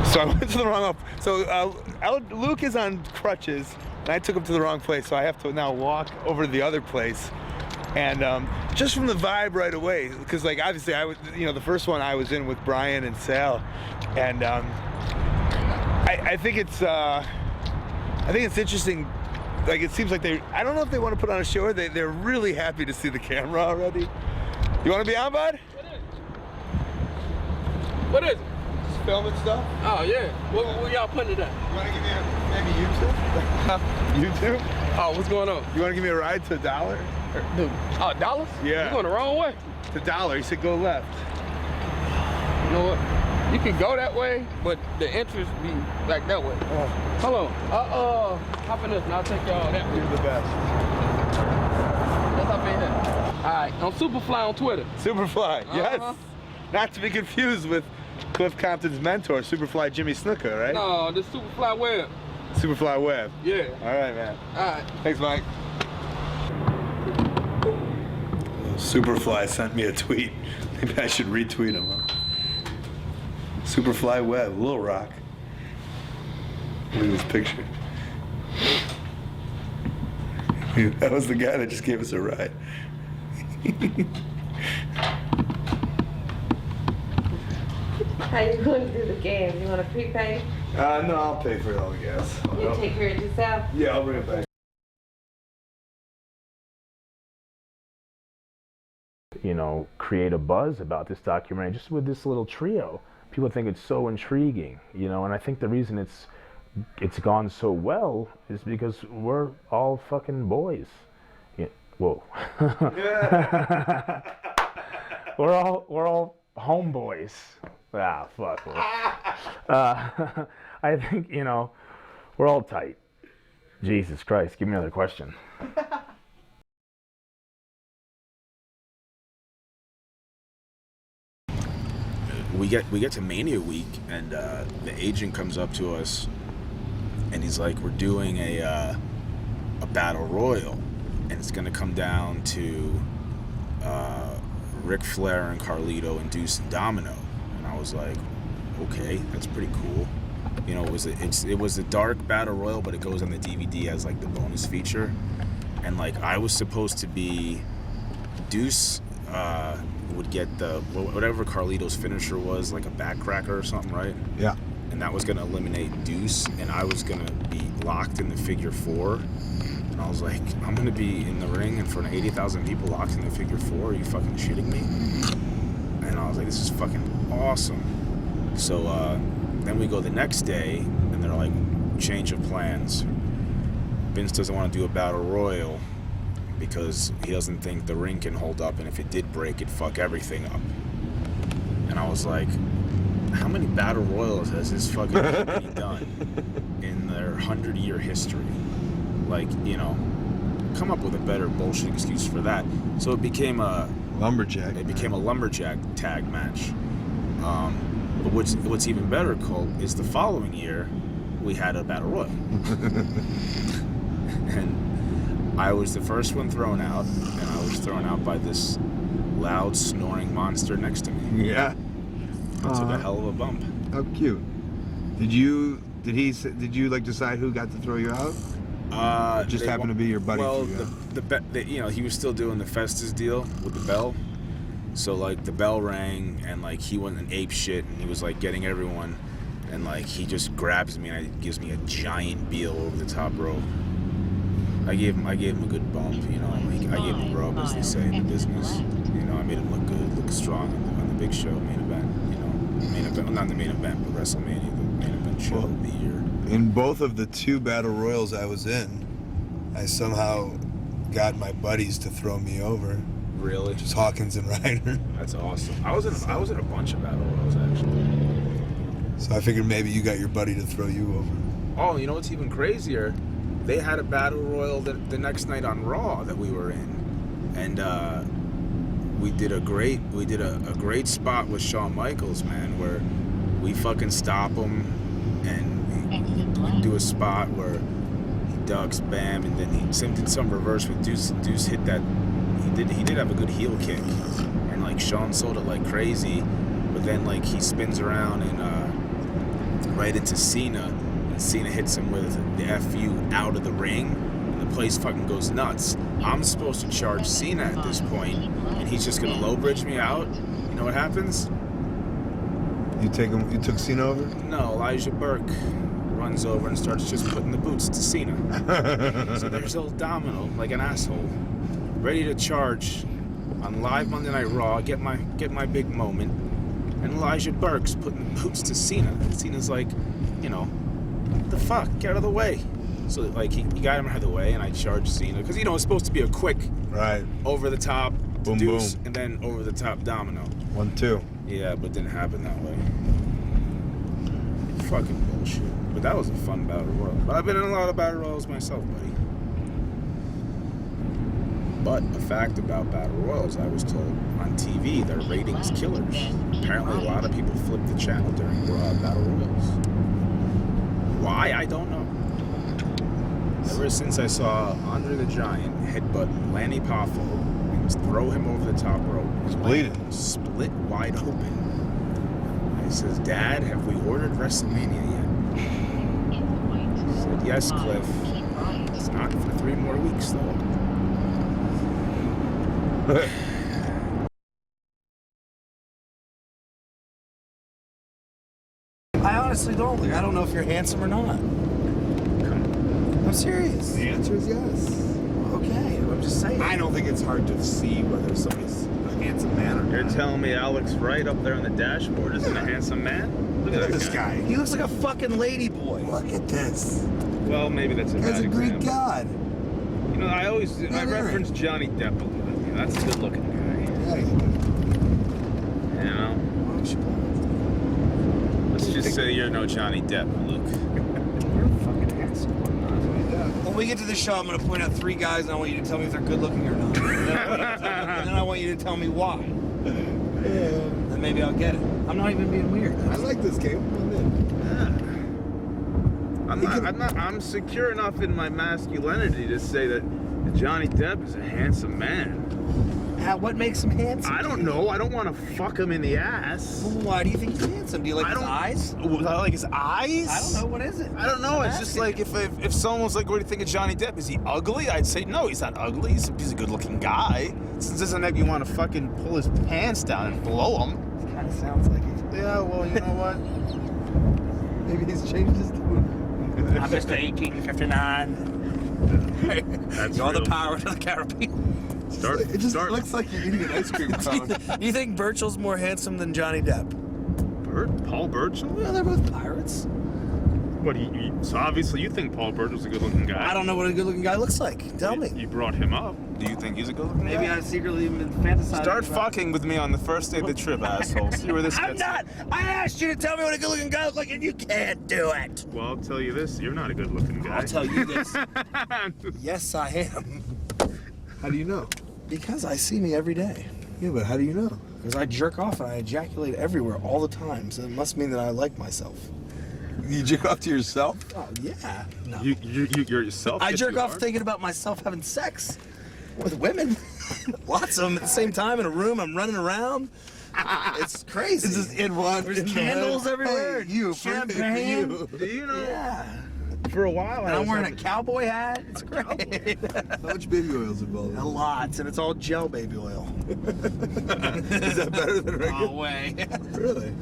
So I went to the wrong. So Luke is on crutches, and I took him to the wrong place. So I have to now walk over to the other place, and just from the vibe right away, because like obviously I was, the first one I was in with Brian and Sal, and I think it's interesting. Like it seems like I don't know if they want to put on a show or they're really happy to see the camera already. You want to be on, bud? What is it? Just filming stuff. Oh yeah. Where y'all putting it at? You want to give me maybe YouTube? YouTube? Oh, what's going on? You want to give me a ride to $1? Dude, $1? Yeah. You going the wrong way? To $1. You said go left. You know what? You can go that way, but the entrance be like that way. Oh. Hold on. Hop in this and I'll take y'all that way. You're the best. Let's hop in here. Alright, I'm Superfly on Twitter. Superfly, yes. Not to be confused with Cliff Compton's mentor, Superfly Jimmy Snuka, right? No, this Superfly Web. Superfly Web. Yeah. Alright, man. Alright. Thanks, Mike. Superfly sent me a tweet. Maybe I should retweet him. Huh? Superfly Web, Little Rock. Look at this picture. That was the guy that just gave us a ride. How you going to do the game? You want to prepay? No, I'll pay for it all, I guess. You take care of yourself? Yeah, I'll bring it back. Create a buzz about this documentary just with this little trio. People think it's so intriguing, and I think the reason it's gone so well is because we're all fucking boys. Whoa. we're all homeboys. Ah, fuck. I think, we're all tight. Jesus Christ, give me another question. We get to Mania week, and the agent comes up to us, and he's like, "We're doing a battle royal, and it's gonna come down to Ric Flair and Carlito and Deuce and Domino." And I was like, "Okay, that's pretty cool." It was a dark battle royal, but it goes on the DVD as like the bonus feature, and like I was supposed to be Deuce. Would get the whatever Carlito's finisher was, like a backcracker or something, right? Yeah. And that was gonna eliminate Deuce, and I was gonna be locked in the figure 4. And I was like, I'm gonna be in the ring in front of 80,000 people locked in the figure 4. Are you fucking shitting me? And I was like, this is fucking awesome. So then we go the next day, and they're like, change of plans. Vince doesn't want to do a battle royal because he doesn't think the ring can hold up, and if it did break, it'd fuck everything up. And I was like, how many battle royals has this fucking company done in their 100-year history? Like, come up with a better bullshit excuse for that. So it became a lumberjack. It became a lumberjack tag match. But what's even better, Colt, is the following year we had a battle royal. And I was the first one thrown out, and I was thrown out by this loud snoring monster next to me. Yeah. I took a hell of a bump. How cute. Did you like decide who got to throw you out? It just happened to be your buddy. Well, he was still doing the Festus deal with the bell. So like the bell rang, and like he went and ape shit, and he was like getting everyone, and like he just grabs me and gives me a giant heel over the top rope. I gave him a good bump, I gave him a rub, as they say in the business. I made him look good, look strong on the big show, main event. Main event, well, not the main event, but WrestleMania, the main event show of the year. In both of the 2 battle royals I was in, I somehow got my buddies to throw me over. Really? Just Hawkins and Ryder. That's awesome. I was in a bunch of battle royals actually. So I figured maybe you got your buddy to throw you over. Oh, you know what's even crazier? They had a battle royal the next night on Raw that we were in, and we did a great spot with Shawn Michaels, man, where we fucking stop him and we do a spot where he ducks, bam, and then he did some reverse with Deuce. Deuce hit that. He did have a good heel kick, and like Shawn sold it like crazy, but then like he spins around and right into Cena. And Cena hits him with the FU out of the ring. And the place fucking goes nuts. I'm supposed to charge Cena at this point, and he's just gonna low bridge me out. You know what happens? You took Cena over? No, Elijah Burke runs over and starts just putting the boots to Cena. So there's old Domino, like an asshole, ready to charge on live Monday Night Raw, get my big moment, and Elijah Burke's putting the boots to Cena. Cena's like, you know, what the fuck, get out of the way. So like he got him out of the way, and I charged Cena because you know it's supposed to be a quick, right, over the top boom deuce, boom, and then over the top Domino. 1-2. Yeah, but didn't happen that way. Fucking bullshit. But that was a fun battle royal. But I've been in a lot of battle royals myself, buddy. But a fact about battle royals, I was told on TV, they're ratings killers. Apparently, a lot of people flip the channel during battle royals. Why? I don't know. Ever since I saw Andre the Giant headbutt Lanny Poffo and throw him over the top rope, He's bleeding. Split wide open. He says, "Dad, have we ordered WrestleMania yet?" I said, "Yes, Cliff. It's not for 3 more weeks, though." I honestly don't. Like, I don't know if you're handsome or not. I'm serious. The answer is yes. Okay, I'm just saying. I don't think it's hard to see whether somebody's a handsome man or not. You're telling me Alex Wright up there on the dashboard isn't a handsome man? Look at this guy. He looks like a fucking lady boy. Look at this. Well, maybe that's a bad That's a Greek example. god. You know, I reference Johnny Depp a lot. You know, that's a good-looking guy. Yeah, You know? Let's just say you're no Johnny Depp, Luke. You're fucking handsome. When we get to the show, I'm going to point out 3 guys, and I want you to tell me if they're good looking or not. And then I want you to tell me why. Then maybe I'll get it. I'm not even being weird. I like this game. I'm secure enough in my masculinity to say that Johnny Depp is a handsome man. What makes him handsome? I don't know. I don't want to fuck him in the ass. Well, why do you think he's handsome? Do you like his eyes? I like his eyes? I don't know. What is it? I don't know. It's just like if someone was like, "What do you think of Johnny Depp? Is he ugly?" I'd say no. He's not ugly. He's a good-looking guy. It doesn't make you want to fucking pull his pants down and blow him. It kind of sounds like it. Yeah. Well, you know what? Maybe he's changed his tune. I'm Mr. 1859. That's All the real. power to the Caribbean. It just looks like you're eating an ice cream cone. Do you think Burchell's more handsome than Johnny Depp? Paul Burchill? Well, they're both pirates. What? So obviously you think Paul Burchill's a good-looking guy. I don't know what a good-looking guy looks like. Tell me. You brought him up. Do you think he's a good-looking guy? Maybe I secretly been fantasizing. Start fucking with me on the first day of the trip, asshole. See where this I'm gets. not. I asked you to tell me what a good-looking guy looks like, and you can't do it. Well, I'll tell you this. You're not a good-looking guy. I'll tell you this. Yes, I am. How do you know? Because I see me every day. Yeah, but how do you know? Because I jerk off and I ejaculate everywhere all the time, so it must mean that I like myself. You jerk off to yourself? Oh, yeah. No. You're yourself. I yes, jerk you off are. thinking about myself having sex with women. Lots of them at the same time in a room. I'm running around. It's crazy. It's just in one. There's candles everywhere. Hey, you. Champagne. Do you know? Yeah. For a while, And I I'm was wearing a having- cowboy hat. It's great. How much baby oil's involved? A lot, and it's all gel baby oil. Is that better than regular? No way. Really?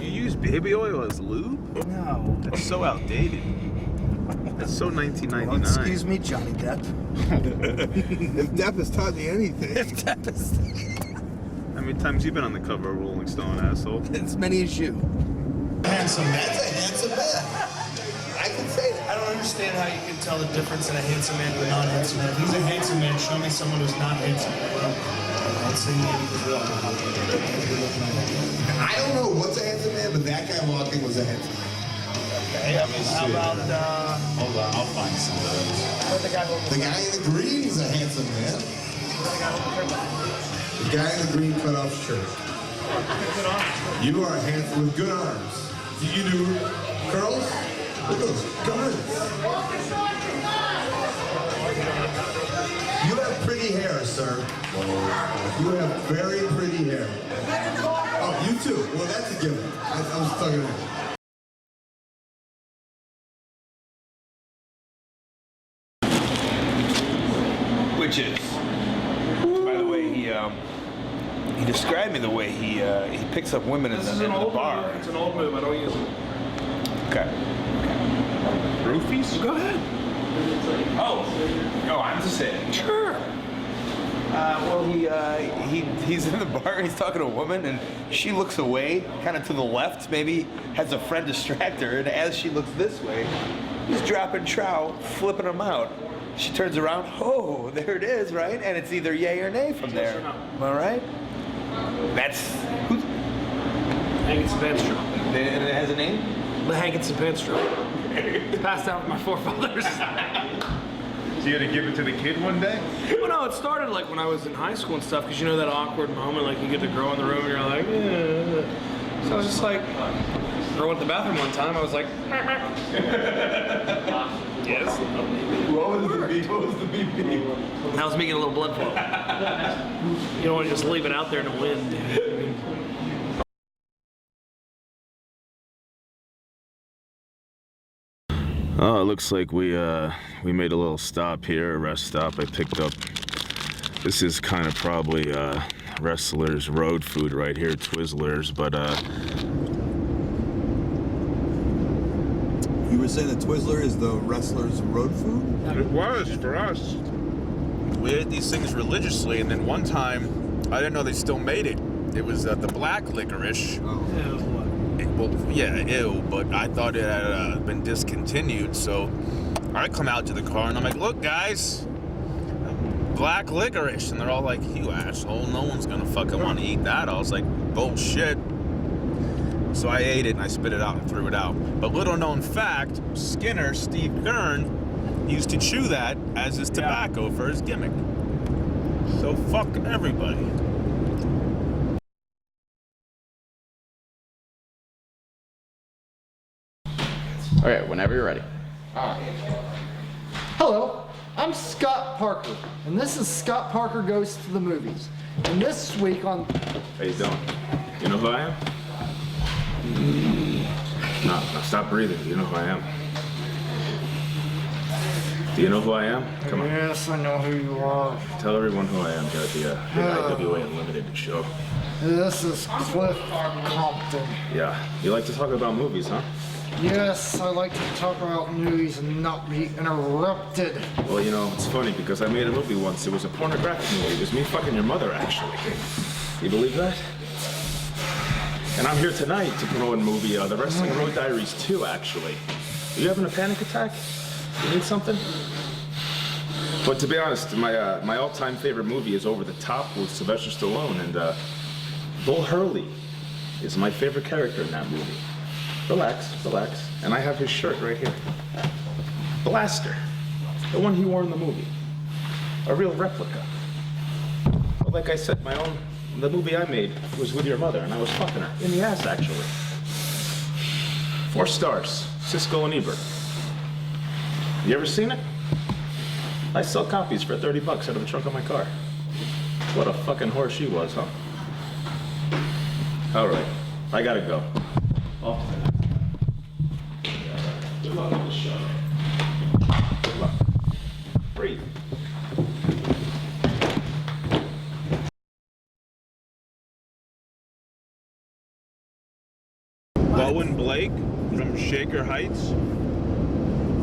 You use baby oil as lube? No. That's so outdated. That's so 1999. Well, excuse me, Johnny Depp. If Depp has taught me anything. If Depp is... How many times you been on the cover of Rolling Stone, asshole? As many as you. Handsome man. That's a handsome man. I can say that. I don't understand how you can tell the difference in a handsome man and a non-handsome man. If he's a handsome man, show me someone who's not handsome. I'll say maybe because we all know how good looking I am. I don't know what's a handsome man, but that guy walking was a handsome man. Okay, how about, Hold on, I'll find some of those. what the guy over The guy in the green is a handsome man. the guy over there? The guy in the green cut-off shirt. You are handsome with good arms. Do you do curls? Look at those guns. You have pretty hair, sir. You have very pretty hair. Oh, You too. Well, that's a given. I was talking about. Which is, by the way, he described me the way he picks up women in the bar. Move. It's an old move. I don't use it. Okay. Roofies? Go ahead. Oh, I'm just saying. Sure. Well, he's in the bar and he's talking to a woman and she looks away, kind of to the left, maybe has a friend distract her, and as she looks this way, he's dropping trow, flipping them out. She turns around, oh, there it is, right? And it's either yay or nay from there. Am I right? That's who's Hankinson Panstrom. and it has a name? The Hankinson Panstrom. Passed out with my forefathers. So you had to give it to the kid one day? Well, no, it started like when I was in high school and stuff, because you know that awkward moment, like you get the girl in the room and you're like, yeah. So I was just like, girl went to the bathroom one time, I was like, yes. What was the BP? That was me getting a little blood flow. You don't want to just leave it out there in the wind. Oh, it looks like we made a little stop here, a rest stop. I picked up, this is kind of probably wrestlers' road food right here, Twizzlers, but You were saying that Twizzler is the wrestler's road food? it was for us. We ate these things religiously, and then one time, I didn't know they still made it. It was the black licorice. Oh. Well, yeah, ew, but I thought it had been discontinued, so I come out to the car and I'm like, look, guys, black licorice. And they're all like, you asshole, no one's gonna fucking want to eat that. I was like, bullshit. So I ate it and I spit it out and threw it out. But little known fact, Skinner, Steve Gurn, used to chew that as his tobacco for his gimmick. So fuck everybody. Okay, whenever you're ready. Hello, I'm Scott Parker, and this is Scott Parker Goes to the Movies. And this week on... How you doing? You know who I am? No, stop breathing. You know who I am. Do you know who I am? Come on. Yes, I know who you are. Tell everyone who I am. Got the IWA Unlimited show. This is Cliff Compton. Yeah. You like to talk about movies, huh? Yes, I like to talk about movies and not be interrupted. Well, you know, it's funny because I made a movie once. It was a pornographic movie. It was me fucking your mother, actually. You believe that? And I'm here tonight to promote a movie, the Wrestling Road Diaries Too, actually. Are you having a panic attack? You need something? But to be honest, my all-time favorite movie is Over the Top with Sylvester Stallone, and Bull Hurley is my favorite character in that movie. Relax, relax. And I have his shirt right here. Blaster. The one he wore in the movie. A real replica. Well, like I said, the movie I made was with your mother, and I was fucking her. In the ass, actually. 4 stars. Siskel and Ebert. You ever seen it? I sell copies for $30 out of the trunk of my car. What a fucking whore she was, huh? All right. I gotta go. Off to the next. Good luck with the show. Good luck. Breathe. Bowen Blake from Shaker Heights,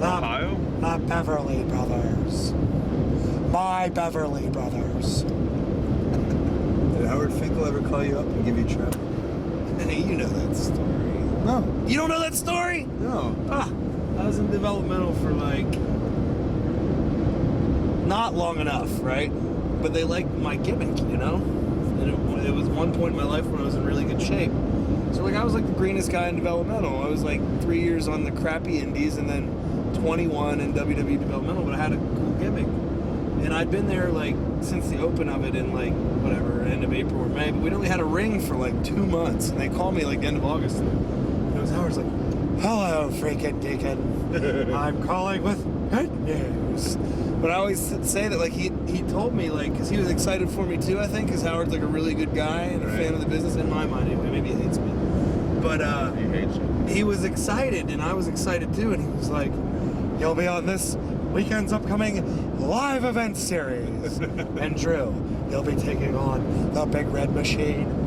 Ohio. The Beverly Brothers. My Beverly Brothers. Did Howard Finkel ever call you up and give you trouble? Hey, you know that story. No. You don't know that story? No. Ah, I was in developmental for like not long enough, right? But they liked my gimmick, you know? And it was one point in my life when I was in really good shape. So like I was like the greenest guy in developmental. I was like 3 years on the crappy indies and then 21 in WWE developmental, but I had a cool gimmick. And I'd been there like since the open of it in like whatever, end of April or May, but we'd only had a ring for like 2 months. And they called me like end of August. And it was Howard's like, hello, freaking Deacon. I'm calling with good news. But I always say that, like, he told me, like, because he was excited for me too, I think, because Howard's like a really good guy and a fan of the business, in my mind anyway. Maybe he hates me. But He hates you. he was excited, and I was excited too, and he was like, you'll be on this weekend's upcoming live event series. And Drew, you'll be taking on the Big Red Machine.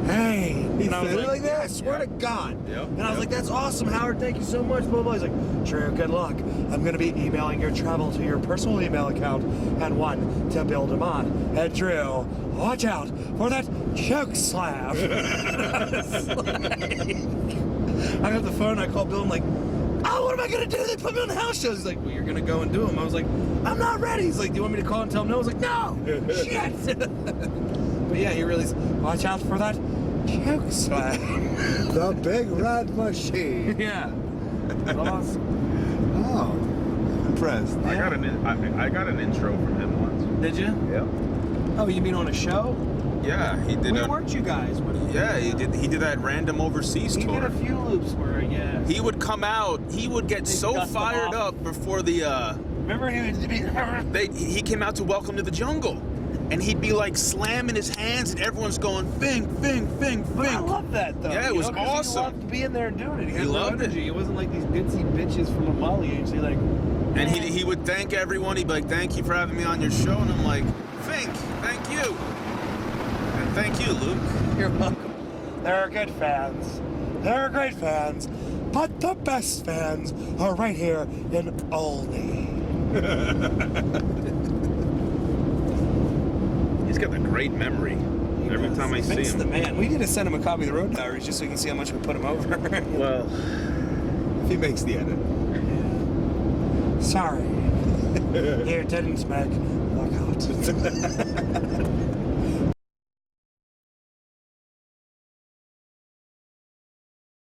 Hey, and I was like that? I swear to God. Yep. And I was like, that's awesome, Howard, thank you so much, blah, blah. He's like, Drew, good luck. I'm gonna be emailing your travel to your personal email account and one to Bill DeMont. And Drew, watch out for that choke slam. I got the phone, I called Bill, I'm like, oh, what am I gonna do? They put me on the house shows. He's like, well, you're gonna go and do them. I was like, I'm not ready. He's like, do you want me to call and tell him no? I was like, no, shit. But yeah, he really, watch out for that choke slam. The Big Red Machine. Yeah. Awesome. Oh, impressed. I got an intro from him once. Did you? Yeah. Oh, you mean on a show? Yeah, he did. Where weren't you guys? Yeah, he did that random overseas He tour. did a few loops where, yeah. He would come out. He would get so dust them fired off. up before the. Remember He came out to Welcome to the Jungle, and he'd be like slamming his hands, and everyone's going fing, fing, fing, fing. I love that though. Yeah, it you was know, 'cause awesome. He loved being there and doing it. He He had no loved it. energy. It wasn't like these ditzy bitches from a Molly age. He like. And he would thank everyone. He'd be like, "Thank you for having me on your show," and I'm like, "Fink, thank you, and thank you, Luke." You're welcome. There are good fans. There are great fans. But the best fans are right here in Olney. He's got a great memory. Every time I see Fink's him. the man. We need to send him a copy of the Road Diaries just so you can see how much we put him over. Well, If he makes the edit. Sorry. Here, didn't smack. Look out.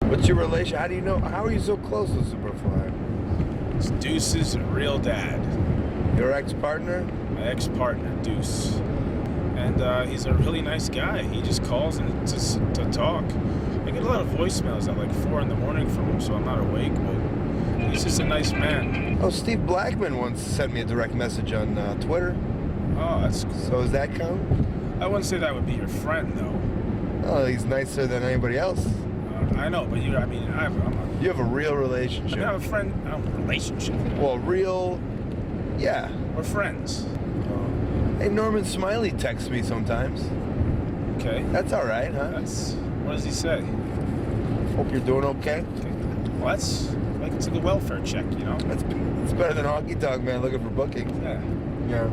What's your relation? How do you know? How are you so close to Superfly? it's Deuce's real dad, Your ex-partner? my ex-partner, Deuce. And he's a really nice guy. He just calls and just to talk. I get a lot of voicemails at like 4 in the morning from him, so I'm not awake, but he's just a nice man. Oh, Steve Blackman once sent me a direct message on Twitter. Oh, that's cool. So does that count? I wouldn't say that would be your friend, though. Oh, he's nicer than anybody else. I know, but you, I mean, You have a real relationship. I have a friend, I don't have a relationship. Well, real, yeah. We're friends. Hey, Norman Smiley texts me sometimes. Okay. That's all right, huh? What does he say? Hope you're doing okay. Well, that's like it's like a welfare check, you know? It's better than Honky Tonk Man looking for bookings. Yeah. Yeah.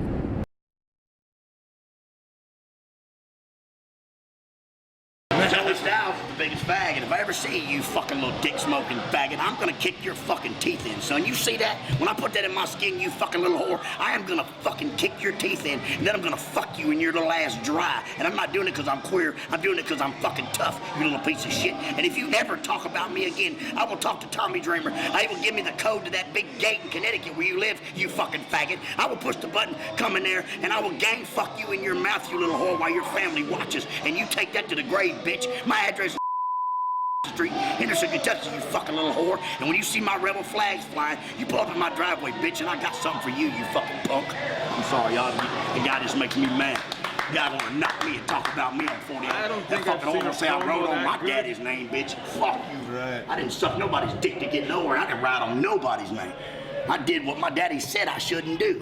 Joey Styles is the biggest fag, and if I ever see you fucking little dick-smoking faggot, I'm gonna kick your fucking teeth in, son. You see that? When I put that in my skin, you fucking little whore, I am gonna fucking kick your teeth in, and then I'm gonna fuck you and your little ass dry. And I'm not doing it because I'm queer. I'm doing it because I'm fucking tough, you little piece of shit. And if you ever talk about me again, I will talk to Tommy Dreamer. I will give me the code to that big gate in Connecticut where you live, you fucking faggot. I will push the button, come in there, and I will gang fuck you in your mouth, you little whore, while your family watches. And you take that to the grave, bitch. My address is Street, Henderson, Kentucky, you fucking little whore. And when you see my rebel flags flying, you pull up in my driveway, bitch, and I got something for you, you fucking punk. I'm sorry, y'all. The guy just makes me mad. The guy wanna knock me and talk about me on 48. I don't think that fucking I've seen whore a say I promo rode on that my good. daddy's name, bitch. Fuck you. Right. I didn't suck nobody's dick to get nowhere. I didn't ride on nobody's name. I did what my daddy said I shouldn't do.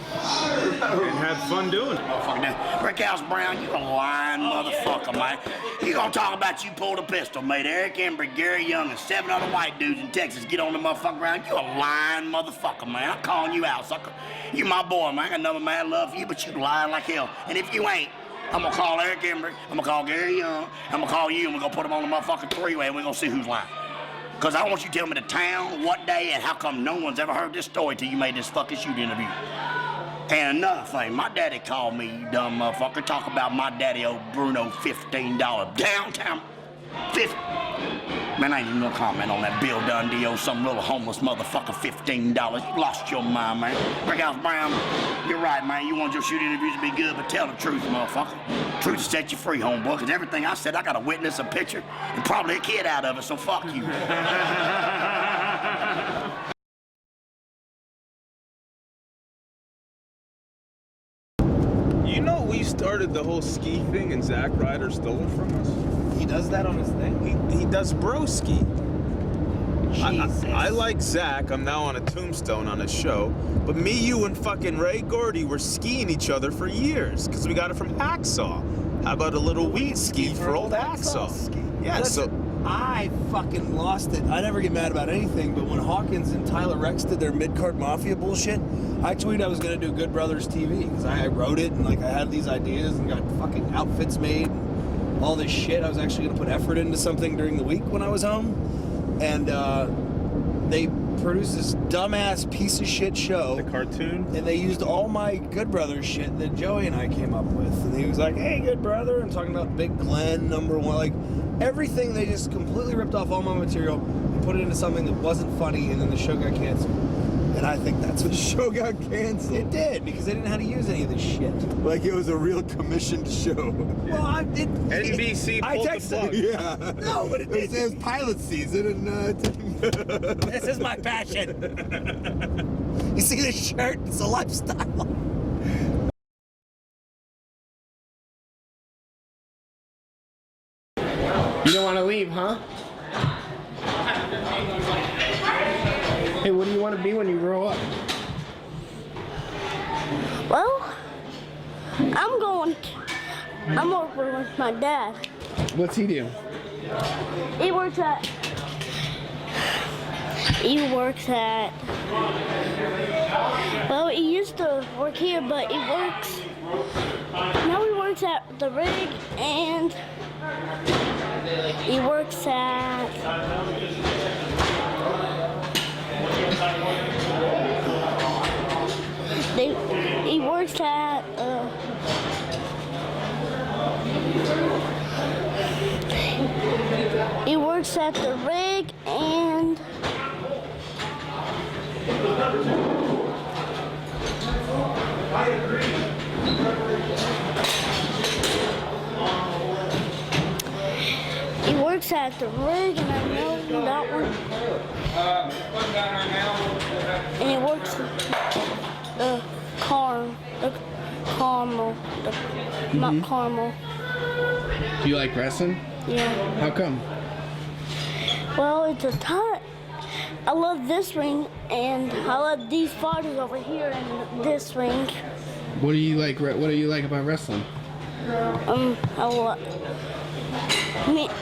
And have fun doing it. Motherfucker, now, Brickhouse Brown, you a lying motherfucker, man. You gonna talk about you pulled a pistol, made Eric Embry, Gary Young, and 7 other white dudes in Texas get on the motherfucker ground. You a lying motherfucker, man. I'm calling you out, sucker. You my boy, man. I got another man love for you, but you lying like hell. And if you ain't, I'm gonna call Eric Embry, I'm gonna call Gary Young, I'm gonna call you, and we're gonna put them on the motherfucking three-way, and we're gonna see who's lying. Because I want you to tell me the town, what day, and how come no one's ever heard this story till you made this fucking shoot interview. And another thing, my daddy called me, you dumb motherfucker, talk about my daddy old Bruno $15 downtown. Man, I ain't even gonna comment on that Bill Dundee or some little homeless motherfucker $15. You lost your mind, man. Brickhouse Brown, you're right, man. You want your shoot interviews to be good, but tell the truth, motherfucker. Truth will set you free, homeboy, because everything I said, I got a witness, a picture, and probably a kid out of it, so fuck you. started the whole ski thing and Zack Ryder stole it from us? He does that on his thing? He does broski. Jesus. I like Zach. I'm now on a tombstone on his show. But me, you, and fucking Ray Gordy were skiing each other for years because we got it from Hacksaw. How about a little weed ski for old Hacksaw? Yeah, Listen, I fucking lost it. I never get mad about anything, but when Hawkins and Tyler Rex did their mid-card mafia bullshit, I tweeted I was gonna do Good Brothers TV because I wrote it and like I had these ideas and got fucking outfits made and all this shit. I was actually gonna put effort into something during the week when I was home, and they produced this dumbass piece of shit show. The cartoon? And they used all my Good Brothers shit that Joey and I came up with. And he was like, hey, Good Brother, and talking about Big Glenn, #1. Like, everything, they just completely ripped off all my material and put it into something that wasn't funny, and then the show got canceled. And I think that's what The show got canceled. it did, because they didn't know how to use any of this shit. Like it was a real commissioned show. Well, I did. NBC I pulled the texted. plug. Yeah. No, but It says pilot season, and This is my passion. You see this shirt? It's a lifestyle. You don't want to leave, huh? Hey, what do you want to be when you grow up? Well, I'm over with my dad. What's he do? He works at, well, he used to work here, but now he works at the rig, and he works at, he works at, he works at the rig, and he works at the rig, and I know that one. And he works the caramel, not caramel. Do you like wrestling? Yeah. How come? Well, it's a ton. I love this ring, and I love these fighters over here and this ring. What do you like? What do you like about wrestling?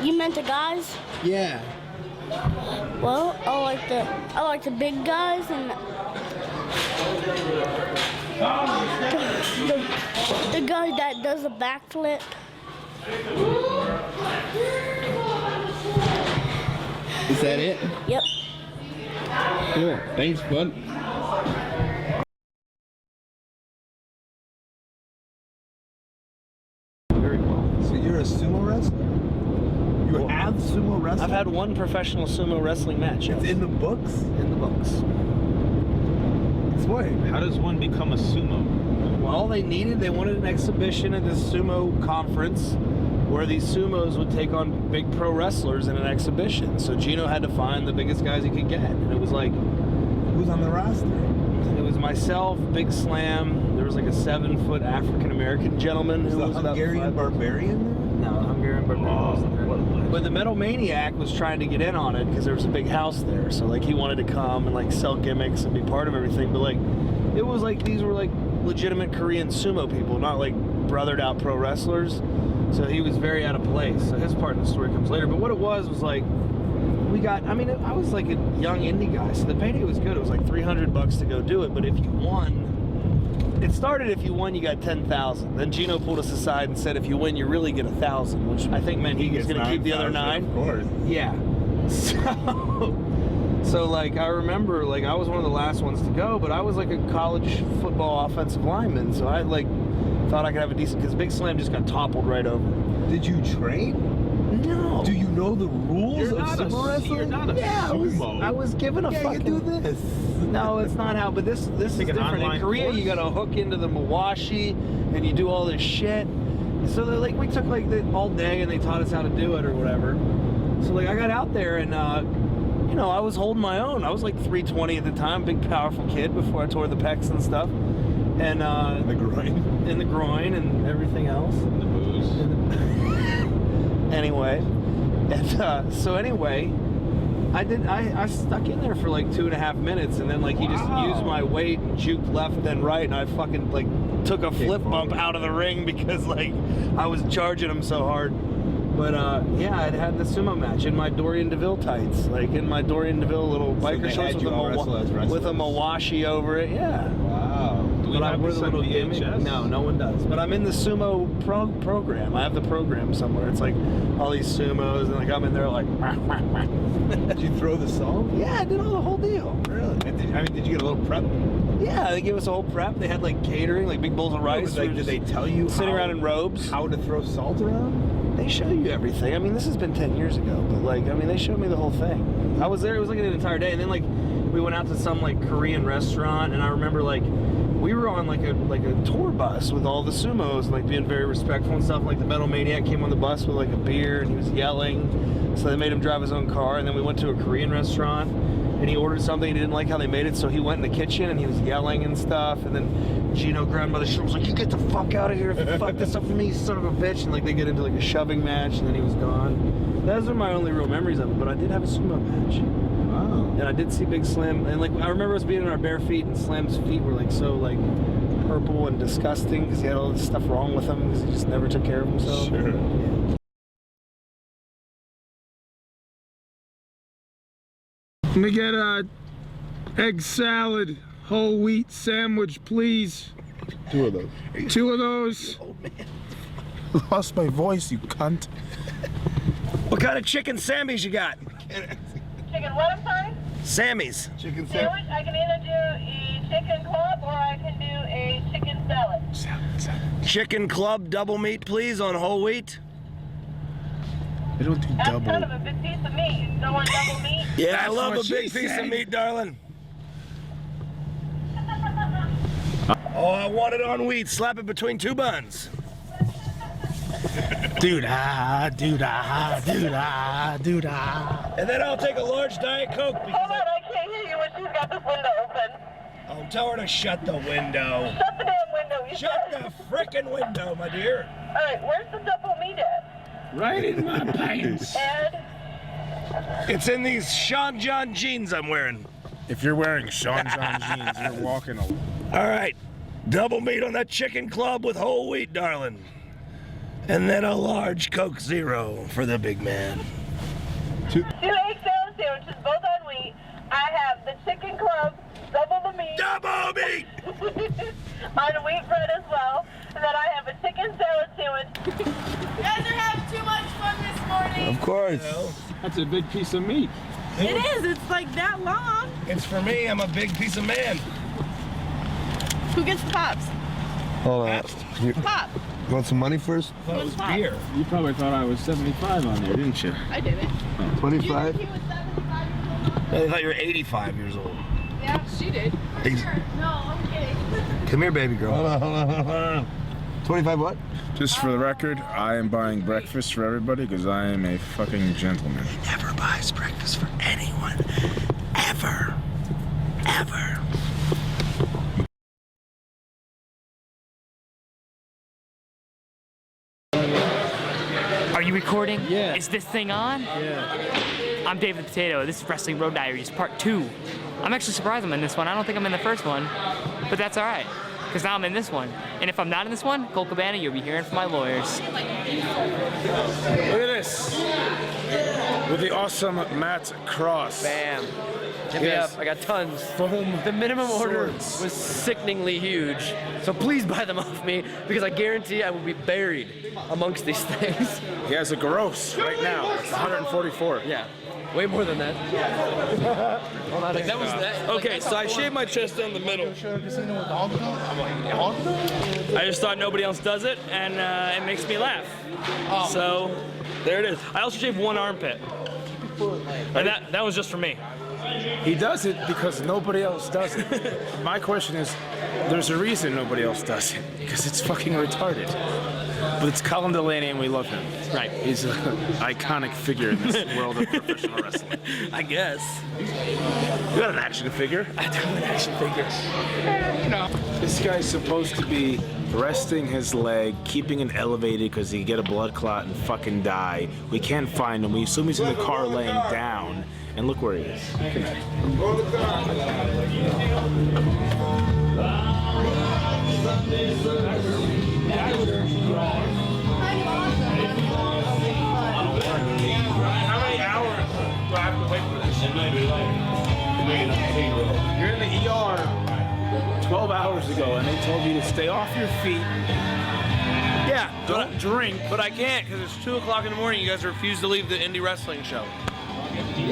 You meant the guys? Yeah. Well, I like the big guys and the guy that does a backflip. Is that it? Yep. Cool. Thanks, bud. Very well. So you're a sumo wrestler? You have sumo wrestling? I've had one professional sumo wrestling match. It's in the books? In the books. Explain. How does one become a sumo? Well, they wanted an exhibition at this sumo conference where these sumos would take on big pro wrestlers in an exhibition. So Gino had to find the biggest guys he could get. And it was like... Who's on the roster? It was myself, Big Slam. There was like a 7-foot African-American gentleman who was the Hungarian Barbarian there? No, the Hungarian Barbarian wasn't there. But the Metal Maniac was trying to get in on it because there was a big house there. So like he wanted to come and like sell gimmicks and be part of everything. But like, it was like, these were like legitimate Korean sumo people, not like brothered out pro wrestlers. So he was very out of place. So his part in the story comes later. But what it was like, I was like a young indie guy, so the payday was good. It was like $300 to go do it, but if you won, it started if you won, you got 10,000. Then Gino pulled us aside and said, if you win, you really get 1,000, which I think meant he was going to keep the other 9. Of course. Yeah. So like, I remember, like, I was one of the last ones to go, but I was like a college football offensive lineman, so I like thought I could have a decent, because Big Slam just got toppled right over. Did you train? No. Do you know the rules of sumo wrestling? You're not a sumo. I was given a fucking... You do this. No, it's not how, but this is different. In Korea, you gotta hook into the mawashi, and you do all this shit. So they're like, we took like all day, and they taught us how to do it or whatever. So like, I got out there, and you know, I was holding my own. I was like 320 at the time, big powerful kid before I tore the pecs and stuff. and in the groin and everything else. The booze. Anyway, and so anyway, I stuck in there for like 2.5 minutes, and then like he just used my weight and juked left then right, and I fucking like took a flip bump out of the ring because like I was charging him so hard. But yeah, I'd had the sumo match in my Dorian DeVille tights, like in my Dorian DeVille little biker shorts with a mawashi over it. Yeah. Wow. Do we have this on VHS? No one does. But I'm in the sumo program. I have the program somewhere. It's like all these sumos, and like I'm in there like. Did you throw the song? Yeah, I did all the whole deal. Really? Did you get a little prep? Yeah, they gave us a whole prep. They had like catering, like big bowls of rice. Like, did they tell you sitting around in robes how to throw salt around? They show you everything. I mean, this has been 10 years ago, but like, I mean, they showed me the whole thing. I was there. It was like an entire day, and then like we went out to some like Korean restaurant, and I remember like we were on like a tour bus with all the sumos, like being very respectful and stuff. Like the Metal Maniac came on the bus with like a beer, and he was yelling. So they made him drive his own car, and then we went to a Korean restaurant, and he ordered something. He didn't like how they made it, so he went in the kitchen and he was yelling and stuff. And then Gino grabbed him by the shoulder, was like, "You get the fuck out of here if you fuck this up for me, you son of a bitch!" And like they get into like a shoving match, and then he was gone. Those are my only real memories of it. But I did have a sumo match. Wow. And I did see Big Slim, and like I remember us being in our bare feet, and Slim's feet were like so like purple and disgusting because he had all this stuff wrong with him because he just never took care of himself. Sure. Yeah. Let me get a egg salad, whole wheat sandwich, please. 2 of those. 2 of those. Oh man. Lost my voice, you cunt. What kind of chicken Sammys you got? Chicken what, I'm sorry? Sammys. Chicken sandwich. I can either do a chicken club or I can do a chicken salad. Chicken club double meat, please, on whole wheat. They don't do That's double. kind of a big piece of meat. You don't want double meat? Yeah, I love a big piece of meat, darling. Oh, I want it on wheat. Slap it between 2 buns. Doo-dah, doo-dah, doo-dah, doo-dah. And then I'll take a large Diet Coke because Hold on, I can't hear you when she's got this window open. Oh, tell her to shut the window. Shut the damn window. Shut the frickin' window, my dear. All right, where's the double meat at? Right in my pants. Ed? It's in these Sean John jeans I'm wearing. If you're wearing Sean John jeans, you're walking a... All right, double meat on that chicken club with whole wheat, darling. And then a large Coke Zero for the big man. 2 egg salad sandwiches, both on wheat. I have the chicken club, double the meat. Double meat! On wheat bread as well. And then I have a chicken salad sandwich. You guys are having too much fun this morning. Of course. That's a big piece of meat. It is. It's like that long. It's for me. I'm a big piece of man. Who gets the pops? Hold on. Pop. You want some money first? That was beer. You probably thought I was 75 on there, didn't you? I didn't. 25? He was 75 years old. I thought you were 85 years old. Yeah, she did. No, I'm kidding. Come here, baby girl. Hold on. 25 what? Just for the record, I am buying breakfast for everybody because I am a fucking gentleman. He never buys breakfast for anyone. Ever. Ever. Are you recording? Yeah. Is this thing on? Yeah. I'm Dave the Potato. This is Wrestling Road Diaries Part 2. I'm actually surprised I'm in this one. I don't think I'm in the first one, but that's all right, because now I'm in this one. And if I'm not in this one, Colt Cabana, you'll be hearing from my lawyers. Look at this. With the awesome Matt Cross. Bam. Hit me up. I got tons. The minimum order was sickeningly huge. So please buy them off me because I guarantee I will be buried amongst these things. He has a gross right now. It's 144. Yeah. Way more than that. Like that was that. Okay, so I shaved my chest down the middle. I just thought nobody else does it, and it makes me laugh. So there it is. I also shaved one armpit, and that was just for me. He does it because nobody else does it. My question is, there's a reason nobody else does it, because it's fucking retarded. But it's Colin Delaney, and we love him. Right. He's an iconic figure in this world of professional wrestling. I guess. You got an action figure. I do have an action figure. You know. This guy's supposed to be resting his leg, keeping it elevated because he could get a blood clot and fucking die. We can't find him. We assume he's in the car laying down. And look where he is. Look at that. How many hours do I have to wait for this? You're in the ER 12 hours ago, and they told you to stay off your feet. Yeah, Don't drink. but I can't because it's 2 o'clock in the morning. You guys refuse to leave the indie wrestling show. If he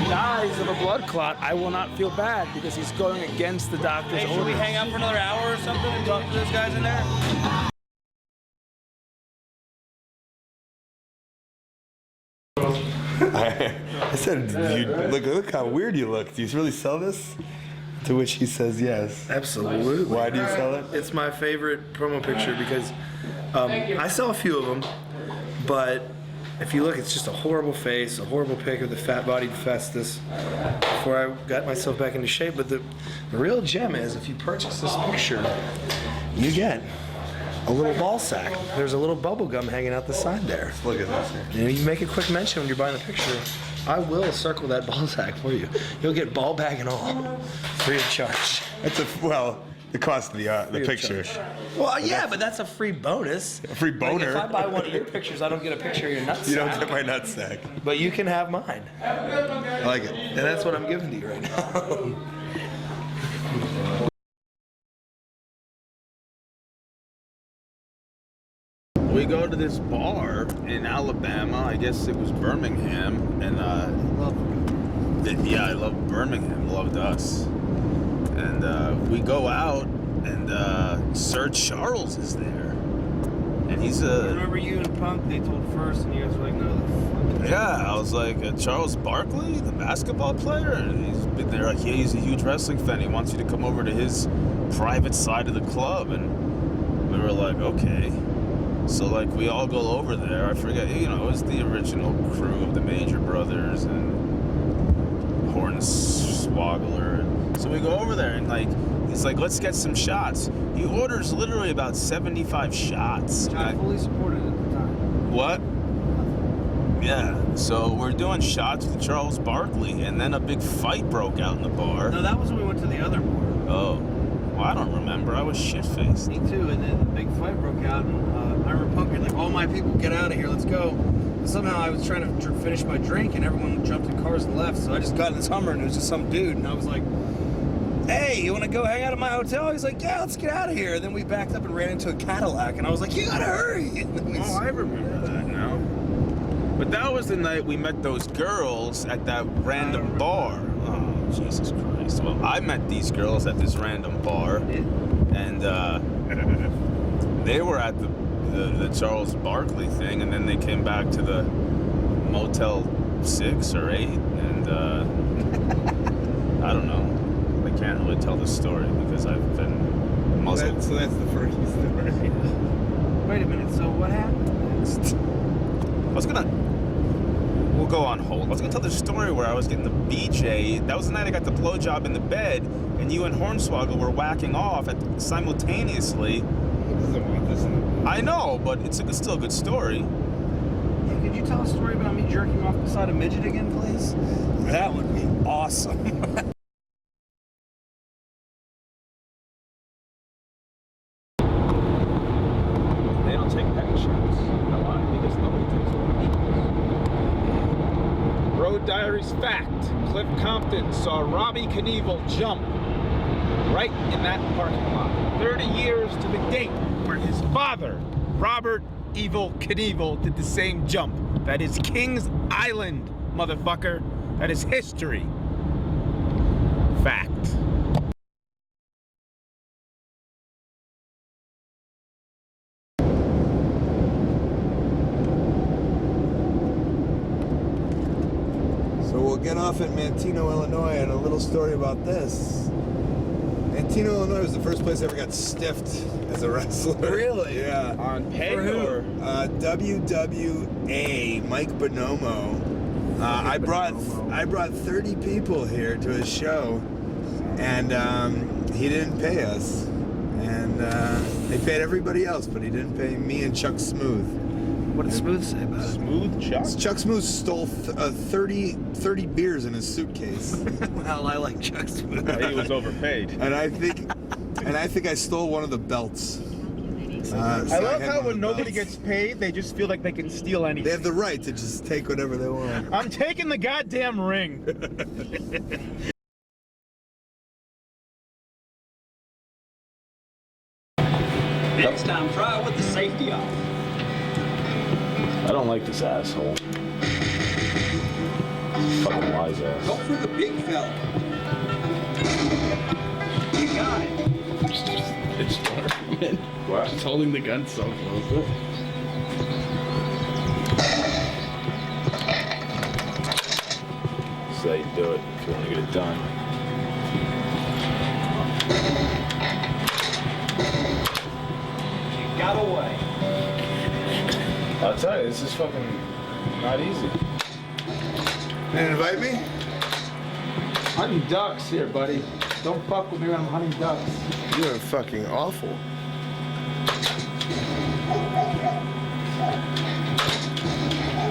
dies of a blood clot, I will not feel bad because he's going against the doctor's Hey, should we orders. hang out for another hour or something and talk to those guys in there? I said, look how weird you look. Do you really sell this? To which he says yes. Absolutely. Why do you sell it? It's my favorite promo picture because I sell a few of them, but if you look, it's just a horrible face, a horrible pic of the fat-bodied Festus before I got myself back into shape. But the real gem is if you purchase this picture, you get a little ball sack. There's a little bubble gum hanging out the side there. Look at this. You know, you make a quick mention when you're buying the picture. I will circle that ball sack for you. You'll get ball bag and all, free of charge. That's the cost of the picture. Well, yeah, but that's a free bonus. A free boner. Like if I buy one of your pictures, I don't get a picture of your nutsack. You don't get my nutsack. But you can have mine. I like it. And that's what I'm giving to you right now. We go to this bar in Alabama. I guess it was Birmingham, and I love Birmingham. Loved us, and we go out, and Sir Charles is there, and he's a. Remember you and Punk? They told first, and you guys were like, no. Yeah, I was like, Charles Barkley, the basketball player, and he's been there. Like, yeah, he's a huge wrestling fan. He wants you to come over to his private side of the club, and we were like, okay. So, like, we all go over there. I forget, you know, it was the original crew of the Major Brothers and Hornswoggle. So we go over there, and, like, he's like, let's get some shots. He orders literally about 75 shots. I fully supported it at the time. What? Yeah, so we're doing shots with Charles Barkley, and then a big fight broke out in the bar. No, that was when we went to the other bar. Oh. Well, I don't remember. I was shit-faced. Me too, and then the big fight broke out, and I remember Punk being like, all my people, get out of here, let's go. And somehow I was trying to finish my drink, and everyone jumped in cars and left, so I just got in this Hummer, and it was just some dude, and I was like, hey, you want to go hang out at my hotel? He's like, yeah, let's get out of here. And then we backed up and ran into a Cadillac, and I was like, you gotta hurry. Oh, I remember that now. But that was the night we met those girls at that random bar. Oh, Jesus Christ. Well, I met these girls at this random bar, and they were at the Charles Barkley thing, and then they came back to the Motel 6 or 8, and I don't know. I can't really tell the story because I've been muzzled. So that's the first story. Wait a minute, so what happened next? We'll go on hold. I was gonna tell the story where I was getting the BJ. That was the night I got the blowjob in the bed, and you and Hornswoggle were whacking off simultaneously. He doesn't want this in the... I know, but it's still a good story. Hey, could you tell a story about me jerking off beside a midget again, please? That would be awesome. They don't take pictures. No, because nobody takes pictures. Road Diaries fact. Cliff Compton saw Robbie Knievel jump right in that parking lot. 30 years to the date where his father, Robert Evil Knievel, did the same jump. That is Kings Island, motherfucker. That is history. Fact. So we'll get off at Manteno, Illinois, and a little story about this. Antino, Illinois was the first place I ever got stiffed as a wrestler. Really? Yeah. On pay or? WWA, Mike Bonomo. I brought 30 people here to his show, and he didn't pay us. And they paid everybody else, but he didn't pay me and Chuck Smooth. What did Smooth say about it? Smooth Chuck? Chuck Smooth stole 30 beers in his suitcase. Well, I like Chuck Smooth. He was overpaid. And I think I stole one of the belts. I love how when nobody gets paid, they just feel like they can steal anything. They have the right to just take whatever they want. I'm taking the goddamn ring. Next time, try it with the safety off. I don't like this asshole. Fucking wise ass. Go for the big fella. You got it. It's dark, man. What? Just holding the gun so close. So you do it if you want to get it done. You got away. I'll tell you, this is fucking not easy. Didn't invite me? Hunting ducks here, buddy. Don't fuck with me when I'm hunting ducks. You are fucking awful.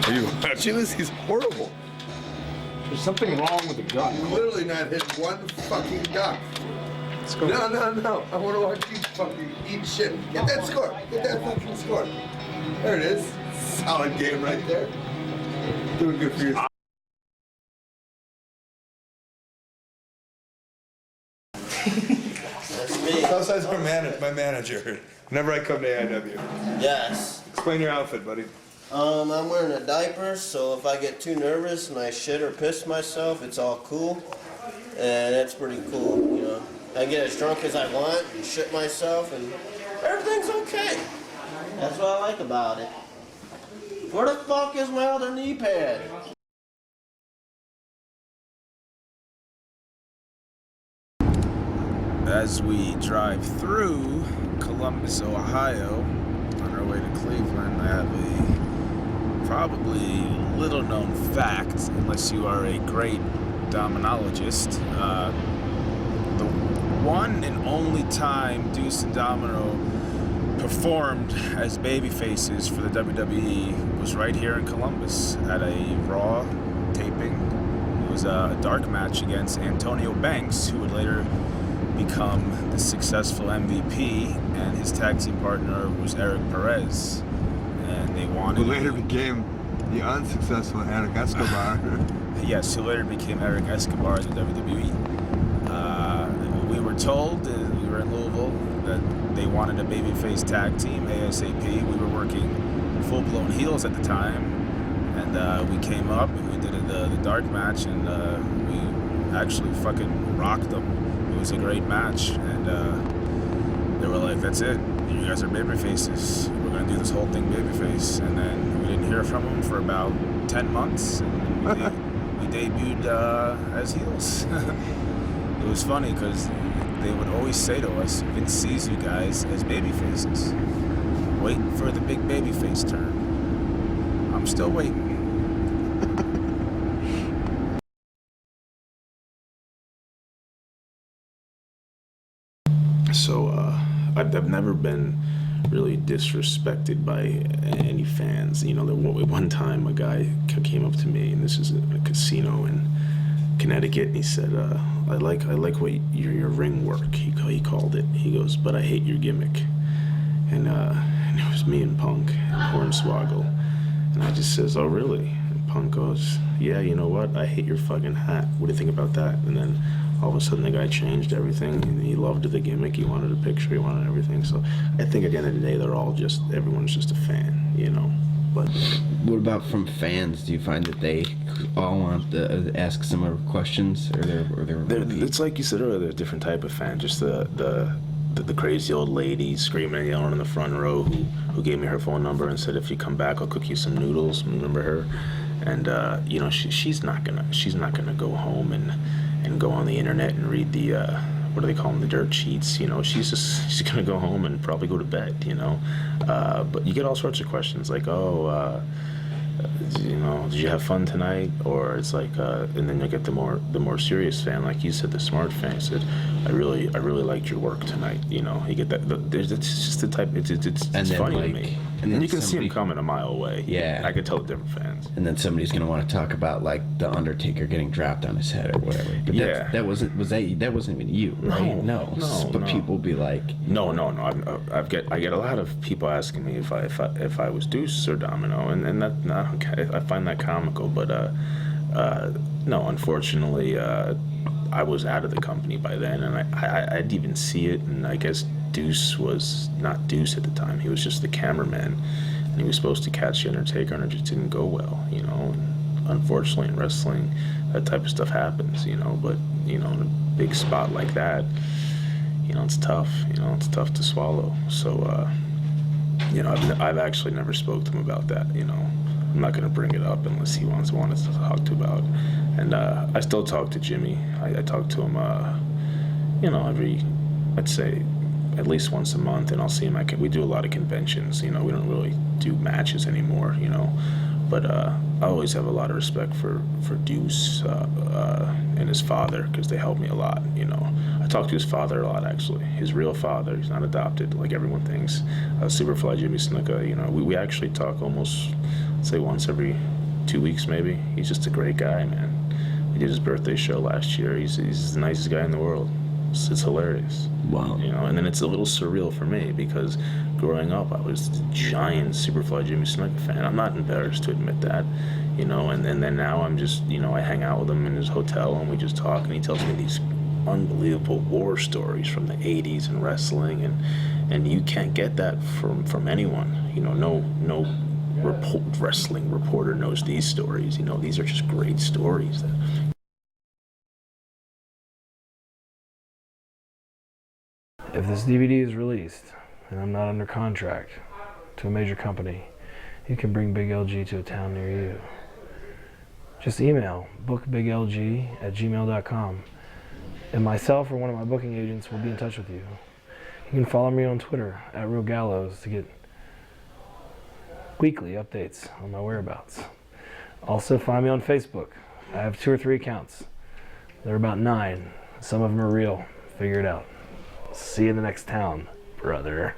Are you watching this? He's horrible. There's something wrong with the gun. I'm literally not hitting one fucking duck. No. I want to watch you fucking eat shit. Get that score. Get that fucking score. There it is. Solid game right there. Doing good for yourself. That's me. Southside's my manager. Whenever I come to AIW. Yes. Explain your outfit, buddy. I'm wearing a diaper, so if I get too nervous and I shit or piss myself, it's all cool. And that's pretty cool, you know. I get as drunk as I want and shit myself and everything's okay. That's what I like about it. Where the fuck is my other knee pad? As we drive through Columbus, Ohio, on our way to Cleveland, I have a probably little known fact, unless you are a great dominologist. The one and only time Deuce and Domino performed as babyfaces for the WWE was right here in Columbus at a Raw taping. It was a dark match against Antonio Banks, who would later become the successful MVP, and his tag team partner was Eric Perez. And they wanted... Who later became the unsuccessful Eric Escobar. Yes, who later became Eric Escobar in the WWE. We were told, we were in Louisville, that they wanted a babyface tag team, ASAP. We were working full-blown heels at the time, and we came up and we did the dark match, and we actually fucking rocked them. It was a great match, and they were like, that's it, you guys are babyfaces. We're gonna do this whole thing babyface. And then we didn't hear from them for about 10 months, and we debuted as heels. It was funny because they would always say to us, Vince sees you guys as babyfaces. Wait for the big babyface turn. I'm still waiting. So, I've never been really disrespected by any fans. You know, one time a guy came up to me, and this is a casino in Connecticut, and he said, I like what your ring work, he called it. He goes, but I hate your gimmick. And it was me and Punk and Hornswoggle. And I just says, oh, really? And Punk goes, yeah, you know what? I hate your fucking hat. What do you think about that? And then all of a sudden the guy changed everything, and he loved the gimmick, he wanted a picture, he wanted everything. So I think at the end of the day, everyone's just a fan, you know. But what about from fans? Do you find that they all want to ask similar questions, or it's like you said earlier, they're a different type of fan. Just the crazy old lady screaming and yelling in the front row who gave me her phone number and said, if you come back, I'll cook you some noodles. Remember her? And you know, she's not gonna go home and go on the internet and read the what do they call them, the dirt sheets, you know, she's gonna go home and probably go to bed, you know. But you get all sorts of questions like, oh, you know, did you have fun tonight? Or it's like, and then you get the more serious fan, like you said, the smart fan said, I really liked your work tonight. You know, you get that. It's just the type. It's funny to me. And then you can see them coming a mile away. Yeah, I could tell the different fans. And then somebody's gonna want to talk about like the Undertaker getting dropped on his head or whatever. But yeah, that wasn't even you, right? No. But people be like, no. I get a lot of people asking me if I was Deuce or Domino, and that I find that comical. But no, unfortunately, I was out of the company by then, and I didn't even see it. And I guess Deuce was not Deuce at the time. He was just the cameraman, and he was supposed to catch the Undertaker, and it just didn't go well, you know. And unfortunately, in wrestling, that type of stuff happens, you know. But you know, in a big spot like that, you know, it's tough. You know, it's tough to swallow. So, you know, I've actually never spoke to him about that. You know, I'm not going to bring it up unless he wants to talk to about. And I still talk to Jimmy. I talk to him, you know, I'd say at least once a month, and I'll see him. We do a lot of conventions. You know, we don't really do matches anymore. You know, but I always have a lot of respect for Deuce and his father, because they helped me a lot. You know, I talk to his father a lot, actually. His real father. He's not adopted like everyone thinks. Superfly Jimmy Snuka. You know, we actually talk almost, say, once every 2 weeks maybe. He's just a great guy, man. We did his birthday show last year. He's the nicest guy in the world. It's hilarious. Wow. You know, and then it's a little surreal for me, because growing up I was a giant Superfly Jimmy Snuka fan. I'm not embarrassed to admit that. You know, and then now I'm just, you know, I hang out with him in his hotel and we just talk, and he tells me these unbelievable war stories from the 80s in wrestling, and you can't get that from anyone. You know, no wrestling reporter knows these stories. You know, these are just great stories. If this DVD is released and I'm not under contract to a major company, you can bring Big LG to a town near you. Just email bookbiglg@gmail.com, and myself or one of my booking agents will be in touch with you. You can follow me on Twitter @RealGallows to get weekly updates on my whereabouts. Also find me on Facebook. I have 2 or 3 accounts. They're about 9. Some of them are real. Figure it out. See you in the next town, brother.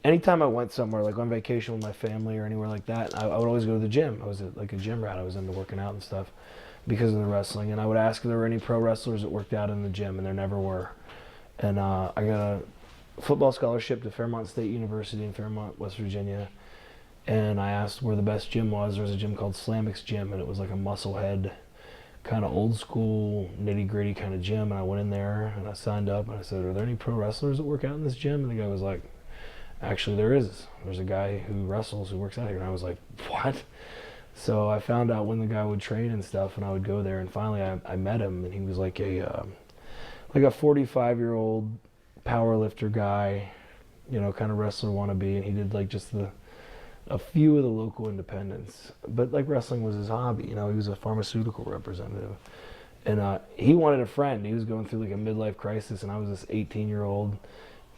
Anytime I went somewhere, like on vacation with my family or anywhere like that, I would always go to the gym. I was like a gym rat. I was into working out and stuff because of the wrestling. And I would ask if there were any pro wrestlers that worked out in the gym, and there never were. And I got a football scholarship to Fairmont State University in Fairmont, West Virginia. And I asked where the best gym was. There was a gym called Slamix Gym, and it was like a musclehead, kind of old school, nitty gritty kind of gym. And I went in there and I signed up and I said, "Are there any pro wrestlers that work out in this gym?" And the guy was like, "Actually, there is. There's a guy who wrestles who works out here." And I was like, "What?" So I found out when the guy would train and stuff, and I would go there. And finally, I met him, and he was like a 45-year-old power lifter guy, you know, kind of wrestler wannabe. And he did like just a few of the local independents, but like wrestling was his hobby. You know, he was a pharmaceutical representative, and he wanted a friend. He was going through like a midlife crisis, and I was this 18-year-old,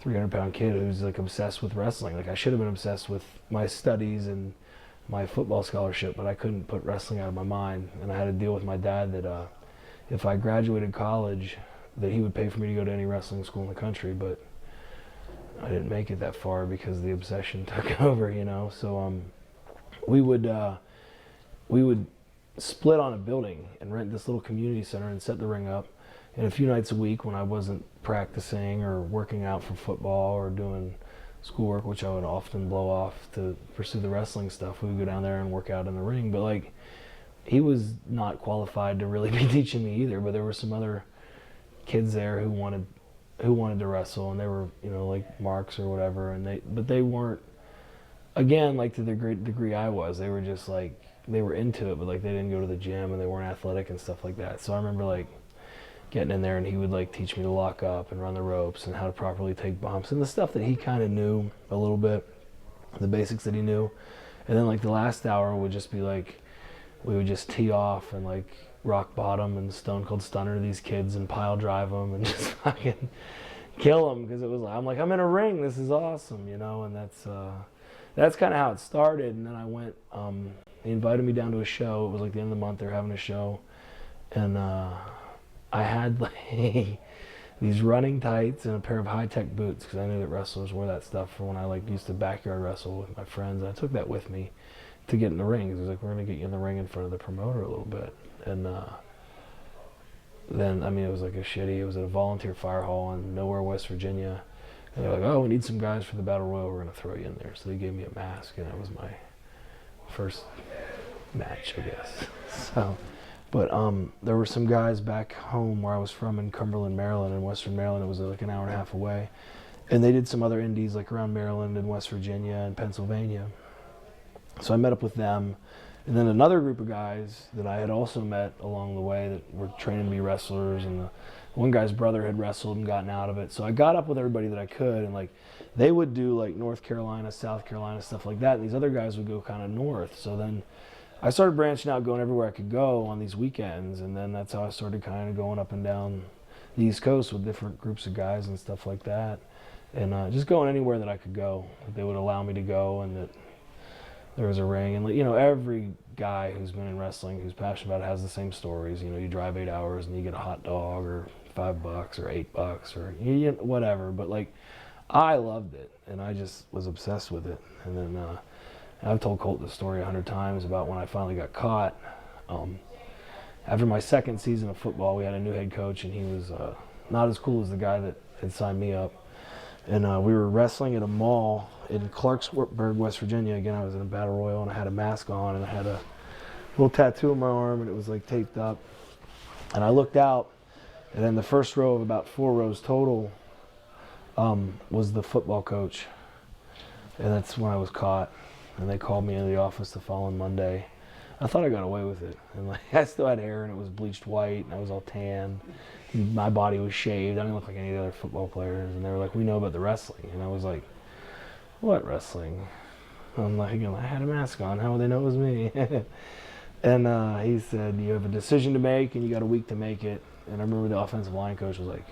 300-pound kid who was like obsessed with wrestling. Like I should have been obsessed with my studies and my football scholarship, but I couldn't put wrestling out of my mind. And I had to deal with my dad that if I graduated college, that he would pay for me to go to any wrestling school in the country, but I didn't make it that far because the obsession took over, you know. So we would split on a building and rent this little community center and set the ring up. And a few nights a week when I wasn't practicing or working out for football or doing schoolwork, which I would often blow off to pursue the wrestling stuff, we would go down there and work out in the ring. But like, he was not qualified to really be teaching me either, but there were some other kids there who wanted to wrestle, and they were, you know, like marks or whatever, and they weren't, again, like to the great degree I was. They were just like, they were into it, but like they didn't go to the gym and they weren't athletic and stuff like that. So I remember like getting in there, and he would like teach me to lock up and run the ropes and how to properly take bumps and the stuff that he kind of knew a little bit, the basics that he knew. And then like the last hour would just be like we would just tee off and like rock bottom and Stone Cold Stunner these kids and pile drive them and just fucking kill them, because it was like, I'm like, I'm in a ring, this is awesome, you know. And that's kind of how it started. And then I went, they invited me down to a show. It was like the end of the month, they were having a show, and I had like these running tights and a pair of high-tech boots, because I knew that wrestlers wore that stuff for when I like used to backyard wrestle with my friends. And I took that with me to get in the ring, because it was like, we're gonna get you in the ring in front of the promoter a little bit. And then, I mean, it was like it was at a volunteer fire hall in nowhere, West Virginia. And they're like, oh, we need some guys for the Battle Royal, we're gonna throw you in there. So they gave me a mask, and that was my first match, I guess. So, but there were some guys back home where I was from in Cumberland, Maryland. In Western Maryland, it was like an hour and a half away. And they did some other indies like around Maryland and West Virginia and Pennsylvania. So I met up with them. And then another group of guys that I had also met along the way that were training to be wrestlers, and one guy's brother had wrestled and gotten out of it. So I got up with everybody that I could, and like they would do like North Carolina, South Carolina, stuff like that, and these other guys would go kind of north. So then I started branching out, going everywhere I could go on these weekends, and then that's how I started kind of going up and down the East Coast with different groups of guys and stuff like that, and just going anywhere that I could go, that they would allow me to go, and that there was a ring. And you know, every guy who's been in wrestling, who's passionate about it, has the same stories. You know, you drive 8 hours and you get a hot dog or $5 or $8 or whatever. But like, I loved it, and I just was obsessed with it. And then I've told Colt this story 100 times about when I finally got caught. After my second season of football, we had a new head coach, and he was not as cool as the guy that had signed me up. And we were wrestling at a mall in Clarksburg, West Virginia. Again, I was in a battle royal, and I had a mask on, and I had a little tattoo on my arm, and it was like taped up. And I looked out, and in the first row of about 4 rows total was the football coach. And that's when I was caught. And they called me into the office the following Monday. I thought I got away with it. And like, I still had hair, and it was bleached white, and I was all tan. My body was shaved. I didn't look like any of the other football players. And they were like, we know about the wrestling. And I was like, what wrestling? I'm like, I had a mask on. How would they know it was me? And he said, you have a decision to make, and you got a week to make it. And I remember the offensive line coach was like,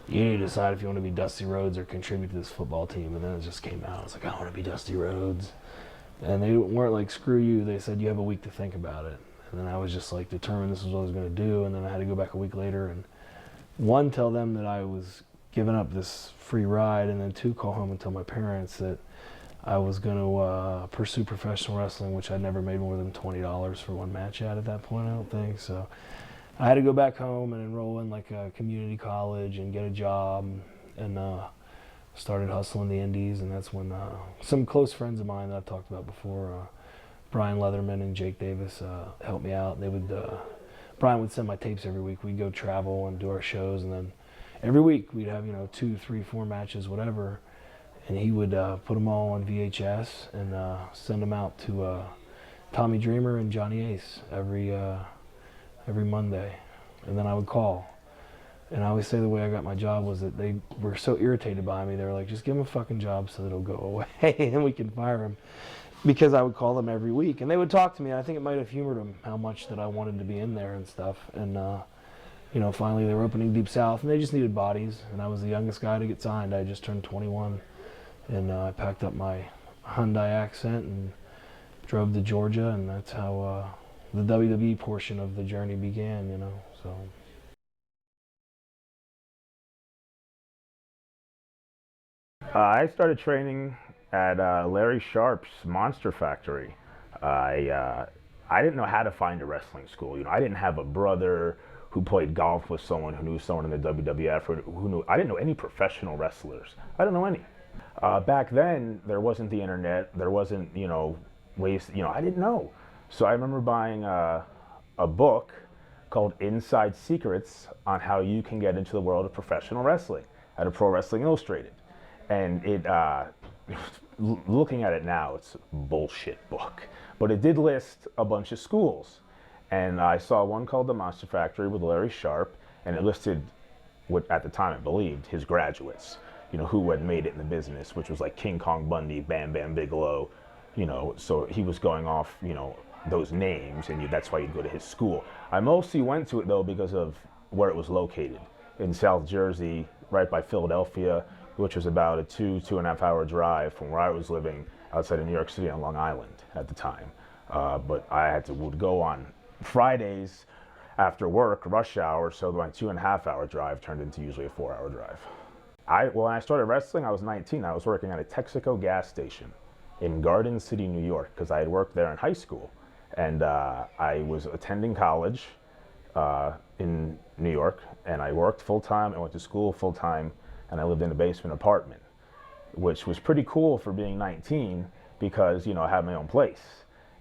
you need to decide if you want to be Dusty Rhodes or contribute to this football team. And then it just came out. I was like, I want to be Dusty Rhodes. And they weren't like, screw you. They said, you have a week to think about it. And then I was just like determined this is what I was going to do. And then I had to go back a week later and, one, tell them that I was giving up this free ride, and then 2, call home and tell my parents that I was going to pursue professional wrestling, which I'd never made more than $20 for one match at that point, I don't think. So I had to go back home and enroll in like a community college and get a job, and started hustling the indies. And that's when some close friends of mine that I've talked about before, Brian Leatherman and Jake Davis, helped me out. They would Brian would send my tapes every week. We'd go travel and do our shows, and then every week we'd have 2, 3, 4 matches, whatever, and he would put them all on VHS and send them out to Tommy Dreamer and Johnny Ace every Monday. And then I would call, and I always say the way I got my job was that they were so irritated by me. They were like, just give him a fucking job so that he'll go away and we can fire him. Because I would call them every week, and they would talk to me. And I think it might have humored them how much that I wanted to be in there and stuff. And finally they were opening Deep South, and they just needed bodies. And I was the youngest guy to get signed. I just turned 21, and I packed up my Hyundai Accent and drove to Georgia, and that's how the WWE portion of the journey began. So. I started training at Larry Sharp's Monster Factory. I didn't know how to find a wrestling school. I didn't have a brother who played golf with someone who knew someone in the WWF, or who knew. I didn't know any professional wrestlers. I didn't know any. Back then, there wasn't the internet. There wasn't, ways. I didn't know. So I remember buying a book called Inside Secrets on how you can get into the world of professional wrestling out of Pro Wrestling Illustrated, and it. Looking at it now, it's a bullshit book, but it did list a bunch of schools, and I saw one called the Monster Factory with Larry Sharp, and it listed what at the time I believed his graduates, who had made it in the business, which was like King Kong Bundy, Bam Bam Bigelow, so he was going off, those names, and that's why you'd go to his school. I mostly went to it though because of where it was located in South Jersey, right by Philadelphia, which was about a 2.5 hour drive from where I was living outside of New York City on Long Island at the time. But I would go on Fridays after work, rush hour, so my 2.5 hour drive turned into usually a 4 hour drive. When I started wrestling, I was 19. I was working at a Texaco gas station in Garden City, New York, because I had worked there in high school. And I was attending college in New York, and I worked full-time, I went to school full-time, and I lived in a basement apartment, which was pretty cool for being 19 because, you know, I had my own place.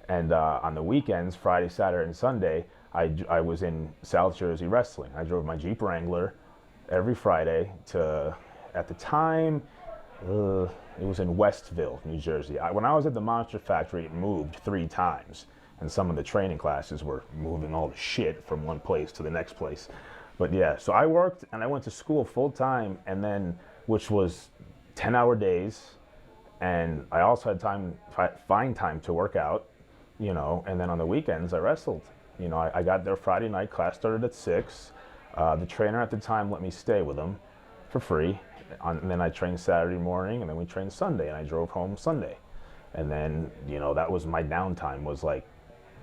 And on the weekends, Friday, Saturday, and Sunday, I was in South Jersey wrestling. I drove my Jeep Wrangler every Friday to, at the time, it was in Westville, New Jersey. When I was at the Monster Factory, it moved 3 times. And some of the training classes were moving all the shit from one place to the next place. But yeah, so I worked and I went to school full time, and then, which was 10-hour days. And I also had time, find time to work out, you know, and then on the weekends I wrestled. You know, I got there Friday night, class started at 6. The trainer at the time let me stay with him for free. And then I trained Saturday morning, and then we trained Sunday, and I drove home Sunday. And then, you know, that was my downtime, was like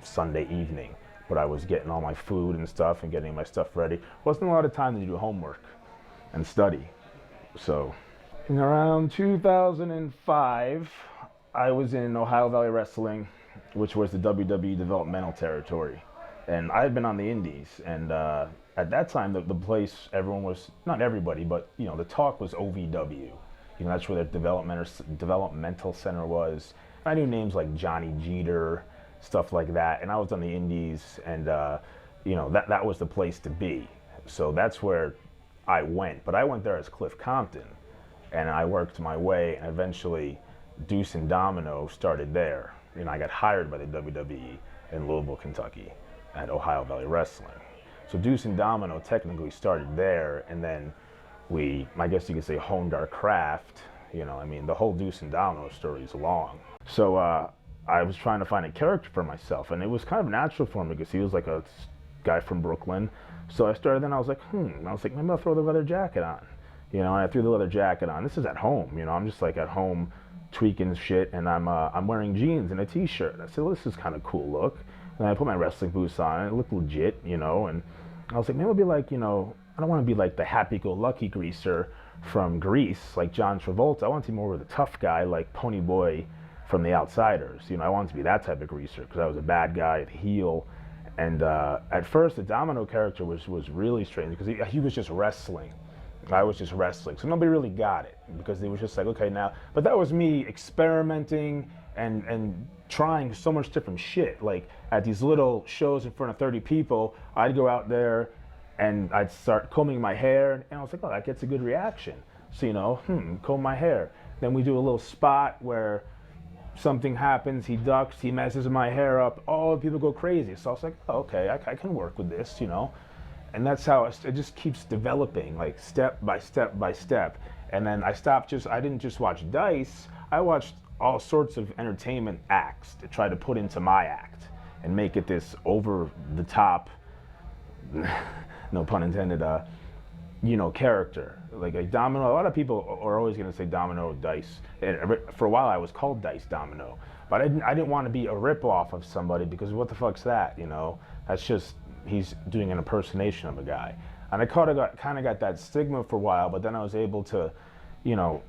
Sunday evening. But I was getting all my food and stuff and getting my stuff ready. Wasn't a lot of time to do homework and study. So in around 2005, I was in Ohio Valley Wrestling, which was the WWE developmental territory. And I had been on the indies, and at that time, the place, everyone was, not everybody, but, you know, the talk was OVW. You know, that's where the developmental center was. I knew names like Johnny Jeter, stuff like that, and I was on the indies, and, you know, that was the place to be. So that's where I went. But I went there as Cliff Compton, and I worked my way, and eventually Deuce and Domino started there. You know, I got hired by the WWE in Louisville, Kentucky, at Ohio Valley Wrestling. So Deuce and Domino technically started there, and then we, I guess you could say, honed our craft. You know, I mean, the whole Deuce and Domino story is long. So I was trying to find a character for myself, and it was kind of natural for me because he was like a guy from Brooklyn. So I started, then I was like, maybe I'll throw the leather jacket on. You know, and I threw the leather jacket on. This is at home, you know, I'm just like at home tweaking shit, and I'm wearing jeans and a t-shirt. I said, well, this is kind of cool look. And I put my wrestling boots on, and it looked legit, you know, and I was like, maybe I'll be like, you know, I don't want to be like the happy-go-lucky greaser from Grease, like John Travolta. I want to be more of the tough guy, like Pony Boy from The Outsiders. You know, I wanted to be that type of greaser because I was a bad guy, a heel. And at first, the Domino character was really strange because he was just wrestling. I was just wrestling. So nobody really got it because they was just like, okay, now. But that was me experimenting and trying so much different shit. Like at these little shows in front of 30 people, I'd go out there and I'd start combing my hair, and I was like, oh, that gets a good reaction. So, you know, comb my hair. Then we do a little spot where something happens, he ducks, he messes my hair up, oh, people go crazy. So I was like, oh, okay, I can work with this, you know. And that's how it just keeps developing, like step by step by step. And then I didn't just watch Dice, I watched all sorts of entertainment acts to try to put into my act and make it this over the top, no pun intended, you know, character. Like a Domino, a lot of people are always gonna say Domino Dice. And for a while I was called Dice Domino, but I didn't want to be a rip-off of somebody because what the fuck's that, you know? That's just, he's doing an impersonation of a guy. And I kind of got that stigma for a while, but then I was able to, you know,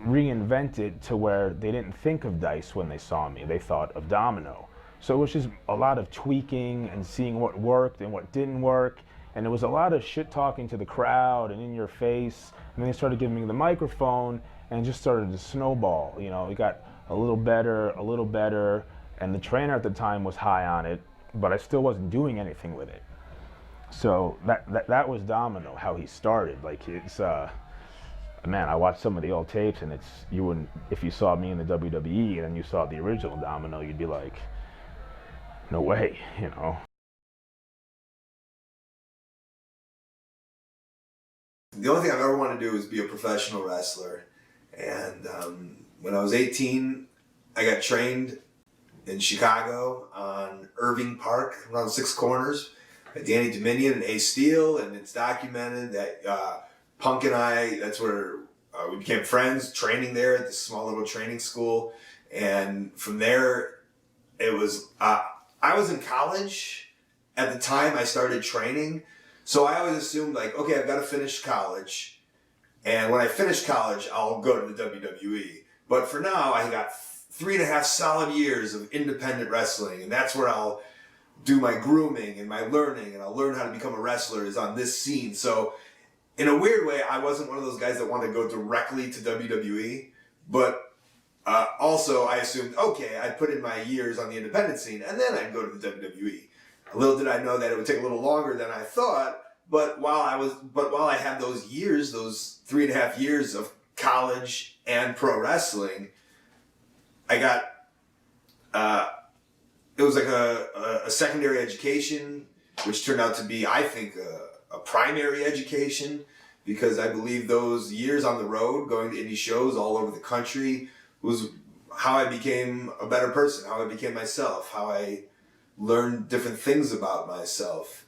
reinvent it to where they didn't think of Dice when they saw me, they thought of Domino. So it was just a lot of tweaking and seeing what worked and what didn't work. And it was a lot of shit talking to the crowd and in your face. And then they started giving me the microphone and it just started to snowball. You know, it got a little better. And the trainer at the time was high on it, but I still wasn't doing anything with it. So that was Domino, how he started. Like it's, man, I watched some of the old tapes and you wouldn't, if you saw me in the WWE and then you saw the original Domino, you'd be like, no way, you know. The only thing I've ever wanted to do is be a professional wrestler. And when I was 18, I got trained in Chicago on Irving Park, around the Six Corners, by Danny Dominion and Ace Steel, and it's documented that Punk and I, that's where we became friends, training there at this small little training school. And from there, it was, I was in college at the time I started training. So I always assumed like, okay, I've got to finish college. And when I finish college, I'll go to the WWE. But for now, I got 3.5 solid years of independent wrestling. And that's where I'll do my grooming and my learning. And I'll learn how to become a wrestler is on this scene. So in a weird way, I wasn't one of those guys that wanted to go directly to WWE. But also, I assumed, okay, I'd put in my years on the independent scene, and then I'd go to the WWE. Little did I know that it would take a little longer than I thought. But while I had those years, those 3.5 years of college and pro wrestling, I got it was like a secondary education, which turned out to be, I think, a primary education, because I believe those years on the road, going to indie shows all over the country, was how I became a better person, how I became myself, how I learned different things about myself.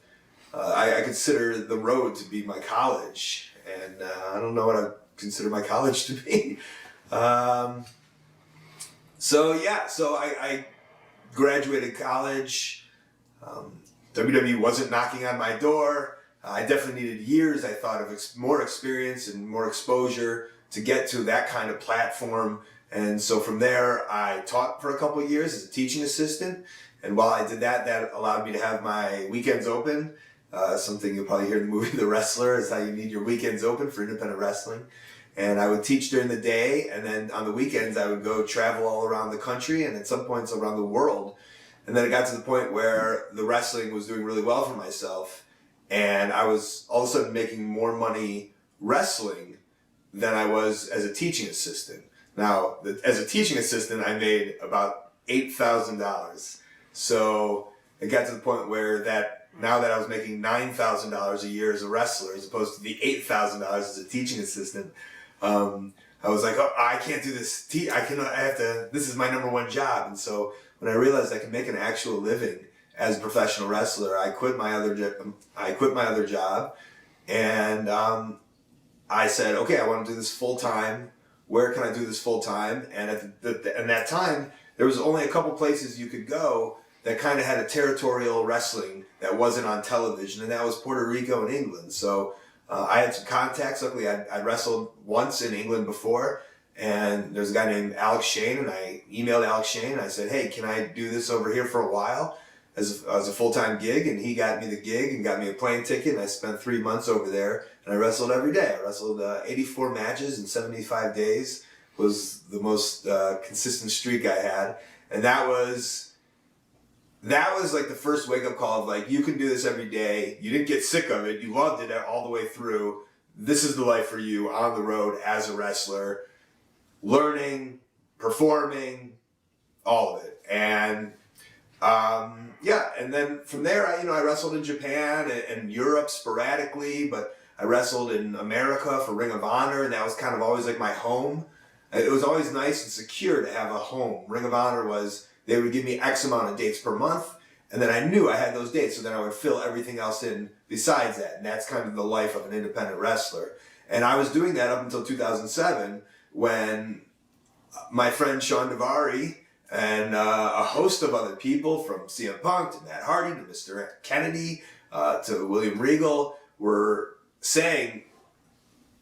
I consider the road to be my college, and I don't know what I consider my college to be. So I graduated college. WWE wasn't knocking on my door. I definitely needed years, I thought, of more experience and more exposure to get to that kind of platform. And so from there, I taught for a couple of years as a teaching assistant. And while I did that, that allowed me to have my weekends open. Something you'll probably hear in the movie The Wrestler is how you need your weekends open for independent wrestling. And I would teach during the day, and then on the weekends I would go travel all around the country and at some points around the world. And then it got to the point where the wrestling was doing really well for myself, and I was all of a sudden making more money wrestling than I was as a teaching assistant. Now, as a teaching assistant, I made about $8,000. So it got to the point where now that I was making $9,000 a year as a wrestler, as opposed to the $8,000 as a teaching assistant, I was like, oh, I can't do this. This is my number one job. And so when I realized I could make an actual living as a professional wrestler, I quit my other job, and I said, okay, I want to do this full time. Where can I do this full time? And at that time, there was only a couple places you could go that kind of had a territorial wrestling that wasn't on television, and that was Puerto Rico and England. So I had some contacts. Luckily, I'd wrestled once in England before, and there's a guy named Alex Shane, and I emailed Alex Shane, and I said, hey, can I do this over here for a while as a full-time gig? And he got me the gig and got me a plane ticket, and I spent 3 months over there, and I wrestled every day. I wrestled 84 matches in 75 days, was the most consistent streak I had, and that was like the first wake-up call of like, you can do this every day. You didn't get sick of it. You loved it all the way through. This is the life for you on the road as a wrestler, learning, performing, all of it. And and then from there, I wrestled in Japan and Europe sporadically, but I wrestled in America for Ring of Honor, and that was kind of always like my home. It was always nice and secure to have a home. Ring of Honor was, they would give me X amount of dates per month, and then I knew I had those dates, so then I would fill everything else in besides that. And that's kind of the life of an independent wrestler. And I was doing that up until 2007, when my friend Sean Navari and a host of other people, from CM Punk to Matt Hardy to Mr. Kennedy to William Regal, were saying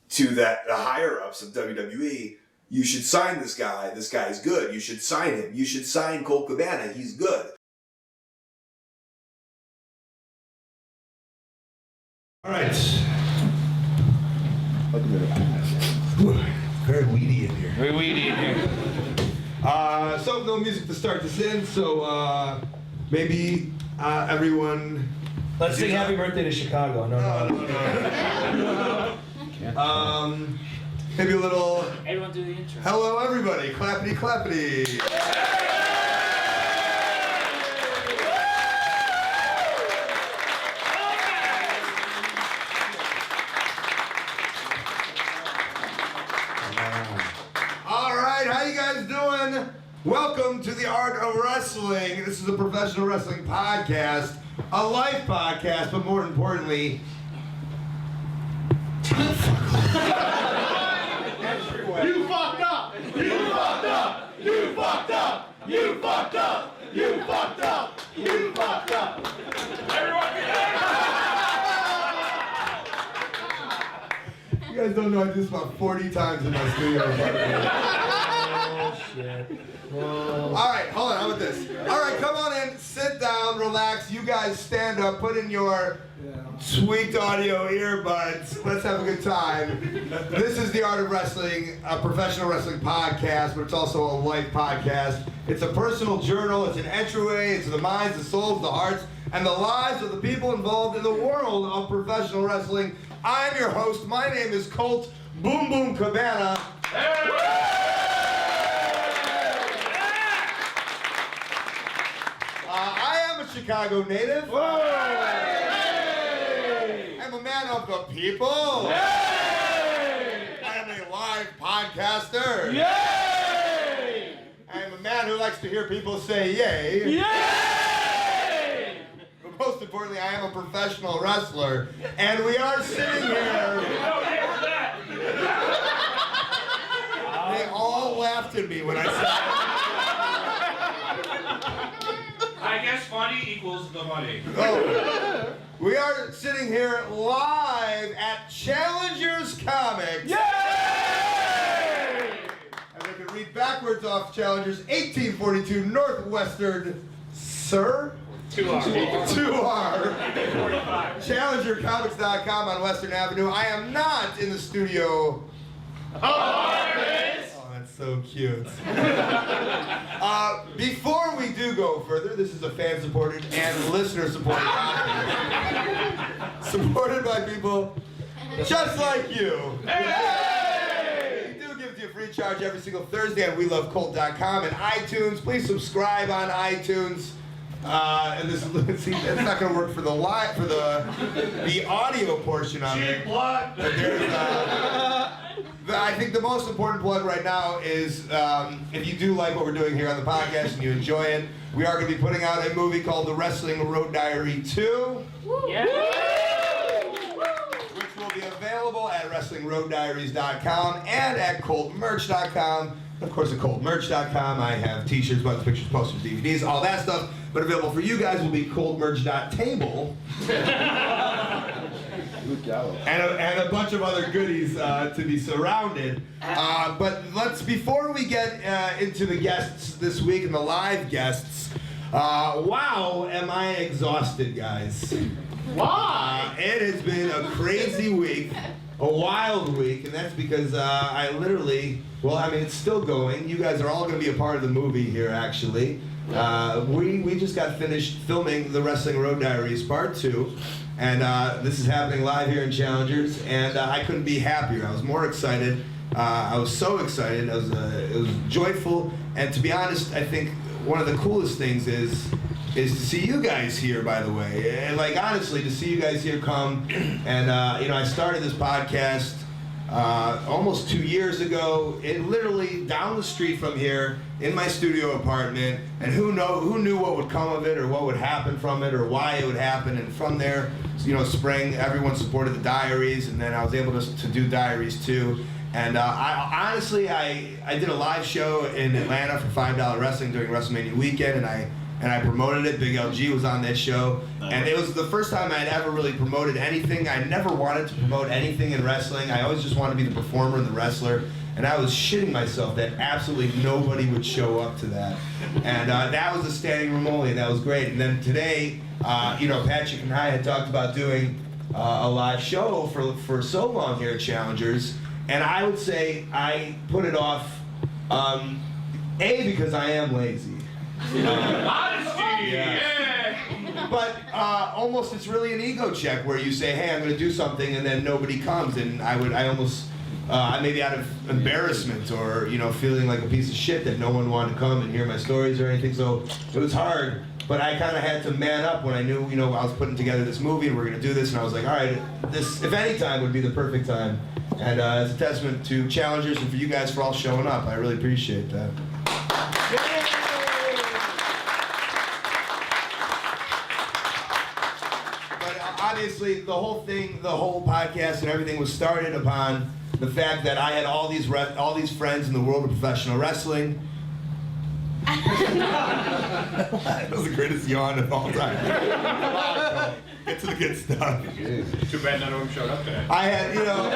to the higher-ups of WWE, you should sign this guy. This guy's good. You should sign him. You should sign Colt Cabana. He's good. All right. Welcome to the podcast. Very weedy in here. Very weedy in here. So no music to start this in. So maybe everyone. Let's sing Happy Birthday to Chicago. No. Maybe a little. Everyone do the intro. Hello, everybody. Clappity, clappity. All right, how you guys doing? Welcome to the Art of Wrestling. This is a professional wrestling podcast, a life podcast, but more importantly, You fucked up! You fucked up! You fucked up! You fucked up! You fucked up! You fucked up! Everyone you guys don't know I do this about 40 times in my studio apartment. Oh, shit. All right, hold on, how about this? All right, come on in, sit down, relax. You guys stand up, put in your sweet audio earbuds. Let's have a good time. This is The Art of Wrestling, a professional wrestling podcast, but it's also a life podcast. It's a personal journal. It's an entryway into the minds, the souls, the hearts, and the lives of the people involved in the world of professional wrestling. I'm your host. My name is Colt Boom Boom Cabana. I am a Chicago native. I'm a man of the people. I am a live podcaster. I am a man who likes to hear people say yay. But most importantly, I am a professional wrestler. And we are sitting here. They all laughed at me when I said that. I guess funny equals the money. Oh. We are sitting here live at Challengers Comics. Yay! And we can read backwards off Challengers, 1842 Northwestern, sir? 2R. ChallengerComics.com on Western Avenue. I am not in the studio. Oh, that's so cute. Before we do go further, this is a fan-supported and listener-supported podcast. Supported by people just like you. Hey! We do give it to you free charge every single Thursday at WeLoveColt.com and iTunes. Please subscribe on iTunes. And this see, it's not going to work for the audio portion of it. But there's I think the most important plug right now is if you do like what we're doing here on the podcast and you enjoy it, we are going to be putting out a movie called The Wrestling Road Diaries Too. Yeah. Which will be available at WrestlingRoadDiaries.com and at ColtMerch.com. Of course, at ColtMerch.com, I have t-shirts, buttons, pictures, posters, DVDs, all that stuff. But available for you guys will be ColtMerch.table. And a bunch of other goodies to be surrounded. But before we get into the guests this week and the live guests, wow, am I exhausted, guys. Why? It has been a crazy week, a wild week, and that's because I literally, it's still going. You guys are all going to be a part of the movie here, actually. We just got finished filming The Wrestling Road Diaries Part 2. And this is happening live here in Challengers, and I couldn't be happier. I was more excited. I was so excited. It was joyful, and to be honest, I think one of the coolest things is to see you guys here. By the way, and honestly, to see you guys here come, and I started this podcast almost 2 years ago. It literally down the street from here in my studio apartment, and who knew what would come of it or what would happen from it or why it would happen. And from there, spring, everyone supported the Diaries, and then I was able to do Diaries Too. And I honestly did a live show in Atlanta for $5 Wrestling during WrestleMania weekend, and I promoted it. Big LG was on that show, and it was the first time I'd ever really promoted anything. I never wanted to promote anything in wrestling. I always just wanted to be the performer and the wrestler, and I was shitting myself that absolutely nobody would show up to that. And that was a standing room only, and that was great. And then today, Patrick and I had talked about doing a live show for so long here at Challengers, and I would say I put it off, because I am lazy. Honesty! Yeah! But almost it's really an ego check where you say, hey, I'm going to do something, and then nobody comes, and I almost maybe out of embarrassment or feeling like a piece of shit that no one wanted to come and hear my stories or anything. So it was hard, but I kind of had to man up when I knew I was putting together this movie and we're going to do this, and I was like, all right, this if any time would be the perfect time, and it's a testament to Challengers and for you guys for all showing up. I really appreciate that. obviously, the whole thing, the whole podcast and everything was started upon the fact that I had all these friends in the world of professional wrestling. That was the greatest yawn of all time. Get to the good stuff. Too bad none of them showed up today. I had, you know,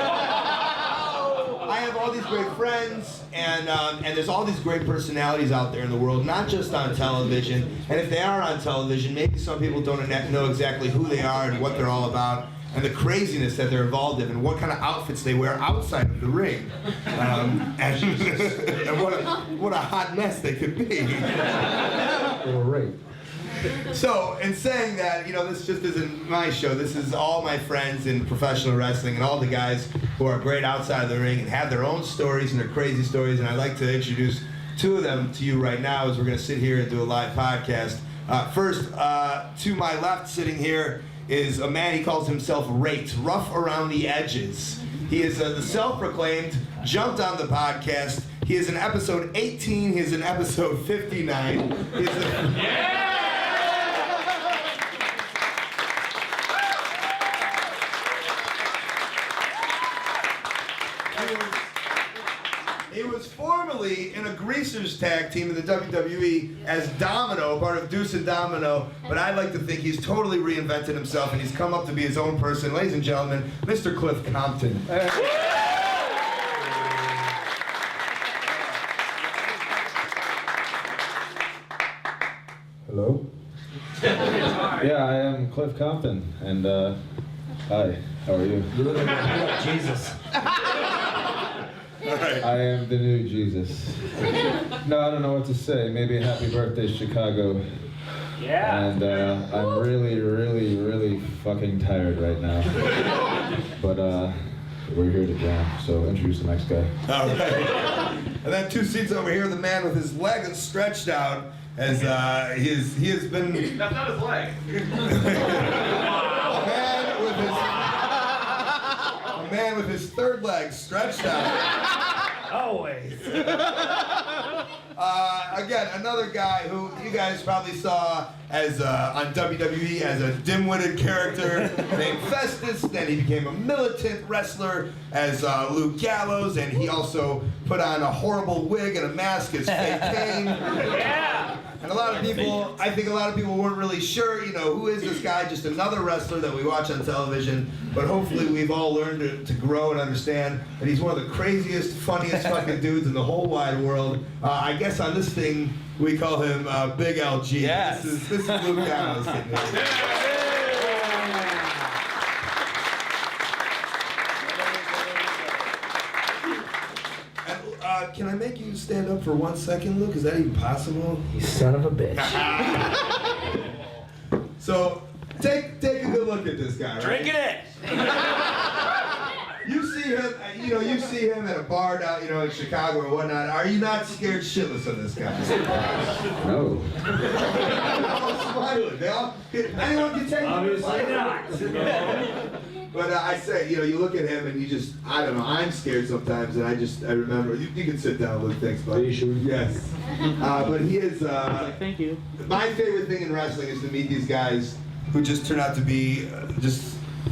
I have all these great friends, and there's all these great personalities out there in the world, not just on television. And if they are on television, maybe some people don't know exactly who they are and what they're all about, and the craziness that they're involved in, and what kind of outfits they wear outside of the ring. And what a hot mess they could be. Right. So, in saying that, you know, this just isn't my show. This is all my friends in professional wrestling and all the guys who are great outside of the ring and have their own stories and their crazy stories. And I'd like to introduce two of them to you right now as we're going to sit here and do a live podcast. First, to my left, sitting here, is a man, he calls himself Rate, rough around the edges. He is the self-proclaimed, jumped on the podcast. He is in episode 18. He is in episode 59. He is He was formerly in a Greasers tag team in the WWE as Domino, part of Deuce and Domino, but I like to think he's totally reinvented himself and he's come up to be his own person. Ladies and gentlemen, Mr. Cliff Compton. Hello? Yeah, I am Cliff Compton, and hi, how are you? You look like Jesus. I am the new Jesus. No, I don't know what to say. Maybe happy birthday, Chicago. Yeah. And I'm really, really, really fucking tired right now. But we're here to jam, so introduce the next guy. All right. And then 2 seats over here, the man with his legs stretched out as he has been... That's not his leg. A man with his third leg stretched out. Always. Again, another guy who you guys probably saw as on WWE as a dim-witted character named Festus. Then he became a militant wrestler as Luke Gallows, and he also put on a horrible wig and a mask as Fake Kane. Yeah. And I think a lot of people weren't really sure, you know, who is this guy? Just another wrestler that we watch on television. But hopefully we've all learned to grow and understand that he's one of the craziest, funniest fucking dudes in the whole wide world. I guess on this thing, we call him Big LG. Yes. This is Luke Gallows sitting here. Can I make you stand up for 1 second, Luke? Is that even possible? You son of a bitch. So, take a good look at this guy, right? Drinking it. You see him at a bar down, you know, in Chicago or whatnot. Are you not scared shitless of this guy? No. Anyone can take it. Obviously not. But I say, you know, you look at him and you just, I don't know, I'm scared sometimes, and I remember, you can sit down, Luke, thanks, bud. Are you sure? Yes. But he is, Thank you. my favorite thing in wrestling is to meet these guys who just turn out to be,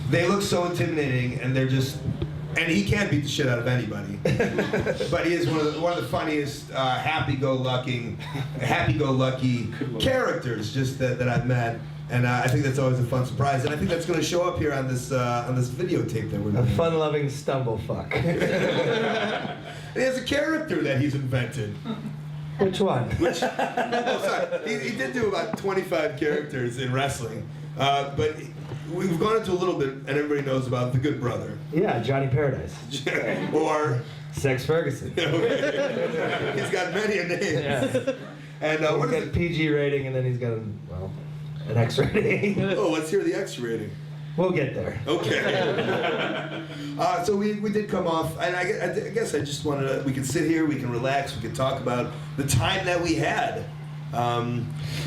they look so intimidating, and they're just, and he can't beat the shit out of anybody. But he is one of the funniest, happy-go-lucky characters just that I've met. And I think that's always a fun surprise, and I think that's going to show up here on this videotape that we're doing. A fun-loving stumble fuck. He has a character that he's invented. Which one? He did do about 25 characters in wrestling, but we've gone into a little bit, and everybody knows about the Good Brother. Yeah, Johnny Paradise. Or Sex Ferguson. He's got many a name. Yeah. And he's got a PG rating, and then he's got an X rating. Oh, let's hear the X rating. We'll get there. Okay. So we did come off, and I guess I just wanted to, we could sit here, we can relax, we could talk about the time that we had.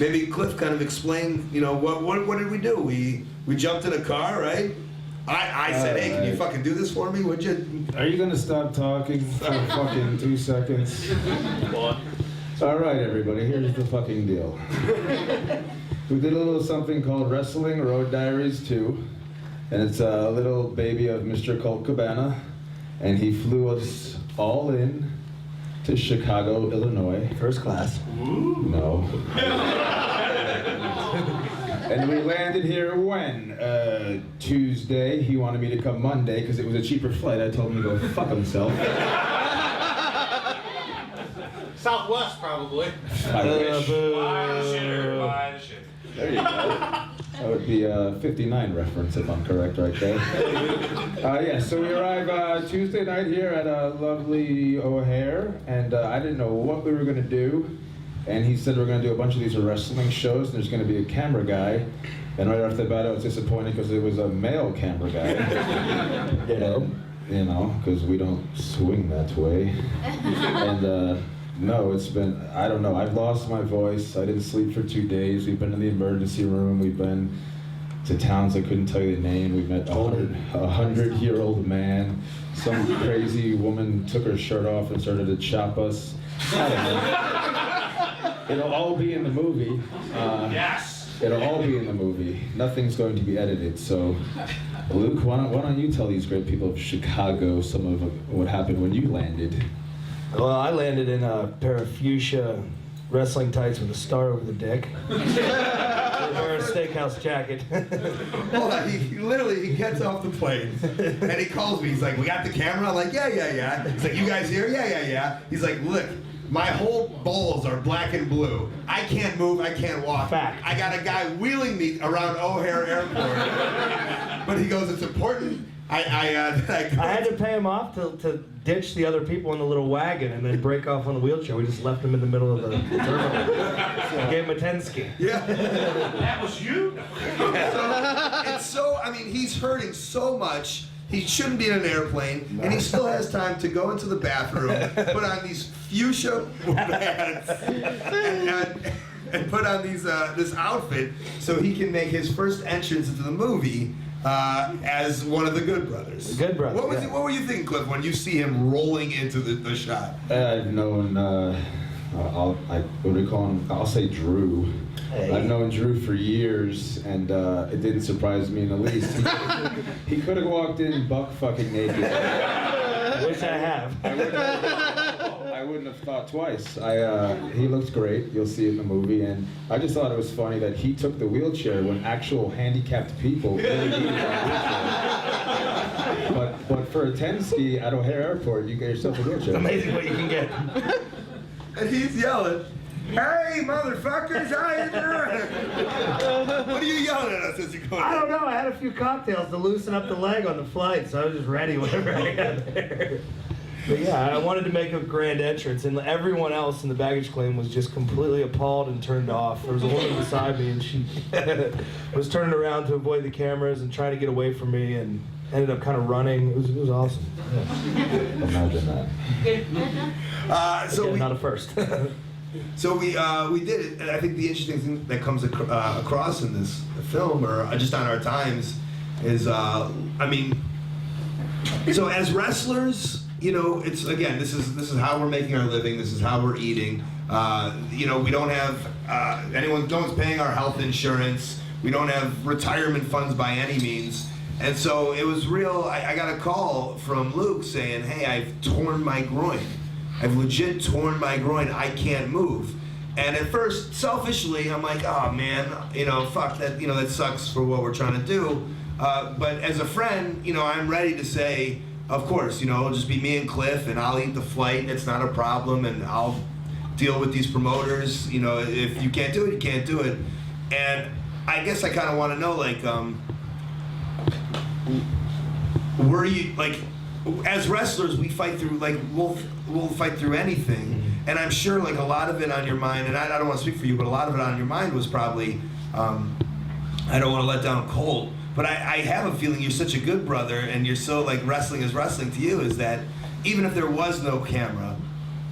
Maybe Cliff kind of explain, you know, what did we do? We jumped in a car, right? I said, hey, can you fucking do this for me? Would you? Are you gonna stop talking for fucking 2 seconds? All right, everybody, here's the fucking deal. We did a little something called Wrestling Road Diaries Too, And it's a little baby of Mr. Colt Cabana, and he flew us all in to Chicago, Illinois. First class. No. And we landed here when? Tuesday. He wanted me to come Monday because it was a cheaper flight. I told him to go fuck himself. Southwest, probably. I wish. Buy the shit, buy the shit. There you go. That would be a 59 reference if I'm correct right there. Yeah, so we arrive Tuesday night here at lovely O'Hare, and I didn't know what we were going to do. And he said we're going to do a bunch of these wrestling shows, and there's going to be a camera guy. And right off the bat, I was disappointed because it was a male camera guy. You know, because we don't swing that way. And no, it's been, I don't know, I've lost my voice. I didn't sleep for 2 days. We've been in the emergency room. We've been to towns I couldn't tell you the name. We met a 100-year-old man. Some crazy woman took her shirt off and started to chop us. I don't know. It'll all be in the movie. Yes! It'll all be in the movie. Nothing's going to be edited. So, Luke, why don't you tell these great people of Chicago some of what happened when you landed? Well, I landed in a pair of fuchsia wrestling tights with a star over the dick. Wearing a steakhouse jacket. Hold on, he gets off the plane and he calls me. He's like, "We got the camera?" I'm like, yeah. He's like, "You guys here?" Yeah. He's like, "Look, my whole balls are black and blue. I can't move, I can't walk. Fact. I got a guy wheeling me around O'Hare Airport." But he goes, "It's important." I had to pay him off to ditch the other people in the little wagon and then break off on the wheelchair. We just left him in the middle of the terminal. So gave him a 10-ski. Yeah. That was you? I mean, he's hurting so much. He shouldn't be in an airplane, and he still has time to go into the bathroom, put on these fuchsia pants, and put on this outfit so he can make his first entrance into the movie as one of the Good Brothers. The Good Brothers. What were you thinking, Cliff, when you see him rolling into the shot? I've known, what do we call him? I'll say Drew. Hey. I've known Drew for years, and it didn't surprise me in the least. He could have walked in buck fucking naked. Which I have. I wouldn't have thought twice. He looks great. You'll see it in the movie, and I just thought it was funny that he took the wheelchair when actual handicapped people really needed that wheelchair. But for a 10-ski at O'Hare Airport, you get yourself a wheelchair. It's amazing what you can get. And he's yelling, "Hey, motherfuckers, how you doing?" What are you yelling at us as you go? I don't know. I had a few cocktails to loosen up the leg on the flight, so I was just ready whenever I got there. But yeah, I wanted to make a grand entrance, and everyone else in the baggage claim was just completely appalled and turned off. There was a woman beside me, and she was turning around to avoid the cameras and trying to get away from me, and ended up kind of running. It was awesome. Yeah. Imagine that. Not a first. So we did it, and I think the interesting thing that comes across in this film, or just on our times, is so as wrestlers, you know, it's again, this is how we're making our living. This is how we're eating. You know, we don't have no one's paying our health insurance. We don't have retirement funds by any means. And so it was real. I got a call from Luke saying, "Hey, I've torn my groin. I've legit torn my groin. I can't move." And at first, selfishly, I'm like, "Oh man, you know, fuck that. You know, that sucks for what we're trying to do." But as a friend, you know, I'm ready to say, "Of course, you know, it'll just be me and Cliff, and I'll eat the flight. It's not a problem, and I'll deal with these promoters. You know, if you can't do it, you can't do it." And I guess I kind of want to know, like, were you like? As wrestlers, we fight through, like, we'll fight through anything. And I'm sure, like, a lot of it on your mind, and I don't want to speak for you, but a lot of it on your mind was probably, I don't want to let down Colt, but I have a feeling you're such a good brother, and you're so, like, wrestling is wrestling to you, is that even if there was no camera,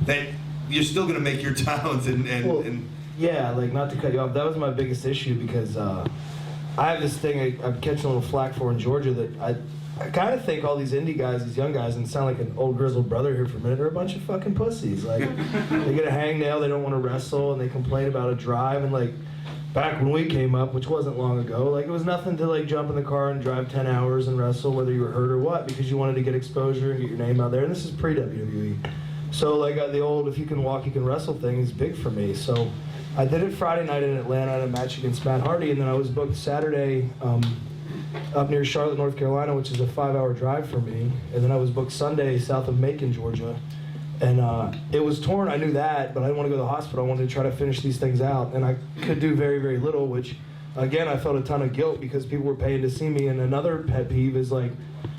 that you're still going to make your towns and yeah, like, not to cut you off, that was my biggest issue, because I have this thing I'm catching a little flack for in Georgia that I kind of think all these indie guys, these young guys, and sound like an old grizzled brother here for a minute, are a bunch of fucking pussies. Like, they get a hangnail, they don't want to wrestle, and they complain about a drive, and like, back when we came up, which wasn't long ago, like it was nothing to like jump in the car and drive 10 hours and wrestle whether you were hurt or what, because you wanted to get exposure and get your name out there. And this is pre-WWE. So like the old if you can walk, you can wrestle thing is big for me. So I did it Friday night in Atlanta at a match against Matt Hardy, and then I was booked Saturday up near Charlotte, North Carolina, which is a 5-hour drive for me. And then I was booked Sunday south of Macon, Georgia. And it was torn, I knew that, but I didn't want to go to the hospital. I wanted to try to finish these things out. And I could do very, very little, which, again, I felt a ton of guilt because people were paying to see me. And another pet peeve is like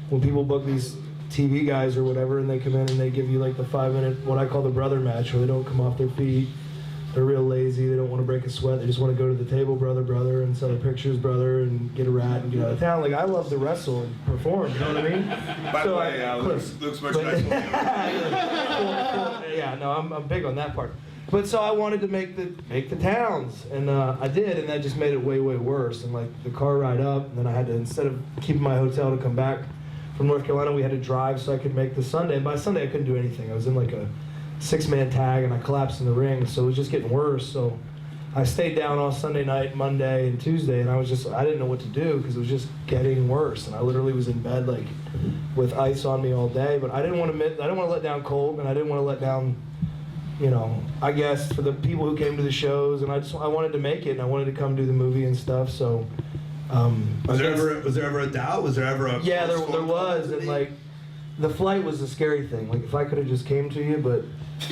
when people book these TV guys or whatever, and they come in and they give you like the 5-minute, what I call the brother match, where they don't come off their feet. They're real lazy, they don't want to break a sweat, they just want to go to the table, brother, and sell the pictures, brother, and get a rat and get out of town. Like, I love to wrestle and perform, you know what I mean? By the way, Luke's much nicer. Yeah, no, I'm big on that part. But so I wanted to make the towns, and I did, and that just made it way, way worse. And like the car ride up, and then I had to, instead of keeping my hotel to come back from North Carolina, we had to drive so I could make the Sunday. And by Sunday, I couldn't do anything. I was in like a 6-man tag and I collapsed in the ring, so it was just getting worse. So I stayed down all Sunday night, Monday, and Tuesday, and I didn't know what to do because it was just getting worse. And I literally was in bed like with ice on me all day. But I didn't want to let down Colt, and I didn't want to let down, you know, I guess for the people who came to the shows, and I wanted to make it, and I wanted to come do the movie and stuff. So was there ever a doubt? Was there ever a yeah, there was, and like the flight was the scary thing. Like if I could have just came to you, but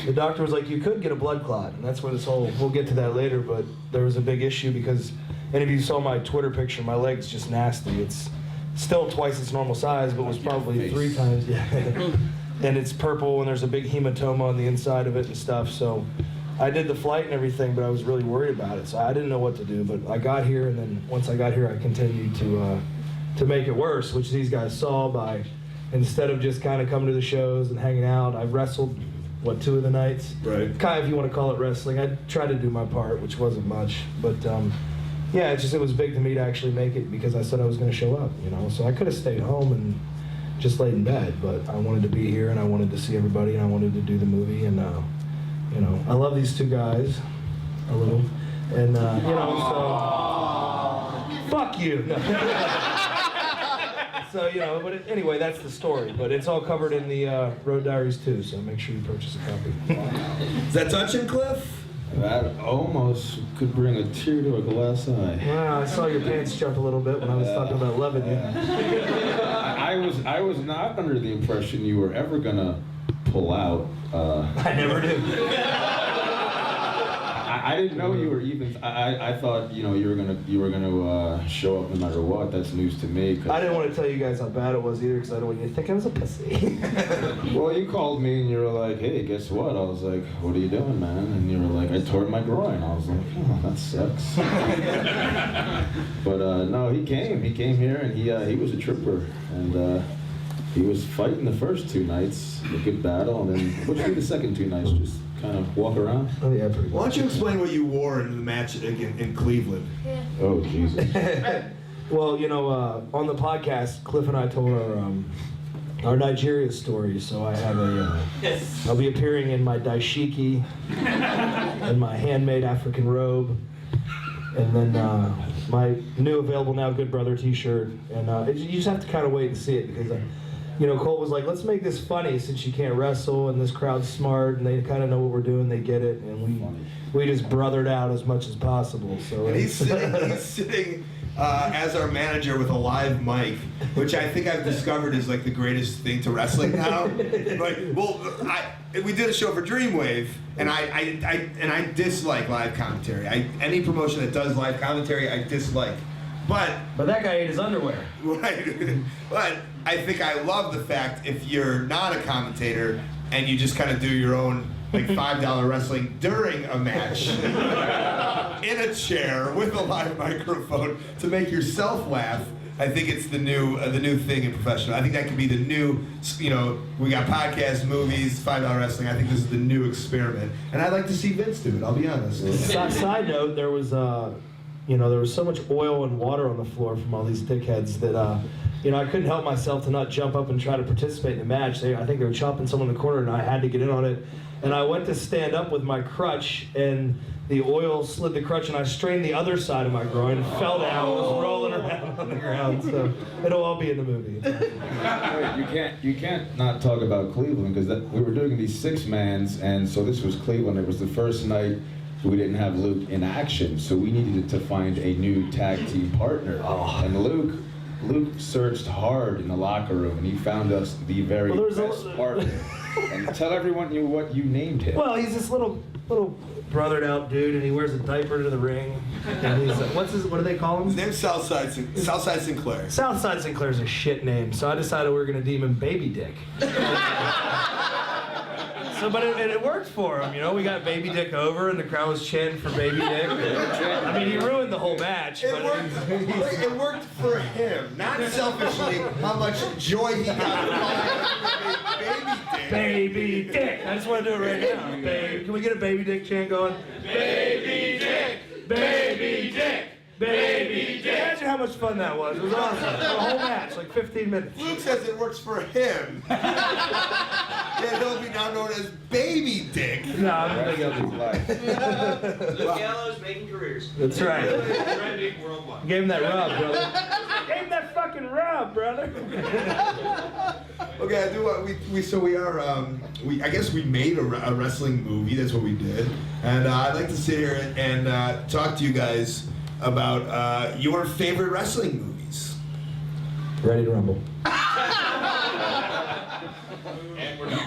the doctor was like, you could get a blood clot, and that's where this whole, we'll get to that later, but there was a big issue because, and if you saw my Twitter picture, my leg's just nasty. It's still twice its normal size, but was probably 3 times, yeah. And it's purple, and there's a big hematoma on the inside of it and stuff, so I did the flight and everything, but I was really worried about it, so I didn't know what to do, but I got here, and then once I got here, I continued to make it worse, which these guys saw by, instead of just kind of coming to the shows and hanging out, I wrestled 2 of the nights? Right. Kind of, if you want to call it wrestling. I tried to do my part, which wasn't much. But yeah, it was big to me to actually make it because I said I was going to show up, you know. So I could have stayed home and just laid in bed, but I wanted to be here and I wanted to see everybody and I wanted to do the movie. And, you know, I love these 2 guys a little. And, you know, so. Fuck you. No. So, you know, but anyway, that's the story. But it's all covered in the Road Diaries Too, so make sure you purchase a copy. Is that touching, Cliff? That almost could bring a tear to a glass eye. Wow, I saw your pants jump a little bit when I was talking about loving you. I was not under the impression you were ever gonna pull out. I never do. I didn't know you were even. I thought you were gonna show up no matter what. That's news to me. I didn't want to tell you guys how bad it was either because I don't want you to think I was a pussy. Well, you called me and you were like, "Hey, guess what?" I was like, "What are you doing, man?" And you were like, "I tore my groin." I was like, "Oh, that sucks." But no, he came here and he was a trooper and he was fighting the first 2 nights, a good battle, and then what did you do the second 2 nights? Just kind of walk around? Oh yeah, pretty much. Why don't you explain what you wore in the match in Cleveland? Yeah. Oh Jesus. Well, you know, on the podcast, Cliff and I told our Nigeria story. So I have I'll be appearing in my daishiki and my handmade African robe, and then my new available now Good Brother T-shirt. And you just have to kind of wait and see it because. You know, Colt was like, let's make this funny since you can't wrestle and this crowd's smart and they kind of know what we're doing, they get it, and we just brothered out as much as possible. So and he's sitting as our manager with a live mic, which I think I've discovered is like the greatest thing to wrestling now. We did a show for Dreamwave, and I dislike live commentary. Any promotion that does live commentary, I dislike. But that guy ate his underwear. Right. But I think I love the fact if you're not a commentator and you just kind of do your own like $5 wrestling during a match in a chair with a live microphone to make yourself laugh. I think it's the new thing in professional. I think that could be the new, you know, we got podcasts, movies, $5 wrestling. I think this is the new experiment, and I'd like to see Vince do it. I'll be honest. Side note: there was so much oil and water on the floor from all these dickheads that, I couldn't help myself to not jump up and try to participate in the match. I think they were chopping someone in the corner, and I had to get in on it. And I went to stand up with my crutch, and the oil slid the crutch and I strained the other side of my groin, fell down, was rolling around on the ground. So it'll all be in the movie. Wait, you can't not talk about Cleveland because we were doing these 6-mans, and so this was Cleveland. It was the first night we didn't have Luke in action, so we needed to find a new tag team partner. And Luke searched hard in the locker room, and he found us the very best partner. And tell everyone what you named him. Well, he's this little brothered out dude, and he wears a diaper to the ring. And he's what do they call him? His name's Southside Sinclair. Southside Sinclair's a shit name, so I decided we were gonna deem him Baby Dick. But it worked for him, you know. We got Baby Dick over, and the crowd was chanting for Baby Dick. I mean, he ruined the whole match. It worked for him, not selfishly. How much joy he got from Baby Dick. Baby Dick. I just want to do it right now. Can we get a Baby Dick chant going? Baby Dick. Baby Dick. Baby Dick. Imagine how much fun that was. It was awesome. The whole match, like 15 minutes. Luke says it works for him. Then he'll be now known as Baby Dick. No, I'm gonna go his life. Luke Gallows making careers. That's right. Trending worldwide. Gave him that rub, brother. Gave him that fucking rub, brother. Okay, I do what we are. I guess we made a wrestling movie. That's what we did, and I'd like to sit here and talk to you guys about your favorite wrestling movies. Ready to rumble.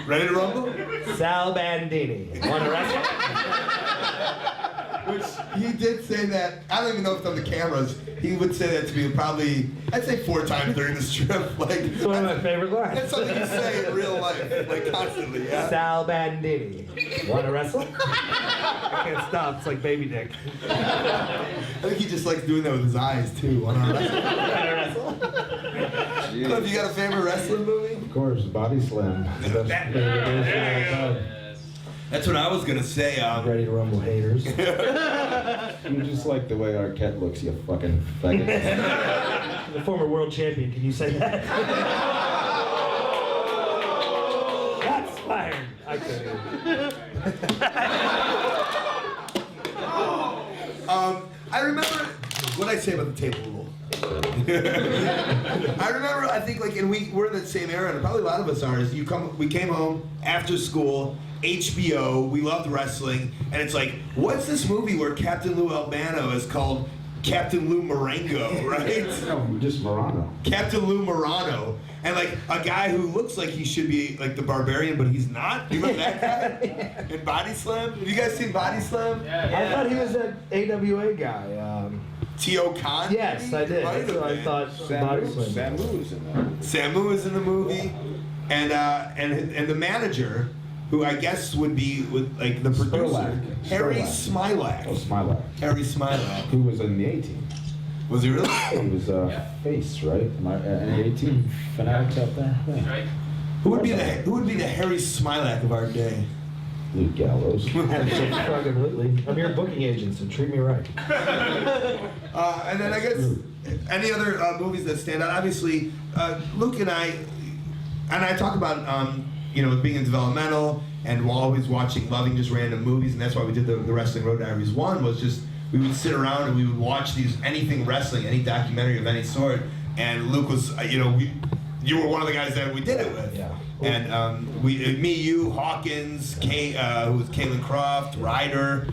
Ready to rumble? Sal Bandini. Want to wrestle? Which he did say that. I don't even know if it's on the cameras. He would say that to me probably, I'd say 4 times during this trip. Like, it's one of my favorite lines. That's something you say in real life, like constantly. Yeah. Sal Bandini. Want to wrestle? I can't stop. It's like Baby Dick. I think he just likes doing that with his eyes too. Want to wrestle? Cliff, you got a favorite wrestling movie? Of course, Body Slam. That's what I was gonna say. Ready to rumble haters. You just like the way Arquette looks, you fucking faggot. The former world champion, can you say that? That's fired. I couldn't. I remember what I say about the table rule. I remember, I think, like, and we're in the same era, and probably a lot of us are. We came home after school, HBO, we loved wrestling, and it's like, what's this movie where Captain Lou Albano is called Captain Lou Marengo, right? No, just Morano. Captain Lou Morano, and like a guy who looks like he should be like the Barbarian, but he's not. You remember that guy in Body Slam? Have you guys seen Body Slam? Yeah. I thought he was that AWA guy. T.O. Khan? Yes, I did. That's what I thought. Sam Lou was in that. Sam Lou was in the movie, and the manager, who I guess would be with like the producer, Harry Smilak. Oh, Smilak. Harry Smilak. Who was in the A-Team? Was he really? He was face, right? Any A-Team fanatics out there? Yeah. Right. Who would be the Harry Smilak of our day? Luke Gallows. Absolutely. I'm your booking agent, so treat me right. And then I guess any other movies that stand out. Obviously, Luke and I talk about being in developmental and always loving just random movies, and that's why we did the Wrestling Road Diaries 1. Was just we would sit around and we would watch anything wrestling, any documentary of any sort, and Luke was you were one of the guys that we did it with. Yeah. And me, you, Hawkins, who was Caitlin Croft, Ryder,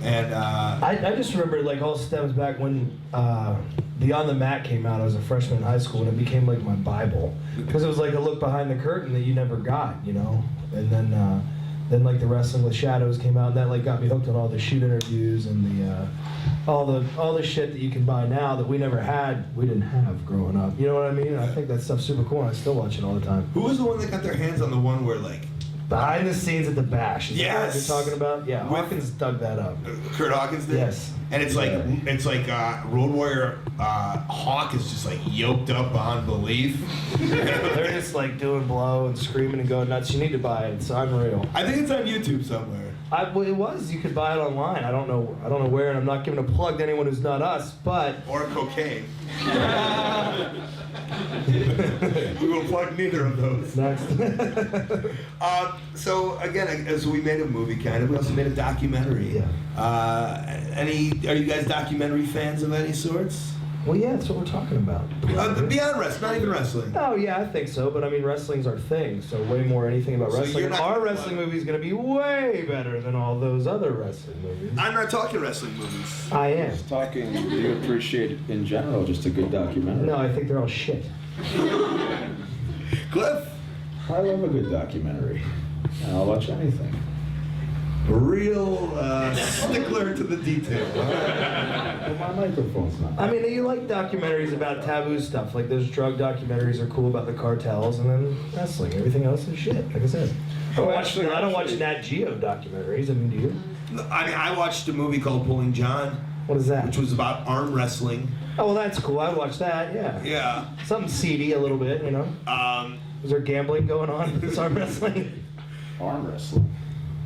and I just remember, like, all stems back when Beyond the Mat came out. I was a freshman in high school, and it became like my Bible, because it was like a look behind the curtain that you never got, And then like the Wrestling with Shadows came out, and that like got me hooked on all the shoot interviews and all the shit that you can buy now that we didn't have growing up. You know what I mean? I think that stuff's super cool, and I still watch it all the time. Who was the one that got their hands on the one where like behind the scenes at the Bash? Is that what Yes. you're talking about? Yeah, Hawkins dug that up. Kurt Hawkins did? Yes. And it's like Road Warrior Hawk is just like yoked up beyond belief. They're just like doing blow and screaming and going nuts. You need to buy it. It's unreal. I think it's on YouTube somewhere. It was. You could buy it online. I don't know where, and I'm not giving a plug to anyone who's not us, but or cocaine. We won't plug neither of those. Next. So again, so we made a movie kind of. We also made a documentary. Yeah. Are you guys documentary fans of any sorts? Well, yeah, that's what we're talking about. Beyond wrestling, not even wrestling. Oh, yeah, I think so. But I mean, wrestling's our thing. So way more anything about So wrestling. you're not Our gonna wrestling movie is going to be way better than all those other wrestling movies. I'm not talking wrestling movies. I am. Just talking, do you appreciate in general just a good documentary? No, I think they're all shit. Cliff? I love a good documentary. And I'll watch anything. A real stickler to the detail. Well, my microphone's not. I mean, you like documentaries about taboo stuff. Like those drug documentaries are cool about the cartels, and then wrestling. Everything else is shit, like I said. I don't watch Nat Geo documentaries. I mean, do you? I mean, I watched a movie called Pulling John. What is that? Which was about arm wrestling. Oh, well, that's cool. I'd watch that, yeah. Yeah. Something seedy a little bit, you know? Is there gambling going on with this arm wrestling? Arm wrestling.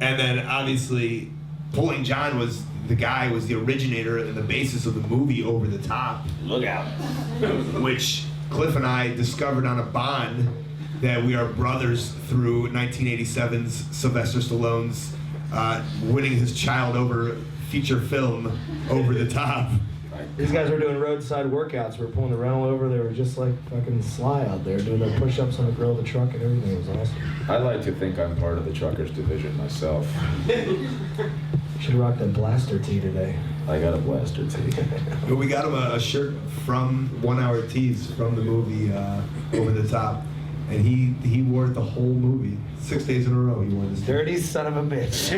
And then, obviously, Pulling John was the originator and the basis of the movie Over the Top. Look out. Which Cliff and I discovered on a bond that we are brothers through 1987's Sylvester Stallone's winning his child over feature film Over the Top. These guys were doing roadside workouts. We were pulling the rental over. They were just like fucking Sly out there doing their push-ups on the grill of the truck and everything. It was awesome. I like to think I'm part of the truckers division myself. Should rock that blaster tee today. I got a blaster tee. But we got him a shirt from 1 Hour Tees from the movie Over the Top. And he wore it the whole movie. 6 days in a row he wore this. Dirty son of a bitch.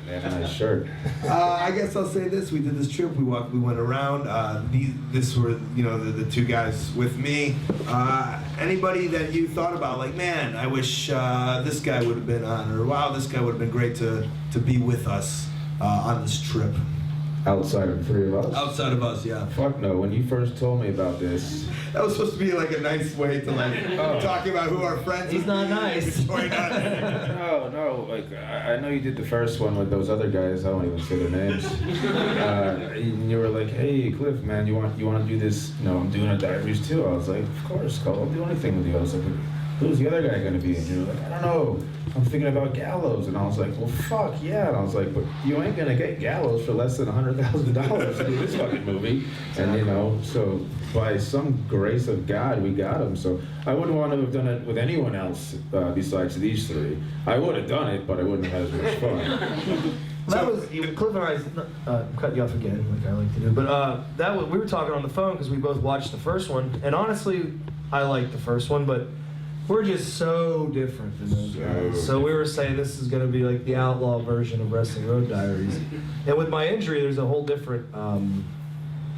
Yeah, nice shirt. I guess I'll say this: we did this trip. We went around. This were the two guys with me. Anybody that you thought about, like, man, I wish this guy would have been on, or wow, this guy would have been great to be with us on this trip. Outside of the three of us? Outside of us, yeah. Fuck no. When you first told me about this, that was supposed to be like a nice way to talk about who our friends. He's not nice. No. Like I know you did the first one with those other guys. I won't even say their names. And you were like, "Hey, Cliff, man, you want to do this? I'm doing a Diaries Too." I was like, "Of course, Colt. I'll do anything with you." I was like, "Who's the other guy going to be?" And you were like, "I don't know. I'm thinking about Gallows." And I was like, "Well, fuck yeah." And I was like, "But you ain't gonna get Gallows for less than $100,000 to do this fucking movie." And so by some grace of God, we got him. So I wouldn't want to have done it with anyone else besides these three. I would have done it, but I wouldn't have had as much fun. That was Cliff and I. I'm cutting you off again, like I like to do. But we were talking on the phone because we both watched the first one, and honestly, I liked the first one, but we're just so different than those guys. So we were saying this is going to be like the outlaw version of Wrestling Road Diaries. And with my injury, there's a whole different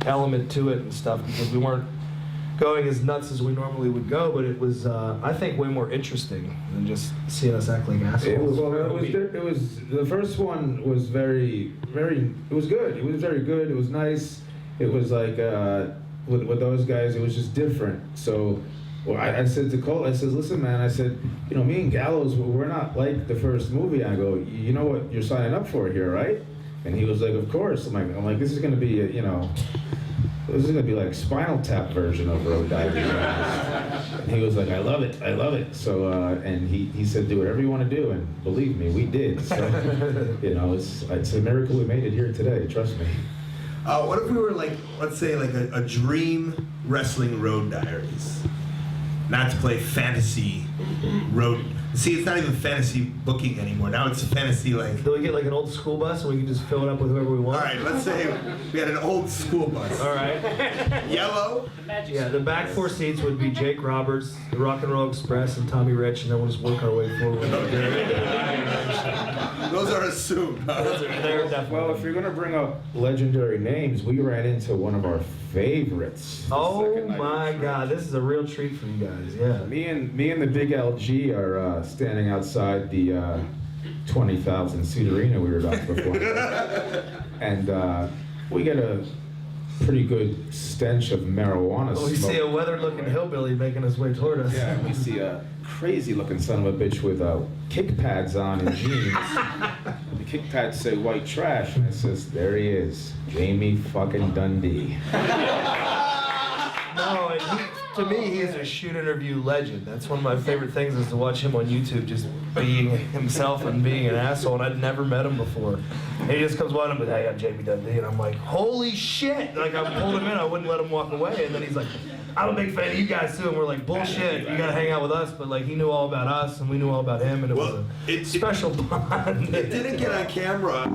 element to it and stuff because we weren't going as nuts as we normally would go, but it was, I think, way more interesting than just seeing us act like assholes. It was the first one was very, very, it was good. It was very good. It was nice. It was like, with those guys, it was just different. So, well, I said to Colt, I said, "Listen, man," I said, "Me and Gallows, we're not like the first movie." I go, "You know what you're signing up for here, right?" And he was like, "Of course." I'm like, "This is gonna be, this is gonna be like Spinal Tap version of Road Diaries." And he was like, "I love it." So, and he said, "Do whatever you want to do," and believe me, we did. So, it's a miracle we made it here today. Trust me. What if we were like, let's say, like a dream Wrestling Road Diaries? Not to play fantasy road. See, it's not even fantasy booking anymore. Now it's fantasy like. Do we get like an old school bus and we can just fill it up with whoever we want? All right, let's say we had an old school bus. All right. Yellow. Yeah, the back four seats would be Jake Roberts, the Rock and Roll Express, and Tommy Rich, and then we'll just work our way forward. Those are assumed. Well, if you're gonna bring up legendary names, we ran into one of our favorites. Oh my God, this is a real treat for you guys. Yeah. Me and the big LG are standing outside the 20,000 seat arena we were about before, and we get a pretty good stench of marijuana smoke. We see a weathered-looking hillbilly making his way toward us. Yeah, we see a crazy-looking son of a bitch with kick pads on and jeans. The kick pads say white trash, and it says, "There he is, Jamie fucking Dundee." No, and to me, he is a shoot interview legend. That's one of my favorite things is to watch him on YouTube just being himself and being an asshole. And I'd never met him before. And he just comes on and hey, I'm Jamie Dundee. And I'm like, holy shit. Like, I pulled him in. I wouldn't let him walk away. And then he's like, I'm a big fan of you guys too. And we're like, bullshit. You got to hang out with us. But like, he knew all about us and we knew all about him. And it was a special bond. It didn't get on camera,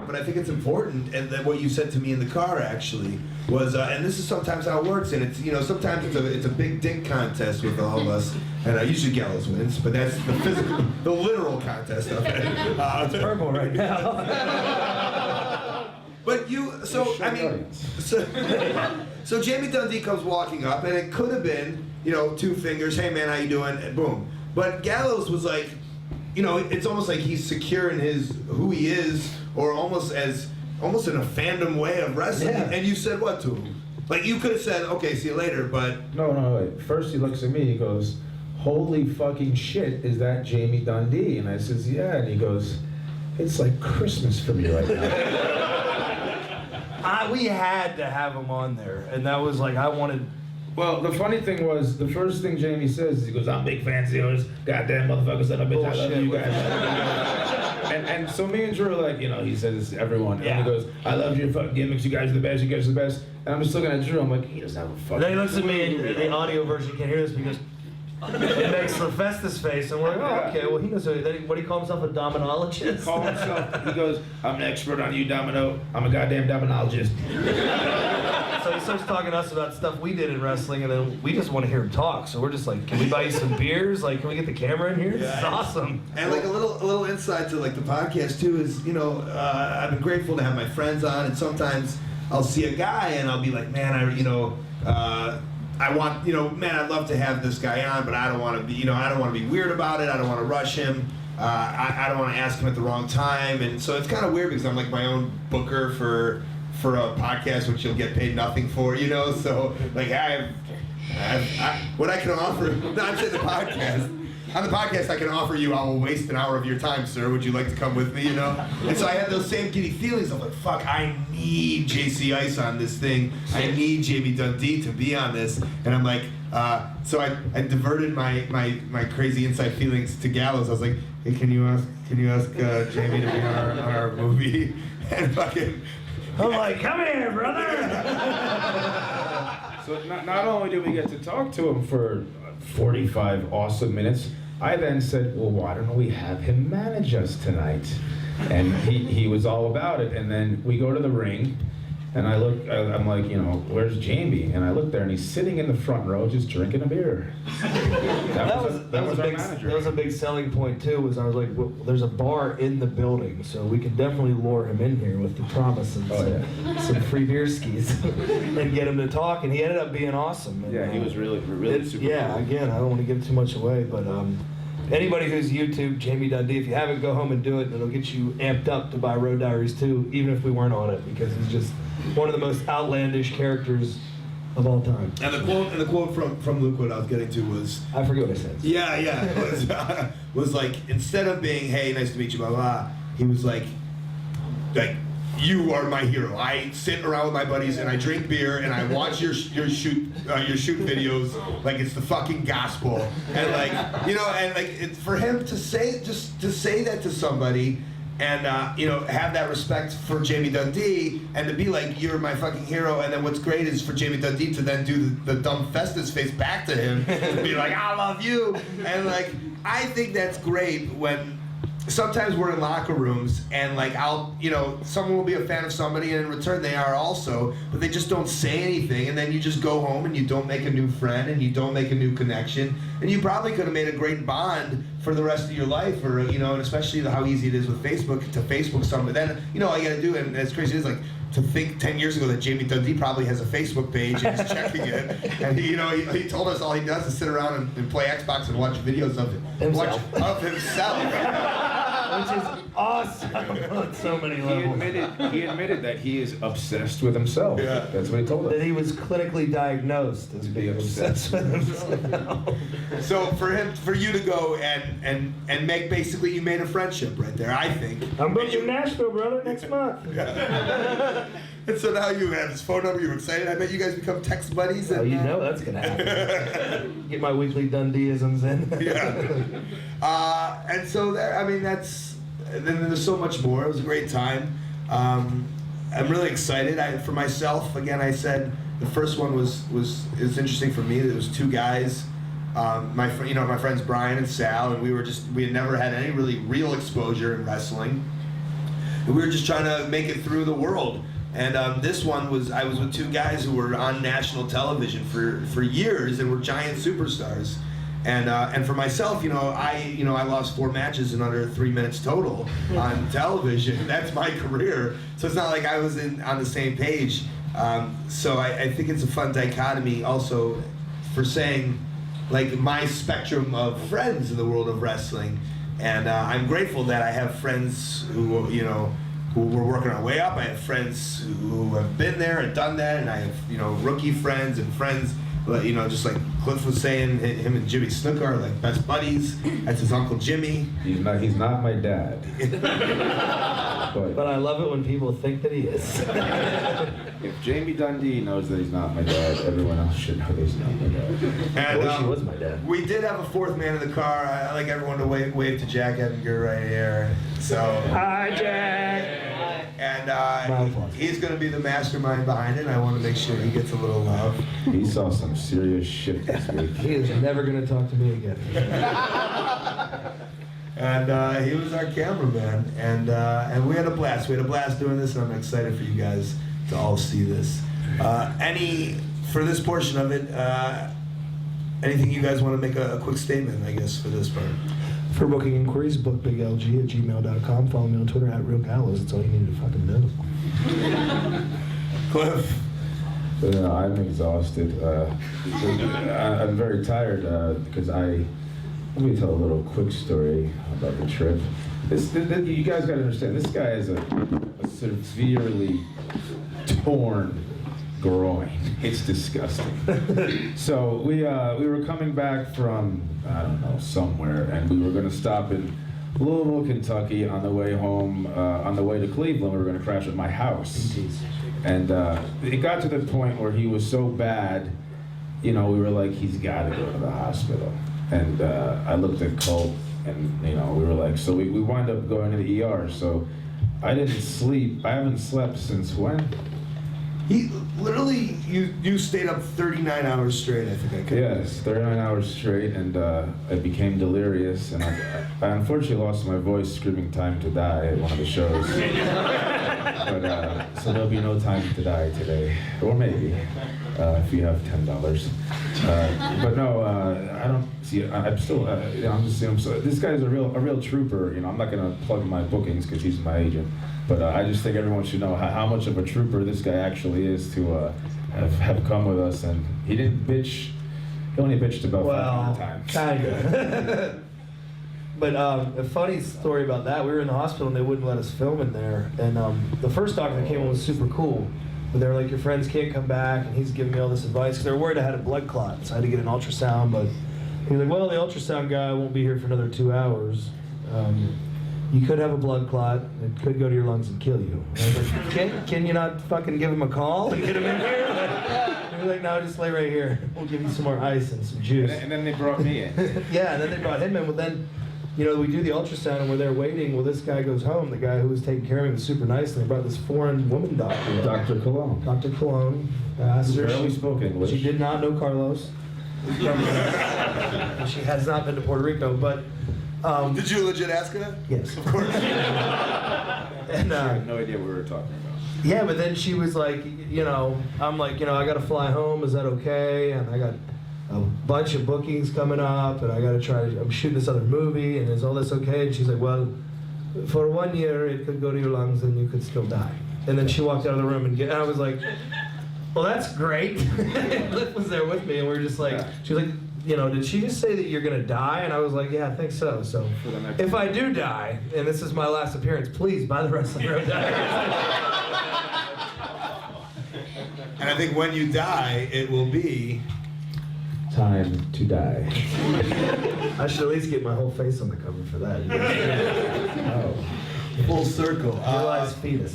but I think it's important. And then what you said to me in the car actually was, and this is sometimes how it works. And it's, you know, sometimes it's a big dick contest with all of us. And usually Gallows wins, but that's the physical, the literal contest of it. It's purple right now. But so Jamie Dundee comes walking up, and it could have been, you know, 2 fingers, hey man, how you doing, and boom. But Gallows was like, you know, it's almost like he's secure in who he is, or almost in a fandom way of wrestling. Yeah. And you said what to him? Like, you could have said, okay, see you later, but... No, wait. First he looks at me, he goes, holy fucking shit, is that Jamie Dundee? And I says, yeah, and he goes, it's like Christmas for me right now. We had to have him on there, and that was like, I wanted... Well, the funny thing was, the first thing Jamie says is, he goes, I'm big fans of yours, goddamn motherfucker, son of a bitch, I love you guys. and so me and Drew are like, you know, he says this to everyone, and he goes, I love your fucking gimmicks, you guys are the best, you guys are the best. And I'm just looking at Drew, I'm like, he doesn't have a fucking... And then he looks at me, and the audio version can't hear this because it makes the Festus face, and we're like, oh, okay, well, he knows what do you call himself, a dominologist? Call himself, he goes, I'm an expert on you, Domino, I'm a goddamn dominologist. So he starts talking to us about stuff we did in wrestling, and then we just want to hear him talk, so we're just like, can we buy you some beers? Like, can we get the camera in here? This is awesome. And like a little insight to like the podcast too is, you know, I've been grateful to have my friends on, and sometimes I'll see a guy and I'll be like, man, I want, you know, man, I'd love to have this guy on, but I don't want to be, you know, I don't want to be weird about it. I don't want to rush him. I don't want to ask him at the wrong time. And so it's kind of weird because I'm like my own booker for a podcast, which you'll get paid nothing for, you know? So like what I can offer, not to the podcast. On the podcast, I can offer you, I will waste an hour of your time, sir. Would you like to come with me, you know? And so I had those same giddy feelings. I'm like, fuck, I need JC Ice on this thing. I need Jamie Dundee to be on this. And I'm like, so I diverted my crazy inside feelings to Gallows. I was like, hey, can you ask Jamie to be on our movie? And fucking... I'm like, come here, brother! So not only did we get to talk to him for 45 awesome minutes, I then said, well, why don't we have him manage us tonight? And he was all about it. And then we go to the ring, and I'm like, you know, where's Jamie? And I look there, and he's sitting in the front row just drinking a beer. That was our manager. That was a big selling point too, was I was like, well, there's a bar in the building, so we can definitely lure him in here with the promise and some free beer skis and get him to talk, and he ended up being awesome. And, he was really super cool. Again, I don't want to give too much away, but anybody who's YouTube, Jamie Dundee, if you haven't, go home and do it, and it'll get you amped up to buy Road Diaries Too, even if we weren't on it, because he's just one of the most outlandish characters of all time. And the quote from Luke, what I was getting to was, I forget what I said. Yeah, was like, instead of being, hey, nice to meet you, blah blah, he was like, you are my hero. I sit around with my buddies and I drink beer and I watch your shoot videos like it's the fucking gospel. And like, you know, and like it's for him to say that to somebody and you know, have that respect for Jamie Dundee and to be like, you're my fucking hero. And then what's great is for Jamie Dundee to then do the dumb Festus face back to him and be like, I love you. And like, I think that's great when sometimes we're in locker rooms and like someone will be a fan of somebody and in return they are also, but they just don't say anything, and then you just go home and you don't make a new friend and you don't make a new connection, and you probably could have made a great bond for the rest of your life, or you know, and especially how easy it is with Facebook to Facebook somebody. Then you know all you gotta do, and as crazy as like to think 10 years ago that Jamie Dundee probably has a Facebook page and he's checking it, and he told us all he does is sit around and play Xbox and watch videos of himself. Which is awesome on so many levels. He admitted that he is obsessed with himself. Yeah. That's what he told us. That he was clinically diagnosed as being obsessed with himself. So for you to go and make, basically you made a friendship right there, I think. I'm booking Nashville, brother, next month. And so now you have his phone number. You're excited. I bet you guys become text buddies. Oh, And, you know that's gonna happen. Get my weekly Dundeeisms in. Yeah. And so there. I mean, that's. And then there's so much more. It was a great time. I'm really excited. For myself, again, I said the first one was interesting for me. There was two guys. My friends Brian and Sal, and we had never had any really real exposure in wrestling. And we were just trying to make it through the world. And this one I was with two guys who were on national television for years and were giant superstars. And for myself, I lost 4 matches in under 3 minutes total on television. That's my career. So it's not like I was on the same page. So I think it's a fun dichotomy also for saying, like, my spectrum of friends in the world of wrestling. And I'm grateful that I have friends who were working our way up. I have friends who have been there and done that, and I have, rookie friends and friends, just like Cliff was saying, him and Jimmy Snuka are like best buddies. That's his Uncle Jimmy. He's not my dad. But I love it when people think that he is. If Jamie Dundee knows that he's not my dad, everyone else should know that he's not my dad. And, I wish he was my dad. We did have a 4th man in the car. I like everyone to wave to Jack Edgar right here. So hi, Jack. And he's going to be the mastermind behind it. I want to make sure he gets a little love. He saw some serious shit this week. He is never going to talk to me again. And he was our cameraman, and we had a blast. We had a blast doing this, and I'm excited for you guys to all see this. For this portion of it, anything you guys want to make a quick statement, I guess, for this part? For booking inquiries, book biglg@gmail.com. Follow me on Twitter @RealGallows. That's all you need to fucking know. Cliff? I'm exhausted. I'm very tired because let me tell a little quick story about the trip. You guys got to understand, this guy is a severely torn groin. It's disgusting. So we were coming back from, I don't know, somewhere, and we were going to stop in Louisville, Kentucky on the way home, on the way to Cleveland. We were going to crash at my house. And it got to the point where he was so bad, we were like, he's got to go to the hospital. And I looked at Colt, and we were like, so we wound up going to the ER. So I didn't sleep. I haven't slept since when? He literally, you stayed up 39 hours straight, I think I could. Yes, 39 hours straight, and I became delirious, and I unfortunately lost my voice screaming "Time to Die" at one of the shows. But so there'll be no time to die today, or maybe if you have $10. But no, I don't see. I'm still. I'm just saying. So this guy's a real trooper. I'm not gonna plug my bookings because he's my agent. But I just think everyone should know how much of a trooper this guy actually is to have come with us. And he didn't bitch. He only bitched about 500 times. Kind of. But a funny story about that, we were in the hospital and they wouldn't let us film in there. And the first doctor that came in was super cool. But they were like, your friends can't come back, and he's giving me all this advice. Because they were worried I had a blood clot, so I had to get an ultrasound. But he was like, well, the ultrasound guy won't be here for another 2 hours. You could have a blood clot. It could go to your lungs and kill you. And I was like, can you not fucking give him a call and get him in here? He was like, no, just lay right here. We'll give you some more ice and some juice. And then they brought me in. Yeah, and then they brought him in. Well, then, we do the ultrasound and we're there waiting. Well, this guy goes home. The guy who was taking care of him was super nice, and they brought this foreign woman doctor. Dr. Cologne. Dr. Cologne. Barely spoke English. She did not know Carlos. She has not been to Puerto Rico, but... did you legit ask her that? Yes. Of course. And I had no idea what we were talking about. Yeah, but then she was like, I'm like, I got to fly home. Is that okay? And I got a bunch of bookings coming up, and I got to I'm shooting this other movie, and is all this okay? And she's like, well, for 1 year, it could go to your lungs, and you could still die. And then she walked out of the room, and I was like, well, that's great. Cliff was there with me, and we were just like, she was like, did she just say that you're going to die? And I was like, yeah, I think so. So if I do die, and this is my last appearance, please buy the Wrestling Road Diaries. And I think when you die, it will be... Time to die. I should at least get my whole face on the cover for that. Full circle. Realized fetus.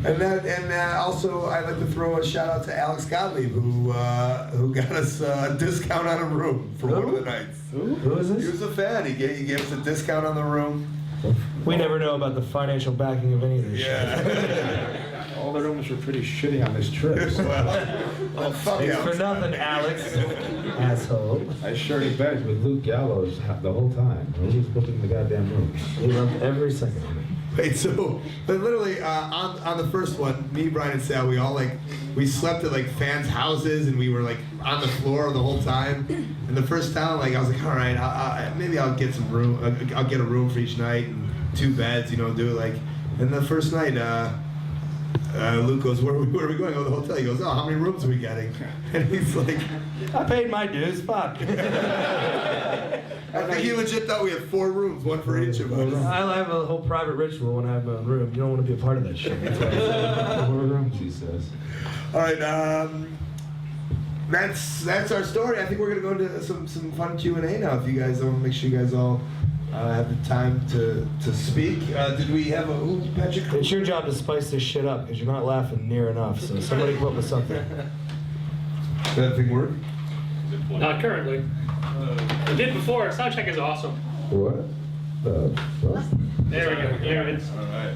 And also, I'd like to throw a shout out to Alex Gottlieb, who got us a discount on a room for one of the nights. Who is this? He was a fan. He gave us a discount on the room. We never know about the financial backing of any of this shit. All the rooms were pretty shitty on this trip. Well, fuck Thanks Alex. for nothing, Alex. Asshole. I shared beds with Luke Gallows the whole time. He was booking the goddamn room. He loved every second of it. Wait, so, but literally on the first one, me, Brian, and Sal, we slept at like fans' houses, and we were like on the floor the whole time. And the first time, like I was like, all right, maybe I'll get some room. I'll get a room for each night and 2 beds, do it like. And the first night, Luke goes, where are we going? Oh, the hotel. He goes, oh, how many rooms are we getting? And he's like, I paid my dues. Fuck. I think he legit thought we had 4 rooms, one for each of us. I have a whole private ritual when I have my own room. You don't want to be a part of that shit. 4 rooms, he says. All right, that's our story. I think we're gonna go into some fun Q&A now. If you guys want to make sure you guys all have the time to speak. Did we have Patrick? It's your job to spice this shit up because you're not laughing near enough. So somebody come up with something. Does that thing work? Not currently. It did before. Soundcheck is awesome. What? There we go. There it is.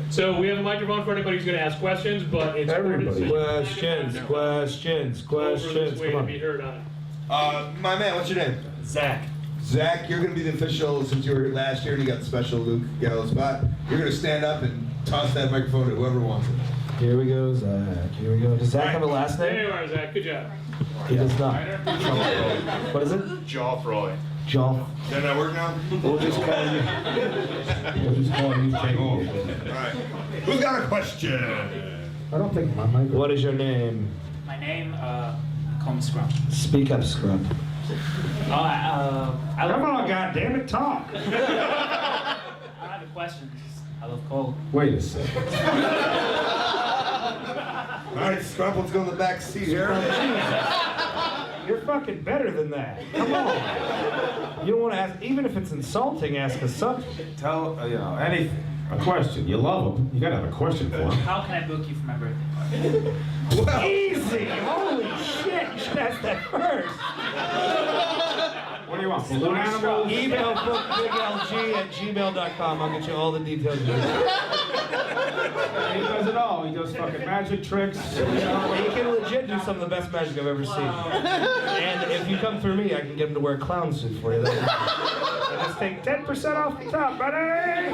So we have a microphone for anybody who's going to ask questions, but it's Questions. Way Come to be on. heard on it. My man, what's your name? Zach. Zach, you're gonna be the official since you were here last year and you got the special Luke Gallows spot. You're gonna stand up and toss that microphone to whoever wants it. Here we go, Zach. Here we go. Does Zach have a last name? There you are, Zach. Good job. He does not. What is it? Joffroy. Joff. Does that not work now? We'll just call you. Take All right. Who's got a question? I don't think my mic. What is your name? My name, call me Scrump. Speak up, Scrub. I Come on, goddammit, talk. I have a question. I love Colt. Wait a second. All right, Scrump, let's go in the back seat here. You're fucking better than that. Come on. You don't want to ask, even if it's insulting, ask us something. Tell, anything. A question. You love him. You gotta have a question for him. How can I book you for my birthday? Well, easy! Holy shit! You should ask that first. What do you want? Balloon animals? Email bookbiglg@gmail.com. I'll get you all the details. He does it all. He does fucking magic tricks. He can legit do some of the best magic I've ever seen. And if you come through me, I can get him to wear a clown suit for you. Just take 10% off the top, buddy!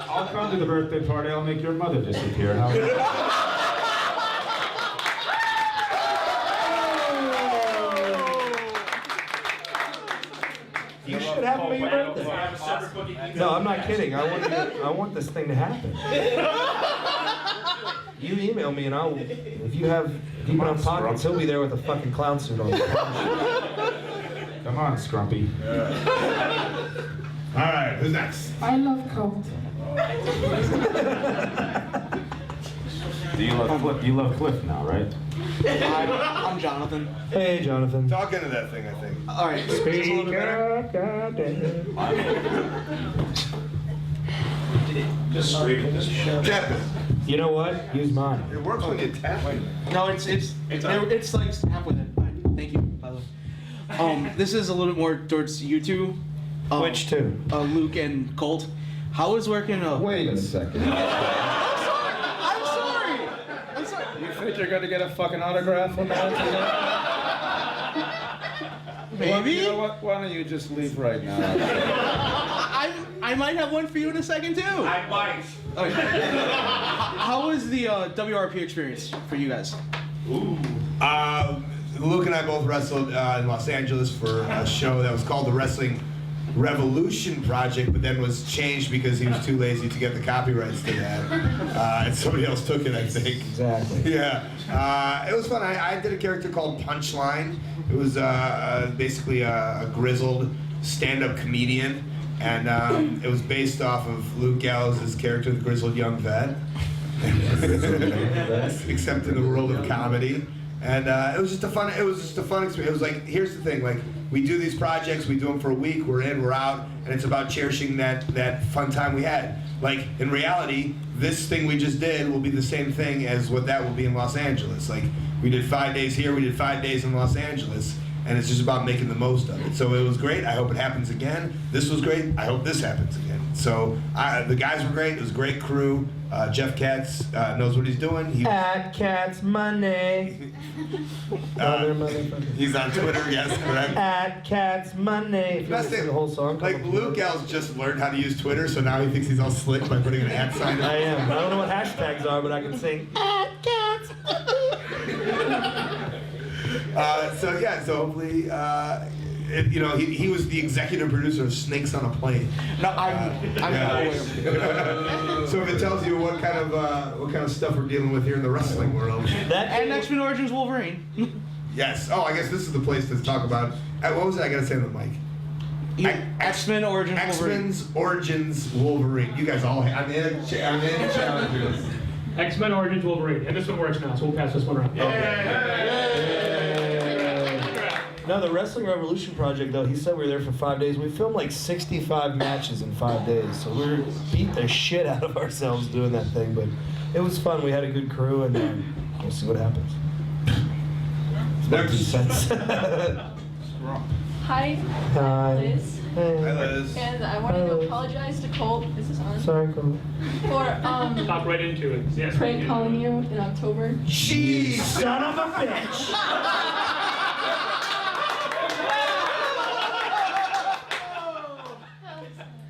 I'll come to the birthday party. I'll make your mother disappear. How You should have him at your birthday. No, I'm not kidding. I want this thing to happen. You email me and if you have people on pockets, he'll be there with a fucking clown suit on. Come on, Scrumpy. All right, who's next? I love Colt. Do you love Cliff? You love Cliff now, right? I'm Jonathan. Hey, Jonathan. Talk into that thing, I think. All right, just a little bit better. Just scream. Tap it. You know what? Use mine. It works when you tap it. No, it's like halfway there. Thank you, by the way. This is a little bit more towards you two. Which two? Luke and Colt. How is working? Wait a second. I'm sorry. You think you're gonna get a fucking autograph from that? Maybe. You know what? Why don't you just leave right now? I might have one for you in a second too. I might. Okay. How was the WRP experience for you guys? Ooh. Luke and I both wrestled in Los Angeles for a show that was called the Wrestling Revolution Project, but then was changed because he was too lazy to get the copyrights to that. And somebody else took it, I think. Exactly. Yeah. It was fun. I did a character called Punchline. It was basically a grizzled stand-up comedian. And it was based off of Luke Gallows' character, the grizzled young vet. Except in the world of comedy. And it was just a fun experience. It was like, here's the thing, like, we do these projects, we do them for a week, we're in, we're out, and it's about cherishing that fun time we had. Like, in reality, this thing we just did will be the same thing as what that will be in Los Angeles. Like, we did 5 days here, we did 5 days in Los Angeles, and it's just about making the most of it. So it was great. I hope it happens again. This was great. I hope this happens again. So the guys were great. It was a great crew. Jeff Katz knows what he's doing. At Katz Money. He's on Twitter, yes, correct. At Katz Money. Best thing, the whole song. Like, Luke Gallows just learned how to use Twitter, so now he thinks he's all slick by putting an at sign in. I am. I don't know what hashtags are, but I can sing at Katz. So hopefully, he was the executive producer of Snakes on a Plane. No, I'm So if it tells you what kind of stuff we're dealing with here in the wrestling world. And X-Men Origins Wolverine. Yes. Oh, I guess this is the place to talk about. What was it I gotta say on the mic? X-Men Origins Wolverine. X-Men's Origins Wolverine. You guys all. I'm in challenges. X-Men Origins Wolverine, and this one works now, so we'll pass this one around. No, the Wrestling Revolution project, though, he said we were there for 5 days. We filmed like 65 matches in 5 days, so we beat the shit out of ourselves doing that thing, but it was fun. We had a good crew, and we'll see what happens. Next. Hi. Hi. Liz. Hey. Hi, Liz. And I wanted to apologize to Colt. Is this on? Sorry, Colt. For Hop right into it. Yes. prank calling you in October. Jeez, son of a bitch!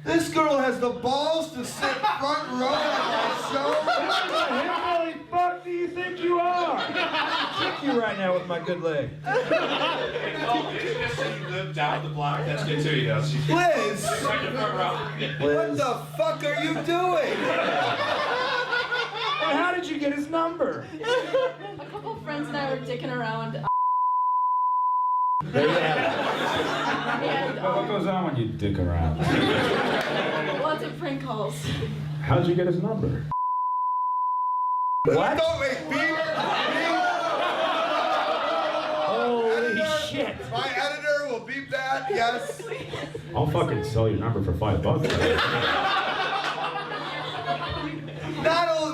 This girl has the balls to sit front row at my show. What the hillbilly fuck do you think you are? I'll kick you right now with my good leg. You live down the block. That's good too, you know. Liz! What the fuck are you doing? Well, how did you get his number? A couple friends and I were dicking around. There you have And, What goes on when you dick around? lots of prank calls. How'd you get his number? What? No, wait, beep. Holy shit. My editor will beep that, yes. I'll fucking sell your number for $5.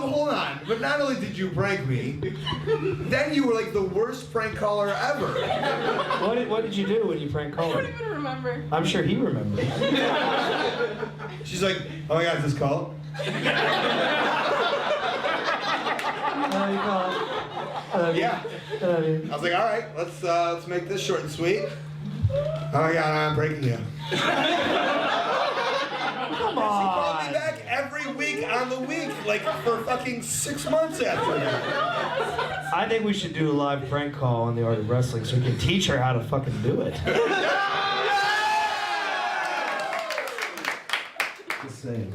Hold on, but not only did you prank me, then you were like the worst prank caller ever. What did you do when you prank called I him? don't even remember. I'm sure he remembers. She's like, oh my God, is this call? Yeah. I was like, all right, let's make this short and sweet. Oh my God, I'm breaking you. Come She called on. me back every week on the week, like for fucking 6 months after that. I think we should do a live prank call on the Art of Wrestling so we can teach her how to fucking do it. Just saying.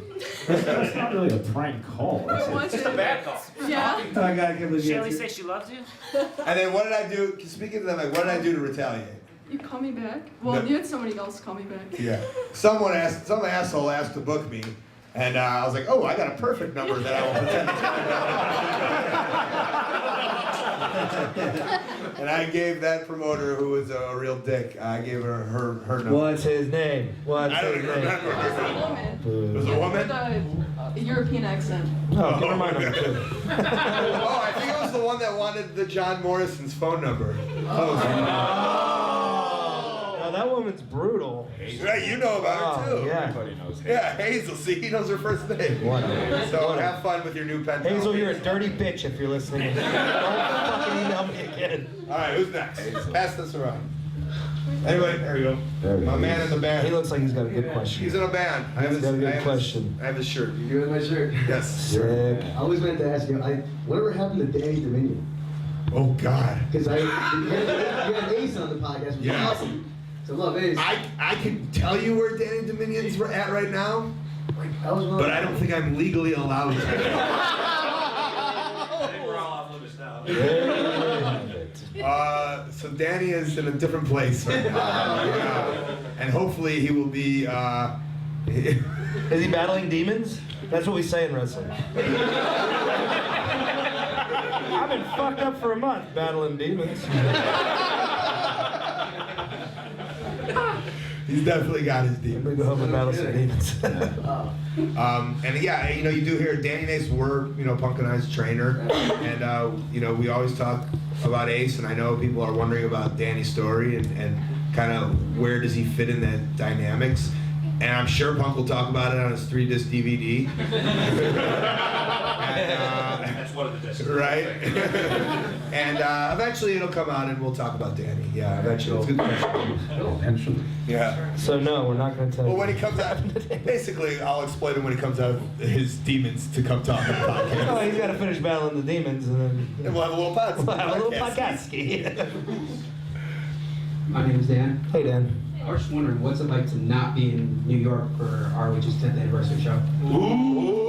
That's not really a prank call. It's just a bad call. Yeah. I gotta give She only say she loves you? And then what did I do? Speaking to them, like, what did I do to retaliate? You call me back? Well, No. you had somebody else call me back. Yeah. Some asshole asked to book me, and I was like, oh, I got a perfect number that I will pretend to. And I gave that promoter, who was a real dick, I gave her number. What's his name? What's I don't his even name? remember. It was a woman. It was a woman? With a European accent. Oh, give her my number too. Oh, I think it was the one that wanted the John Morrison's phone number. Oh, that woman's brutal. Right, you know about her too. Yeah. Everybody knows him. Yeah, Hazel. See, he knows her first name. Whatever. So have fun with your new pen pal. Hazel, you're a dirty bitch if you're listening. Don't fucking email me again. All right, who's next? Pass this around. Anyway, there we go. My man in the band. He looks like he's got a good question. He's in a band. He's got a good question. I have his shirt. You with my shirt? Yes. Sick. I always wanted to ask you, whatever happened to Danny Domino? Oh God. Because you had Ace on the podcast, which is awesome. So love Ace. I can tell you where Danny Dominion's at right now, but I don't think I'm legally allowed to. I think we're all off limits now. So Danny is in a different place right now. And hopefully he will be. Is he battling demons? That's what we say in wrestling. I've been fucked up for a month battling demons. He's definitely got his demons. Go home and battle some demons. And yeah, you know, you do hear Danny and Ace were, you know, Punk and I's trainer, and you know, we always talk about Ace, and I know people are wondering about Danny's story and kind of where does he fit in that dynamics. And I'm sure Punk will talk about it on his 3-disc DVD. That's one of the discs. Right? And eventually it'll come out and we'll talk about Danny. Yeah, eventually. It's a good question. Eventually. Yeah. So no, we're not going to tell you. Well, when he comes out, basically, I'll explain him when he comes out of his demons to come talk on the podcast. No, he's got to finish battling the demons and then. And we'll have a little podcast. We'll have a little podcast. My name is Dan. Hey, Dan. I was just wondering, what's it like to not be in New York for ROH's 10th anniversary show? Ooh.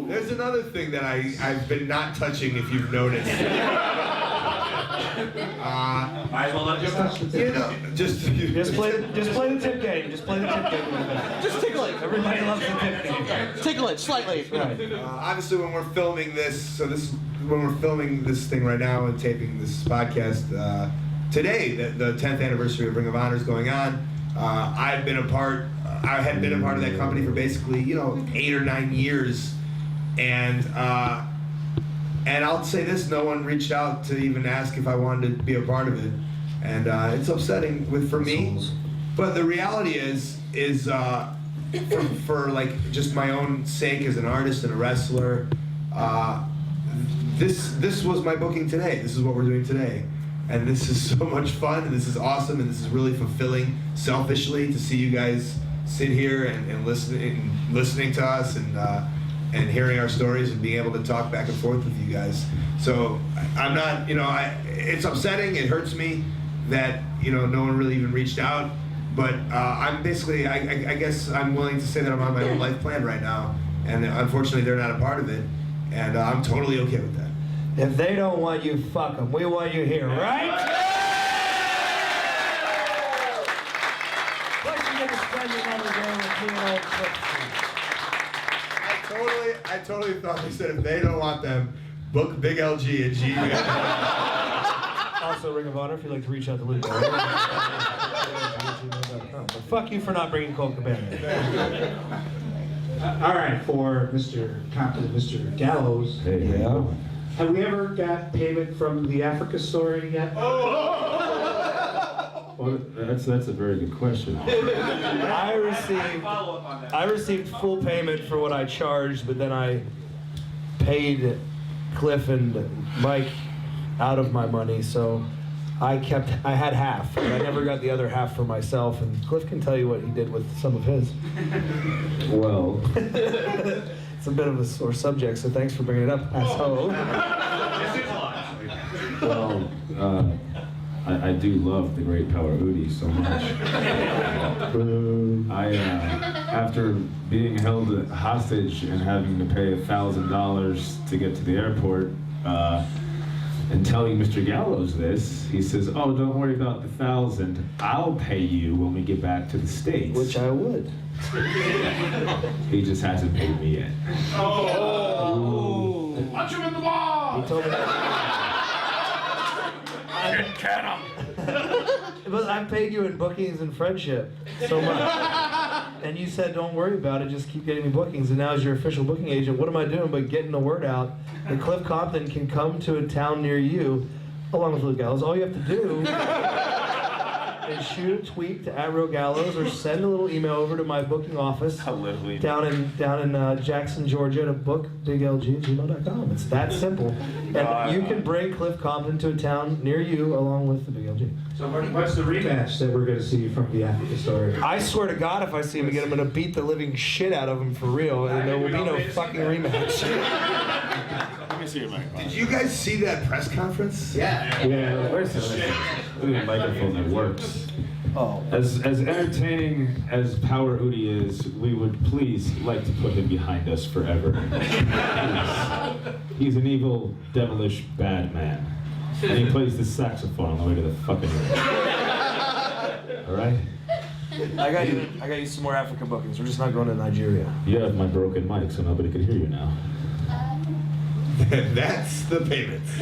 There's another thing that I've been not touching, if you've noticed. Might as well not just you know, just play the tip game. Just play the tip game. Just tickle it. Everybody loves the tip game. Tickle it slightly. Right. Obviously, when we're filming this, when we're filming this thing right now and taping this podcast today, the 10th anniversary of Ring of Honor is going on. I had been a part of that company for basically, you know, 8 or 9 years, and I'll say this: no one reached out to even ask if I wanted to be a part of it, and it's upsetting for me. But the reality is for like just my own sake as an artist and a wrestler, this was my booking today. This is what we're doing today. And this is so much fun, and this is awesome, and this is really fulfilling, selfishly, to see you guys sit here and listening to us and hearing our stories and being able to talk back and forth with you guys. So I'm not, you know, it's upsetting. It hurts me that, you know, no one really even reached out. But I'm basically, I guess I'm willing to say that I'm on my own life plan right now, and unfortunately they're not a part of it, and I'm totally okay with that. If they don't want you, fuck them. We want you here, right? Plus, you get to spend another day with me and old I totally thought they said if they don't want them, book Big LG and G. Also, Ring of Honor, if you'd like to reach out to Luke. But fuck you for not bringing Colt Cabana. All right, for Mr. Compton, Mr. Gallows. Hey, yeah. Have we ever got payment from the Africa story yet? Well, that's a very good question. I received full payment for what I charged, but then I paid Cliff and Mike out of my money, so I had half, but I never got the other half for myself, and Cliff can tell you what he did with some of his. Well, it's a bit of a sore subject, so thanks for bringing it up, asshole. well, I do love the great Power Udi so much. After being held hostage and having to pay $1,000 to get to the airport, and telling Mr. Gallows this, he says, "Oh, don't worry about the $1,000. I'll pay you when we get back to the States." Which I would. He just hasn't paid me yet. Oh! Punch him in the balls! He told me that. But I paid you in bookings and friendship so much. And you said, don't worry about it, just keep getting me bookings. And now as your official booking agent, what am I doing but getting the word out that Cliff Compton can come to a town near you, along with Luke Gallows. All you have to do is shoot a tweet to @RealGallows or send a little email over to my booking office down in Jackson, Georgia, to book biglg@gmail.com. It's that simple. And you can bring Cliff Compton to a town near you along with the Big LG. So what's the rematch that we're going to see from the Africa story? I swear to God, if I see him again, I'm going to beat the living shit out of him for real, and there will be no fucking rematch. Let me see your mic. Did you guys see that press conference? Yeah, where's the microphone that works? Oh. As entertaining as Power Udi is, we would please like to put him behind us forever. He's an evil, devilish, bad man. And he plays the saxophone on the way to the fucking Alright? I got you some more Africa bookings. We're just not going to Nigeria. You have my broken mic, so nobody could hear you now. That's the payments.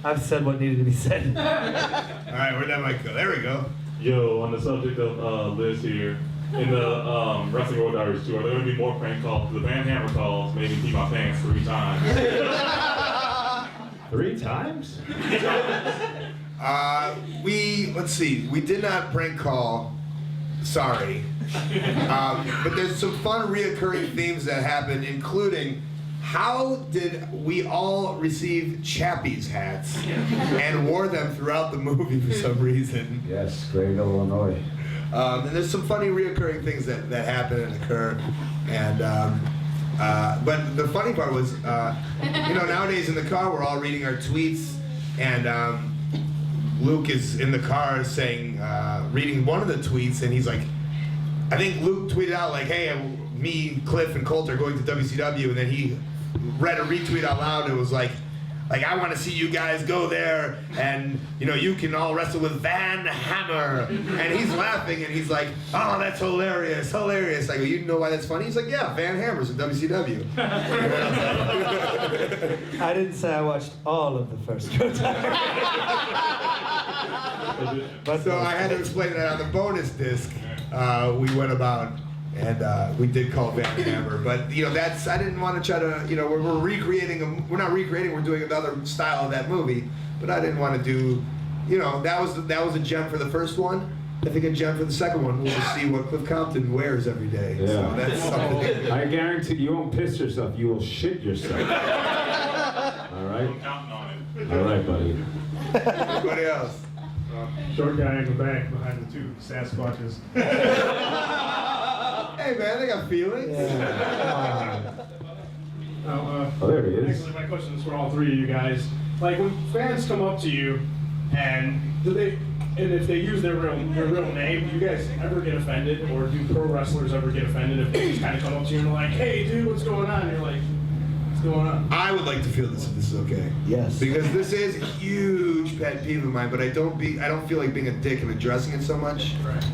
I've said what needed to be said. All right, where'd that mic go? There we go. Yo, on the subject of Liz here, in the Wrestling Road Diaries Too, are there going to be more prank calls? The Van Hammer calls made me pee my pants 3 times. 3 times? Let's see, we did not prank call, sorry. But there's some fun reoccurring themes that happened, including how did we all receive Chappie's hats and wore them throughout the movie for some reason? Yes, great Illinois. And there's some funny reoccurring things that happen and occur. And but the funny part was, nowadays in the car we're all reading our tweets, and Luke is in the car saying, reading one of the tweets, and he's like, I think Luke tweeted out like, hey, me, Cliff, and Colt are going to WCW, and then he read a retweet out loud, and it was like I want to see you guys go there, and you can all wrestle with Van Hammer, and he's laughing, and he's like, oh, that's hilarious. I go, you know why that's funny? He's like, yeah, Van Hammer's in WCW. I didn't say I watched all of the first Road Diaries. So I had to explain that on the bonus disc. We went about, and we did call Van Hammer, but I didn't want to try to, we're recreating, we're not recreating, we're doing another style of that movie, but I didn't want to do, that was a gem for the first one. I think a gem for the second one. We'll just see what Cliff Compton wears every day. Yeah. So that's something. I guarantee you won't piss yourself, you will shit yourself. All right? I'm counting on it. All right, buddy. Anybody else? Short guy in the back behind the 2 Sasquatches. Hey man, they got feelings. There he is. Actually, my question is for all 3 of you guys. Like when fans come up to you, and if they use their real name, do you guys ever get offended, or do pro wrestlers ever get offended if they just kind of come up to you and they're like, "Hey, dude, what's going on?" And you're like, "What's going on?" I would like to feel this if this is okay. Yes. Because this is a huge pet peeve of mine, but I don't feel like being a dick and addressing it so much. Right.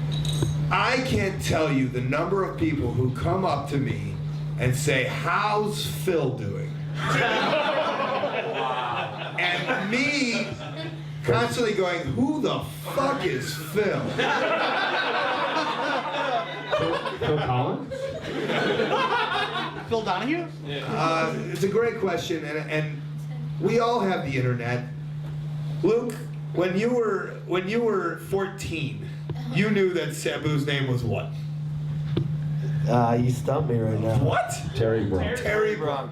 I can't tell you the number of people who come up to me and say, "How's Phil doing?" And me constantly going, "Who the fuck is Phil?" Phil Collins? Phil Donahue? It's a great question, and we all have the internet. Luke, when you were 14, you knew that Sabu's name was what? You stumped me right now. What? Terry Bronk. Terry Bronk.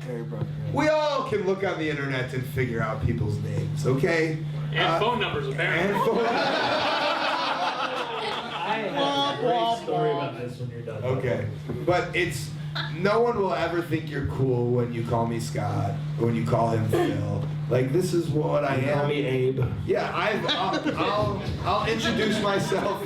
We all can look on the internet and figure out people's names, okay? And phone numbers, apparently. I have a great story about this when you're done. Okay, but no one will ever think you're cool when you call me Scott or when you call him Phil. Like, this is what I am. Call me Abe. Yeah, I'll introduce myself.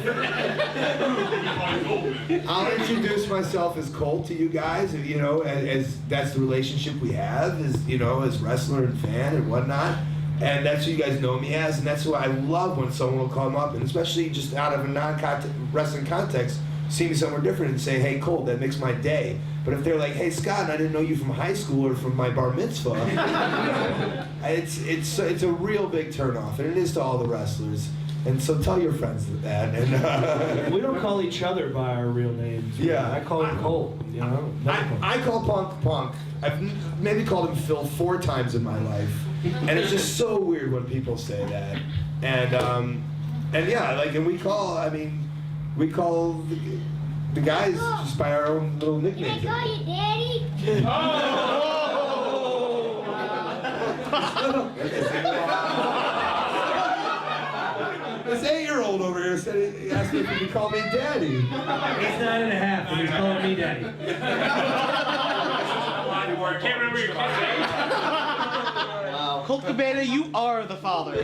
I'll introduce myself as Colt to you guys, as that's the relationship we have, as wrestler and fan and whatnot. And that's what you guys know me as, and that's what I love when someone will come up, and especially just out of a non-wrestling context, see me somewhere different and say, "Hey, Colt, that makes my day." But if they're like, "Hey, Scott, I didn't know you from high school or from my bar mitzvah," it's a real big turnoff, and it is to all the wrestlers. And so tell your friends that. And we don't call each other by our real names. Yeah, I call him Colt. I call Punk. I've maybe called him Phil 4 times in my life, and it's just so weird when people say that. And yeah, and we call the guys just by our own little nicknames. Can I call you Daddy? This 8-year-old over here said he asked me if he could call me Daddy. He's 9.5, and he's calling me Daddy. I can't remember your kid's name. Wow. Colt Cabana, you are the father.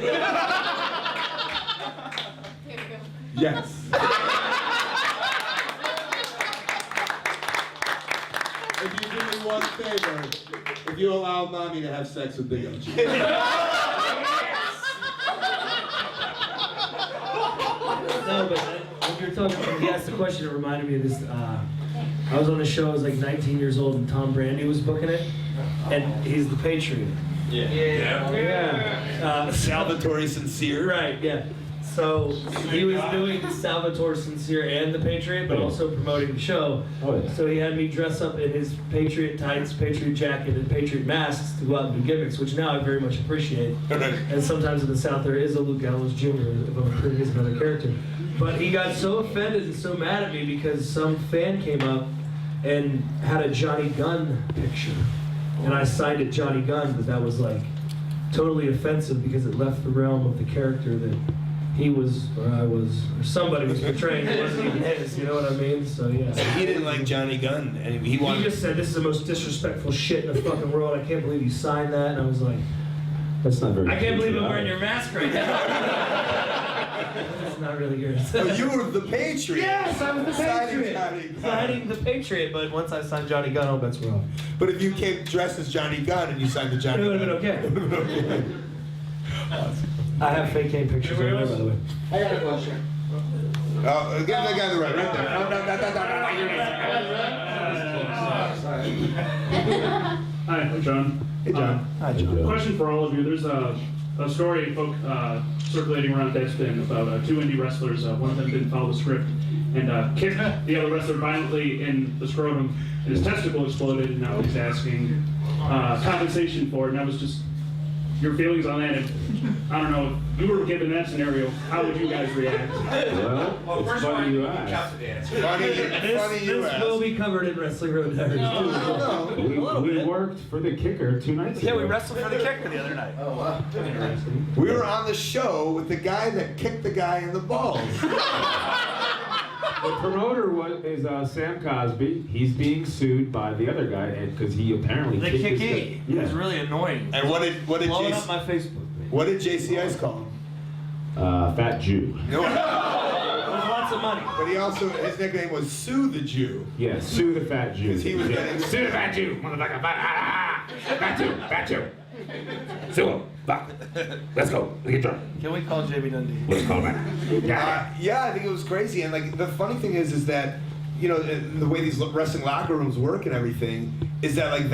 Yes. If you do me one favor, if you allow mommy to have sex with Big O. No, but when you're talking, when you asked the question, it reminded me of this. I was on a show, I was like 19 years old, and Tom Brandy was booking it, and he's the Patriot. Salvatore Sincere. Right, yeah. So he was doing Salvatore Sincere and the Patriot, but also promoting the show. Oh, yeah. So he had me dress up in his Patriot tights, Patriot jacket, and Patriot masks to go out and do gimmicks, which now I very much appreciate. And sometimes in the South there is a Luke Gallows Jr. if I'm putting as another character. But he got so offended and so mad at me because some fan came up and had a Johnny Gunn picture. And I signed it Johnny Gunn, but that was like totally offensive because it left the realm of the character that he was, or I was, or somebody was portraying. It wasn't even his, you know what I mean? So yeah. So he didn't like Johnny Gunn, and he just said, "This is the most disrespectful shit in the fucking world. I can't believe you signed that." And I was like, "That's not very." I can't believe I'm wearing your mask right now. That's not really yours. Oh, you were the Patriot. Yes, I was the Patriot. Signing the Patriot, but once I signed Johnny Gunn, all bets were off. But if you came dressed as Johnny Gunn and you signed the Johnny Gunn, it would have been okay. I have fake cane pictures over there, by the way. I got a question. Get that guy on the right there. Hi, I'm John. Hey, John. Hi, John. Question for all of you. There's a story circulating around Deadspin about two indie wrestlers. One of them didn't follow the script and kicked the other wrestler violently in the scrotum, and his testicle exploded, and now he's asking compensation for it. And I was just your feelings on that. And I don't know, if you were given that scenario, how would you guys react? Well, it's funny you ask. This will be covered in Wrestling Road Diaries Too. We worked for the kicker 2 nights ago. Yeah, we wrestled for the kicker the other night. Oh, wow. Interesting. We were on the show with the guy that kicked the guy in the balls. The promoter is Sam Cosby. He's being sued by the other guy because he apparently The kicked his kicky. guy. It was really annoying. And what did Blowing up my Facebook. What did JC Ice call him? Fat Jew. No. There's lots of money. But he also, his nickname was Sue the Jew. Yeah, Sue the Fat Jew. Because he was getting Sue the Fat Jew, motherfucker. Fat Jew, Fat Jew. Sue him. Fuck. Let's go. Let's get drunk. Can we call Jamie Dundee? Let's call him. Yeah, I think it was crazy. And like the funny thing is that, you know, the way these wrestling locker rooms work and everything is that like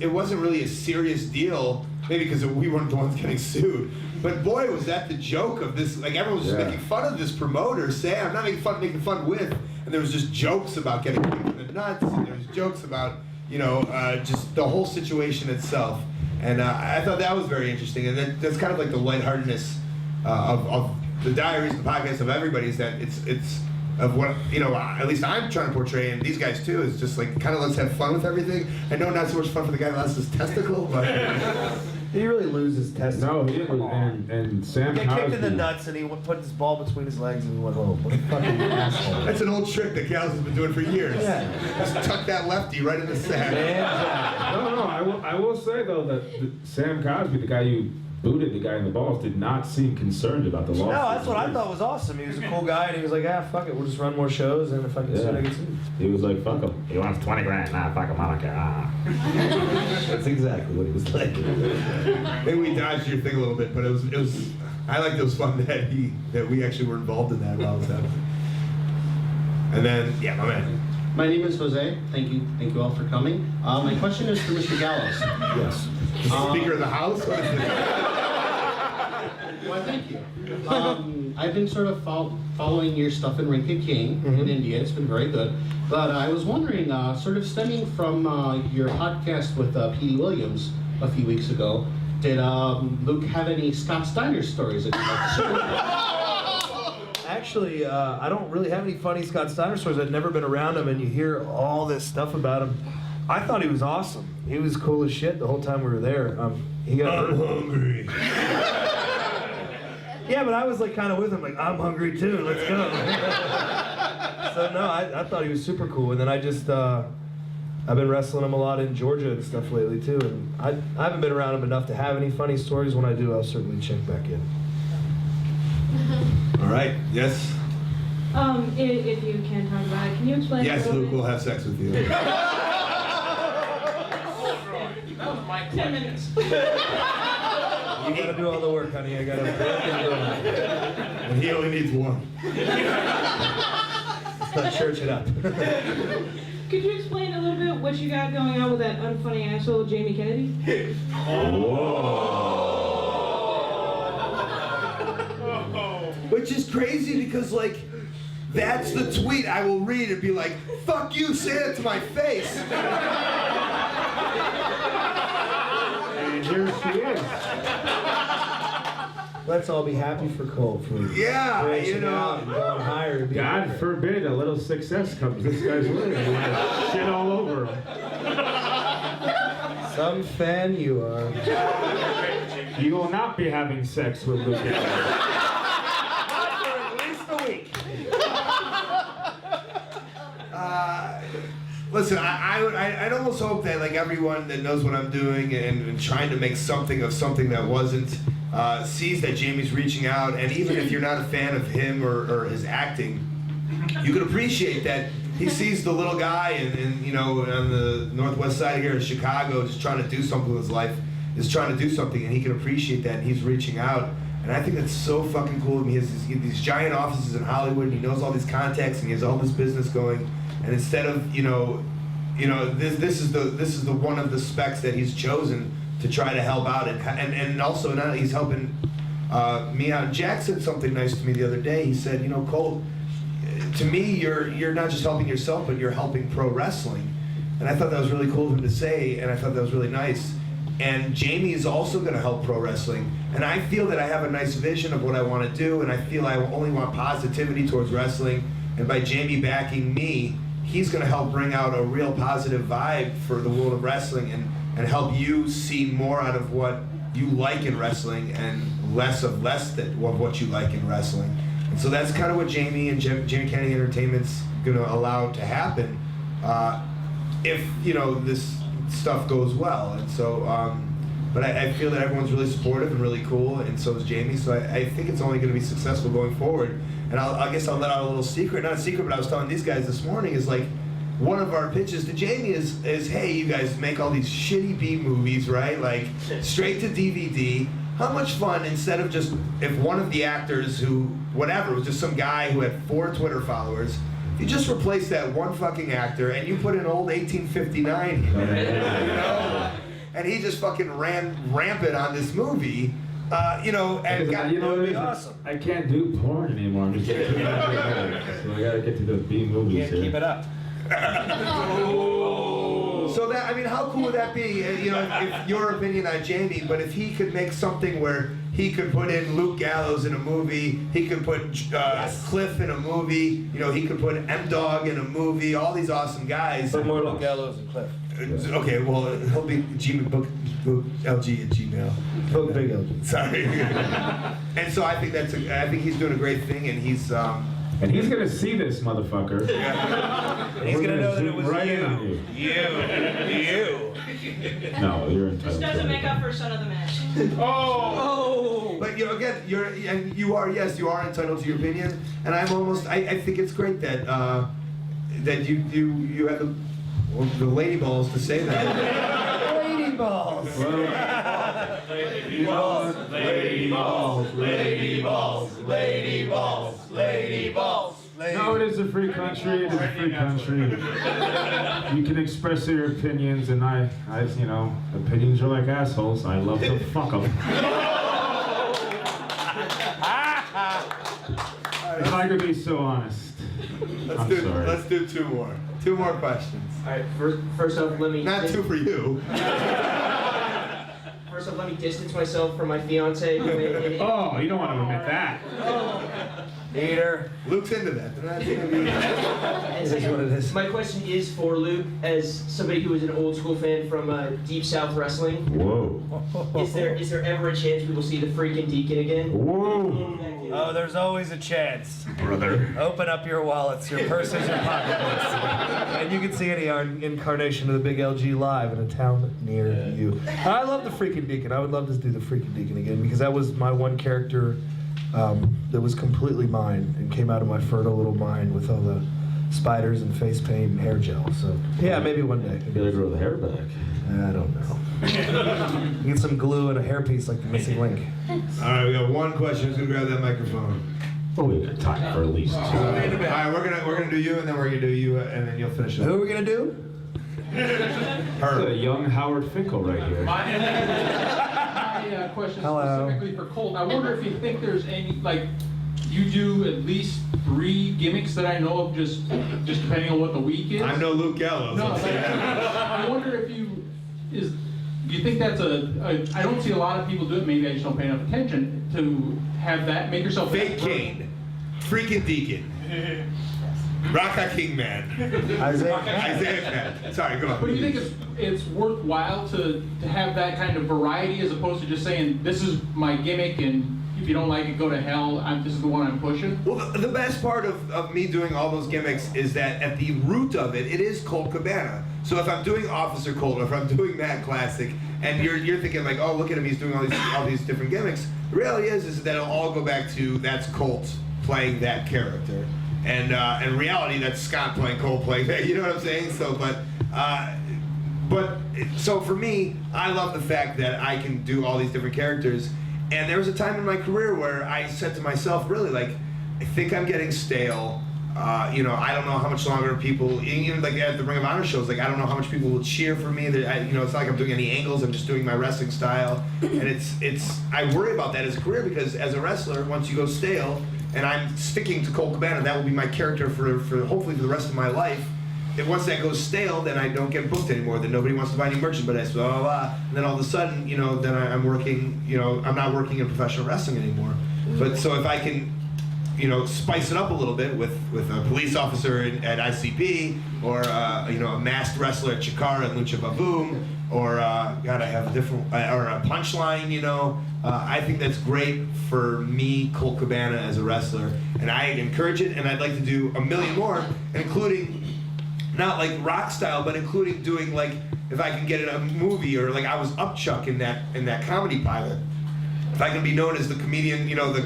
it wasn't really a serious deal. Maybe because we weren't the ones getting sued. But boy, was that the joke of this. Like everyone was just making fun of this promoter, Sam. Not making fun with. And there was just jokes about getting kicked in the nuts. And there was jokes about, you know, just the whole situation itself. And I thought that was very interesting. And that's kind of like the lightheartedness of the diaries, the podcast of everybody, is that it's of what, you know, at least I'm trying to portray, and these guys too, is just like kind of let's have fun with everything. I know not so much fun for the guy that lost his testicle, but He really loses his testicle. No, he didn't. And Sam He got kicked in the Cosby- nuts and he put his ball between his legs and he went, oh, what a fucking asshole. that's an old trick that Gallows has been doing for years. Yeah. Just tuck that lefty right in the sack. No, I will say though that Sam Cosby, the guy you booted the guy in the balls, did not seem concerned about the lawsuit. No, that's what I thought was awesome. He was a cool guy and he was like, fuck it, we'll just run more shows and if I can sue, I get sued. He was like, fuck him. He wants 20 grand. Nah, fuck him. I don't care. That's exactly what he was like. Maybe we dodged your thing a little bit, but it was. I liked it was fun that we actually were involved in that while it was happening. And then, yeah, my man. My name is Jose. Thank you all for coming. My question is for Mr. Gallows. Yes. Speaker of the House? What is it? Well, thank you. I've been sort of following your stuff in Ring King in India. It's been very good. But I was wondering, sort of stemming from your podcast with P.D. Williams a few weeks ago, did Luke have any Scott Steiner stories that you'd like to share? Actually, I don't really have any funny Scott Steiner stories. I've never been around him, and you hear all this stuff about him. I thought he was awesome. He was cool as shit the whole time we were there. He got hungry. Yeah, but I was like kind of with him, like I'm hungry too. Let's go. So no, I thought he was super cool, and then I just I've been wrestling him a lot in Georgia and stuff lately too, and I haven't been around him enough to have any funny stories. When I do, I'll certainly check back in. All right. Yes. If you can talk about it, can you explain? Yes, a little Luke will have sex with you. 10 minutes. You gotta do all the work, honey. I gotta work and do it. And he only needs one. Let's church it up. Could you explain a little bit what you got going on with that unfunny asshole Jamie Kennedy? Which is crazy because, like, that's the tweet I will read and be like, fuck you, say that to my face. And here she is. Let's all be happy for Colt for Yeah, branching you know. out and going higher. and being God better. forbid a little success comes this guy's way. You want to shit all over him. Some fan you are. You will not be having sex with Luke Gallows. For at least a week. Listen, I'd almost hope that, like, everyone that knows what I'm doing and trying to make something of something that wasn't sees that Jamie's reaching out, and even if you're not a fan of him or his acting, you can appreciate that he sees the little guy and you know, on the northwest side here in Chicago, just trying to do something with his life, is trying to do something, and he can appreciate that, and he's reaching out. And I think that's so fucking cool. He has these giant offices in Hollywood, and he knows all these contacts, and he has all this business going. And instead of this is the one of the specs that he's chosen to try to help out, and also now he's helping me out. Jack said something nice to me the other day. He said, you know, Colt, to me you're not just helping yourself, but you're helping pro wrestling. And I thought that was really cool of him to say, and I thought that was really nice. And Jamie is also going to help pro wrestling. And I feel that I have a nice vision of what I want to do, and I feel I only want positivity towards wrestling. And by Jamie backing me, he's going to help bring out a real positive vibe for the world of wrestling and help you see more out of what you like in wrestling and less of what you like in wrestling. And so that's kind of what Jamie and Jamie Kennedy Entertainment's going to allow to happen if, you know, this stuff goes well. And so, but I feel that everyone's really supportive and really cool, and so is Jamie. So I think it's only going to be successful going forward. And I guess I'll let out a little secret, not a secret, but I was telling these guys this morning, is like, one of our pitches to Jamie is hey, you guys make all these shitty B movies, right? Like, straight to DVD. How much fun, instead of just, if one of the actors who, whatever, was just some guy who had 4 Twitter followers, you just replace that one fucking actor and you put an old 1859, you know? And he just fucking ran rampant on this movie. You know, and it would be awesome. I can't do porn anymore. I'm just so I gotta get to the B movies. Can't keep it up. So that, I mean, how cool would that be? You know, if your opinion on Jamie, but if he could make something where he could put in Luke Gallows in a movie, he could put Cliff in a movie, you know, he could put M-Dog in a movie, all these awesome guys. Put more Luke Gallows and Cliff. Okay, well, he'll be book LG at Gmail. Book Big LG. Sorry. And so I think I think he's doing a great thing, and he's and he's gonna see this motherfucker. And he's gonna know that it was right you. No, you're entitled. This doesn't make up for Son of the Match. But you know, again, you are entitled to your opinion, and I think it's great that that you have the lady balls to say that. Lady balls. Lady balls, lady balls, lady balls, lady balls, lady balls. No, it is a free country. It is a free country. You can express your opinions, and I, you know, opinions are like assholes. I love to fuck them. If I could be so honest. Let's do 2 more. 2 more questions. All right. First off, let me. Not 2 for you. First off, let me distance myself from my fiance. Oh, you don't want to admit that. Hater. Luke's into that. It is what it is. My question is for Luke, as somebody who is an old school fan from Deep South Wrestling. Whoa. Is there ever a chance we will see the freaking Deacon again? Whoa. Oh, there's always a chance. Brother. Open up your wallets, your purses, your pocketbooks. And you can see any incarnation of the Big LG live in a town near you. I love the freaking Deacon. I would love to do the freaking Deacon again, because that was my one character that was completely mine and came out of my fertile little mind with all the spiders and face paint and hair gel. So yeah, maybe one day. You gotta grow the hair back. I don't know. Get some glue and a hairpiece like the missing link. All right, we got one question. Who's gonna grab that microphone? Oh, we got time for at least 2. All right, we're gonna do you, and then we're gonna do you, and then you'll finish it. Who are we gonna do? Her. Young Howard Finkel right here. My question specifically for Colt. I wonder if you think there's any, like, you do at least 3 gimmicks that I know of, just depending on what the week is. I'm no Luke Gallows. No, I wonder if do you think that's I don't see a lot of people do it, maybe I just don't pay enough attention, to have that, make yourself Fake Kane, freaking Deacon, Raka King Man, Isaiah Man. Sorry, go on. But do you think it's worthwhile to have that kind of variety as opposed to just saying, this is my gimmick and if you don't like it, go to hell, this is the one I'm pushing? Well, the best part of me doing all those gimmicks is that at the root of it is Colt Cabana. So if I'm doing Officer Colt, or if I'm doing Mad Classic, and you're thinking like, oh, look at him, he's doing all these different gimmicks. The reality is that it'll all go back to that's Colt playing that character, and in reality, that's Scott playing Colt playing that. You know what I'm saying? So, so for me, I love the fact that I can do all these different characters. And there was a time in my career where I said to myself, really, like, I think I'm getting stale. I don't know how much longer people, even like at the Ring of Honor shows, like I don't know how much people will cheer for me. It's not like I'm doing any angles. I'm just doing my wrestling style, and I worry about that as a career because as a wrestler, once you go stale, and I'm sticking to Colt Cabana, that will be my character for hopefully for the rest of my life. And once that goes stale, then I don't get booked anymore. Then nobody wants to buy any merchandise, blah, blah, blah. And then all of a sudden, then I'm working, I'm not working in professional wrestling anymore. But so if I can, spice it up a little bit with a police officer at ICP, or, a masked wrestler at Chikara and Lucha Baboom, or, I have a different, or a punchline, I think that's great for me, Colt Cabana, as a wrestler. And I encourage it, and I'd like to do a million more, including not like rock style, but including doing like if I can get in a movie or like I was Upchuck in that comedy pilot. If I can be known as the comedian, or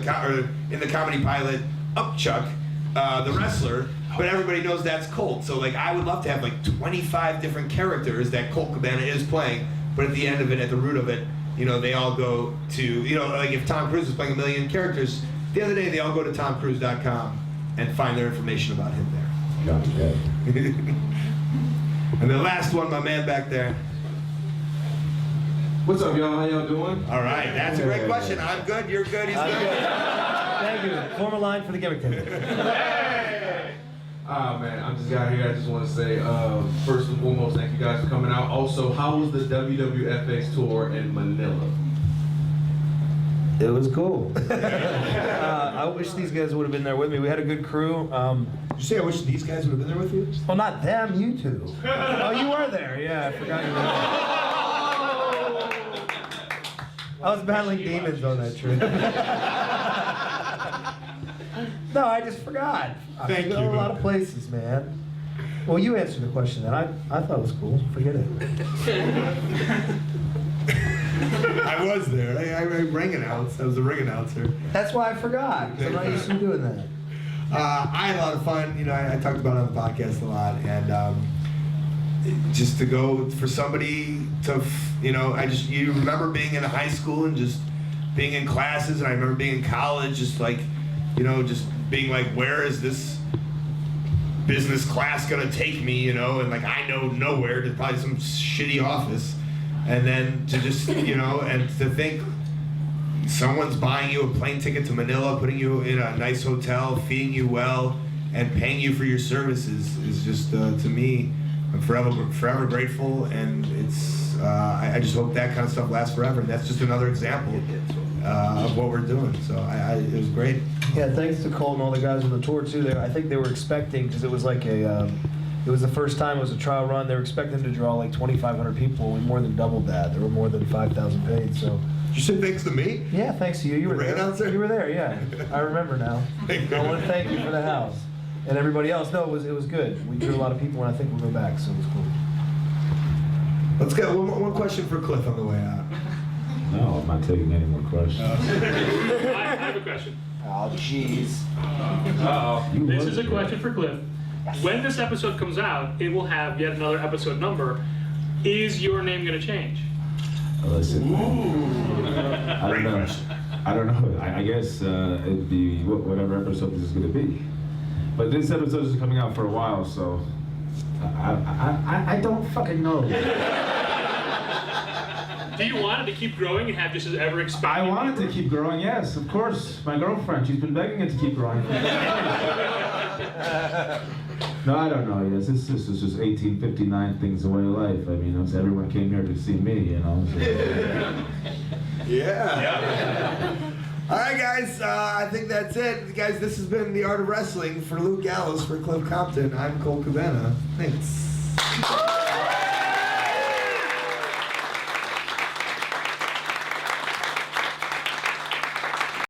in the comedy pilot Upchuck, the wrestler, but everybody knows that's Colt. So like I would love to have like 25 different characters that Colt Cabana is playing, but at the end of it, at the root of it, they all go to like if Tom Cruise is playing 1 million characters, the other day they all go to TomCruise.com and find their information about him there. And the last one, my man back there. What's up, y'all? How y'all doing? All right, that's a great question. I'm good, you're good, he's good. Thank you. Form a line for the gimmick team. Man, I just got here. I just want to say, first and foremost, thank you guys for coming out. Also, how was the WWFX tour in Manila? It was cool. I wish these guys would have been there with me. We had a good crew. Did you say I wish these guys would have been there with you? Well, not them, you two. Oh, you were there. Yeah, I forgot you were there. I was battling demons on that trip. No, I just forgot. Thank you. A lot of places, man. Well, you answered the question then. I thought it was cool. Forget it. I was there. I ring announced. I was a ring announcer. That's why I forgot, because I'm not used to doing that. I had a lot of fun. I talked about it on the podcast a lot, and just to go for somebody to, you remember being in high school and just being in classes, and I remember being in college, just like, just being like, where is this business class gonna take me, and like I know nowhere, to probably some shitty office. And then to just, and to think someone's buying you a plane ticket to Manila, putting you in a nice hotel, feeding you well, and paying you for your services is just, to me, I'm forever grateful, and it's, I just hope that kind of stuff lasts forever. And that's just another example of what we're doing. So it was great. Yeah, thanks to Colt and all the guys on the tour too. I think they were expecting, because it was like it was the first time it was a trial run. They were expecting to draw like 2,500 people. We more than doubled that. There were more than 5,000 paid. So. You said thanks to me? Yeah, thanks to you. You were there. You were there. Yeah, I remember now. I want to thank you for the house and everybody else. No, it was good. We drew a lot of people, and I think we'll go back. So it was cool. Let's get one question for Cliff on the way out. No, I'm not taking any more questions. I have a question. Oh, jeez. This is a question for Cliff. When this episode comes out, it will have yet another episode number. Is your name going to change? Listen. Great question. I don't know. I guess it'd be whatever episode this is going to be. But this episode is coming out for a while, so I don't fucking know. Do you want it to keep growing and have just as ever expanding? I want it to keep growing, yes, of course. My girlfriend, she's been begging it to keep growing. No, I don't know. Yes, this is just 1859 things the way of life. I mean, everyone came here to see me, you know. So. Yeah. All right, guys. I think that's it. Guys, this has been The Art of Wrestling. For Luke Gallows, for Cliff Compton, I'm Colt Cabana. Thanks.